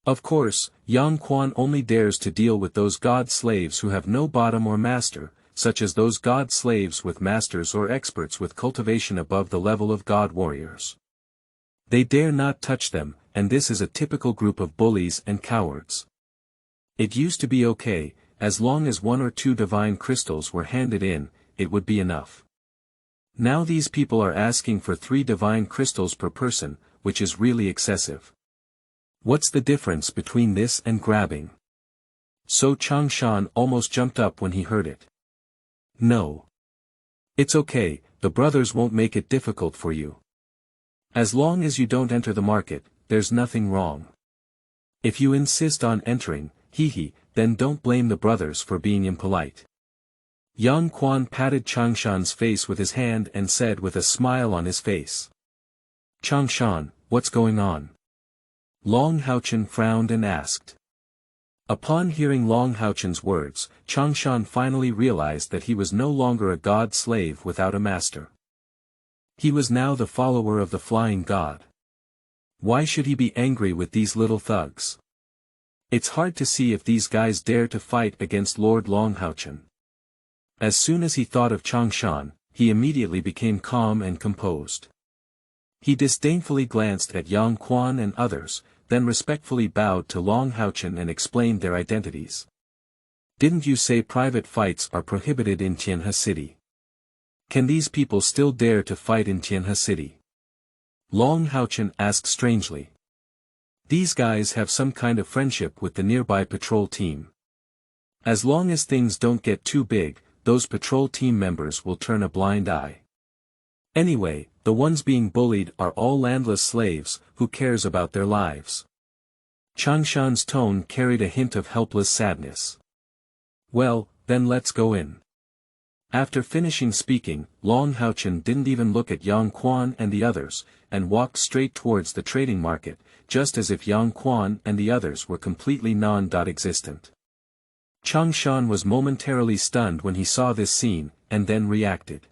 Of course, Yang Quan only dares to deal with those god slaves who have no bottom or master, such as those god slaves with masters or experts with cultivation above the level of god warriors. They dare not touch them, and this is a typical group of bullies and cowards. It used to be okay, as long as 1 or 2 divine crystals were handed in, it would be enough. Now these people are asking for 3 divine crystals per person, which is really excessive. What's the difference between this and grabbing? So Changshan almost jumped up when he heard it. No. It's okay, the brothers won't make it difficult for you. As long as you don't enter the market, there's nothing wrong. If you insist on entering, then don't blame the brothers for being impolite. Yang Quan patted Changshan's face with his hand and said with a smile on his face. Changshan, what's going on? Long Haochen frowned and asked. Upon hearing Long Haochen's words, Changshan finally realized that he was no longer a god slave without a master. He was now the follower of the flying god. Why should he be angry with these little thugs? It's hard to see if these guys dare to fight against Lord Long Haochen. As soon as he thought of Changshan, he immediately became calm and composed. He disdainfully glanced at Yang Quan and others, then respectfully bowed to Long Haochen and explained their identities. Didn't you say private fights are prohibited in Tianhe City? Can these people still dare to fight in Tianhe City? Long Haochen asked strangely. These guys have some kind of friendship with the nearby patrol team. As long as things don't get too big, those patrol team members will turn a blind eye. Anyway, the ones being bullied are all landless slaves, who cares about their lives? Changshan's tone carried a hint of helpless sadness. Well, then let's go in. After finishing speaking, Long Haochen didn't even look at Yang Quan and the others, and walked straight towards the trading market, just as if Yang Quan and the others were completely non-existent. Changshan was momentarily stunned when he saw this scene, and then reacted.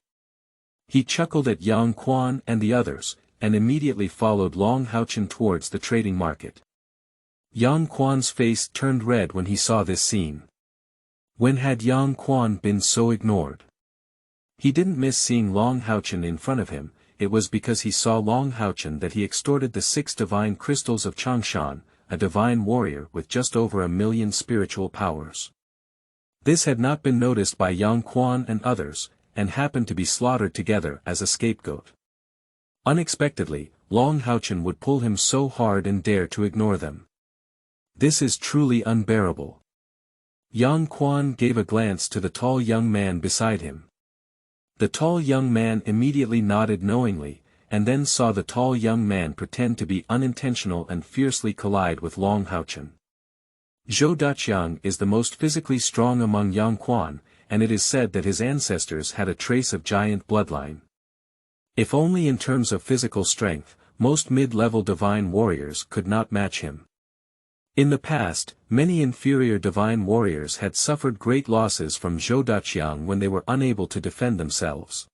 He chuckled at Yang Quan and the others, and immediately followed Long Haochen towards the trading market. Yang Quan's face turned red when he saw this scene. When had Yang Quan been so ignored? He didn't miss seeing Long Haochen in front of him. It was because he saw Long Haochen that he extorted the 6 divine crystals of Changshan, a divine warrior with just over 1,000,000 spiritual powers. This had not been noticed by Yang Quan and others, and happened to be slaughtered together as a scapegoat. Unexpectedly, Long Haochen would pull him so hard and dare to ignore them. This is truly unbearable. Yang Quan gave a glance to the tall young man beside him. The tall young man immediately nodded knowingly, and then saw the tall young man pretend to be unintentional and fiercely collide with Long Haochen. Zhou Daqiang is the most physically strong among Yang Quan, and it is said that his ancestors had a trace of giant bloodline. If only in terms of physical strength, most mid-level divine warriors could not match him. In the past, many inferior divine warriors had suffered great losses from Zhou Daqiang when they were unable to defend themselves.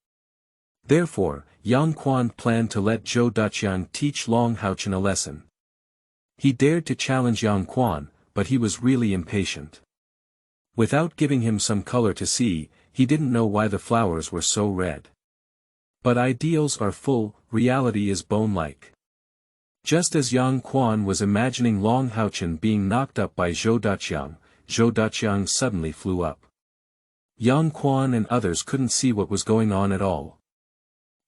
Therefore, Yang Quan planned to let Zhou Daqiang teach Long Haochen a lesson. He dared to challenge Yang Quan, but he was really impatient. Without giving him some color to see, he didn't know why the flowers were so red. But ideals are full, reality is bone-like. Just as Yang Quan was imagining Long Haochen being knocked up by Zhou Daqiang suddenly flew up. Yang Quan and others couldn't see what was going on at all.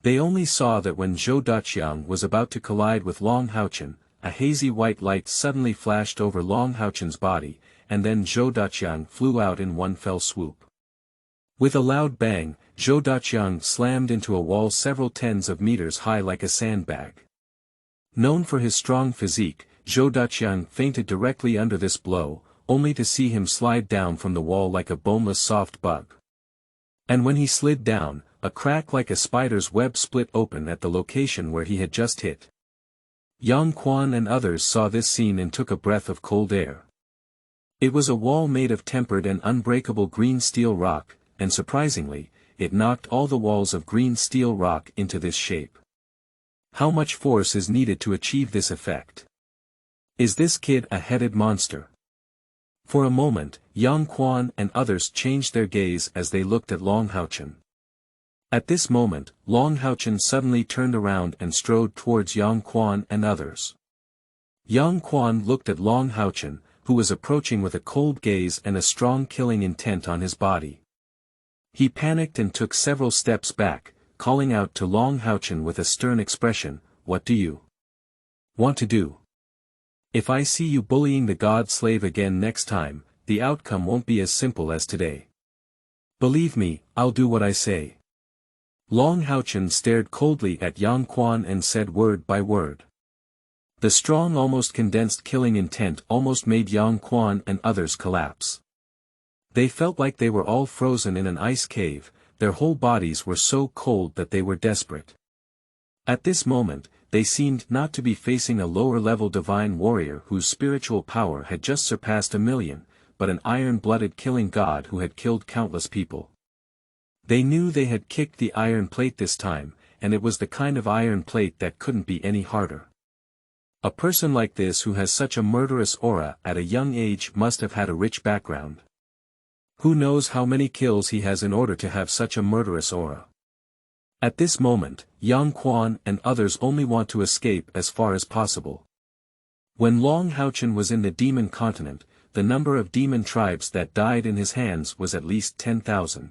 They only saw that when Zhou Daqiang was about to collide with Long Haochen, a hazy white light suddenly flashed over Long Haochen's body, and then Zhou Daqiang flew out in one fell swoop. With a loud bang, Zhou Daqiang slammed into a wall several tens of meters high like a sandbag. Known for his strong physique, Zhou Daqiang fainted directly under this blow, only to see him slide down from the wall like a boneless soft bug. And when he slid down, a crack like a spider's web split open at the location where he had just hit. Yang Quan and others saw this scene and took a breath of cold air. It was a wall made of tempered and unbreakable green steel rock, and surprisingly, it knocked all the walls of green steel rock into this shape. How much force is needed to achieve this effect? Is this kid a headed monster? For a moment, Yang Quan and others changed their gaze as they looked at Long Haochen. At this moment, Long Haochen suddenly turned around and strode towards Yang Quan and others. Yang Quan looked at Long Haochen, who was approaching with a cold gaze and a strong killing intent on his body. He panicked and took several steps back, calling out to Long Haochen with a stern expression, "What do you want to do? If I see you bullying the god slave again next time, the outcome won't be as simple as today. Believe me, I'll do what I say." Long Haochen stared coldly at Yang Quan and said word by word. The strong almost condensed killing intent almost made Yang Quan and others collapse. They felt like they were all frozen in an ice cave, their whole bodies were so cold that they were desperate. At this moment, they seemed not to be facing a lower-level divine warrior whose spiritual power had just surpassed 1,000,000, but an iron-blooded killing god who had killed countless people. They knew they had kicked the iron plate this time, and it was the kind of iron plate that couldn't be any harder. A person like this who has such a murderous aura at a young age must have had a rich background. Who knows how many kills he has in order to have such a murderous aura. At this moment, Yang Quan and others only want to escape as far as possible. When Long Haochen was in the demon continent, the number of demon tribes that died in his hands was at least 10,000.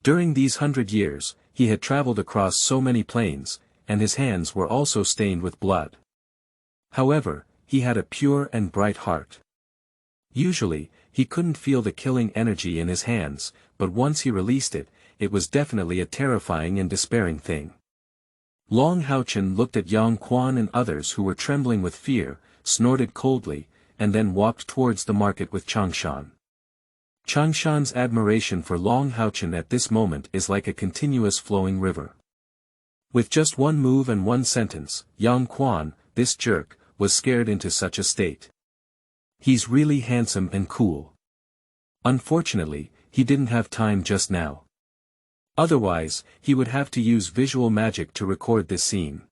During these 100 years, he had traveled across so many plains, and his hands were also stained with blood. However, he had a pure and bright heart. Usually, he couldn't feel the killing energy in his hands, but once he released it, it was definitely a terrifying and despairing thing. Long Haochen looked at Yang Quan and others who were trembling with fear, snorted coldly, and then walked towards the market with Changshan. Changshan's admiration for Long Haochen at this moment is like a continuous flowing river. With just one move and one sentence, Yang Quan, this jerk, was scared into such a state. He's really handsome and cool. Unfortunately, he didn't have time just now. Otherwise, he would have to use visual magic to record this scene.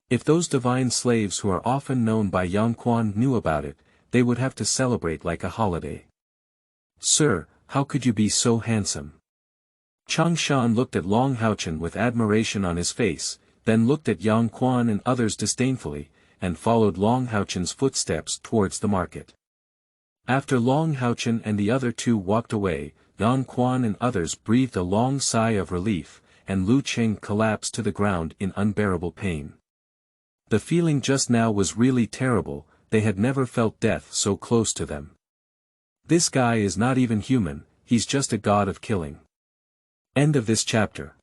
If those divine slaves who are often known by Yang Quan knew about it, they would have to celebrate like a holiday. "Sir, how could you be so handsome?" Changshan looked at Long Haochen with admiration on his face, then looked at Yang Quan and others disdainfully, and followed Long Haochen's footsteps towards the market. After Long Haochen and the other two walked away, Yang Quan and others breathed a long sigh of relief, and Lu Qing collapsed to the ground in unbearable pain. The feeling just now was really terrible, they had never felt death so close to them. This guy is not even human, he's just a god of killing. End of this chapter.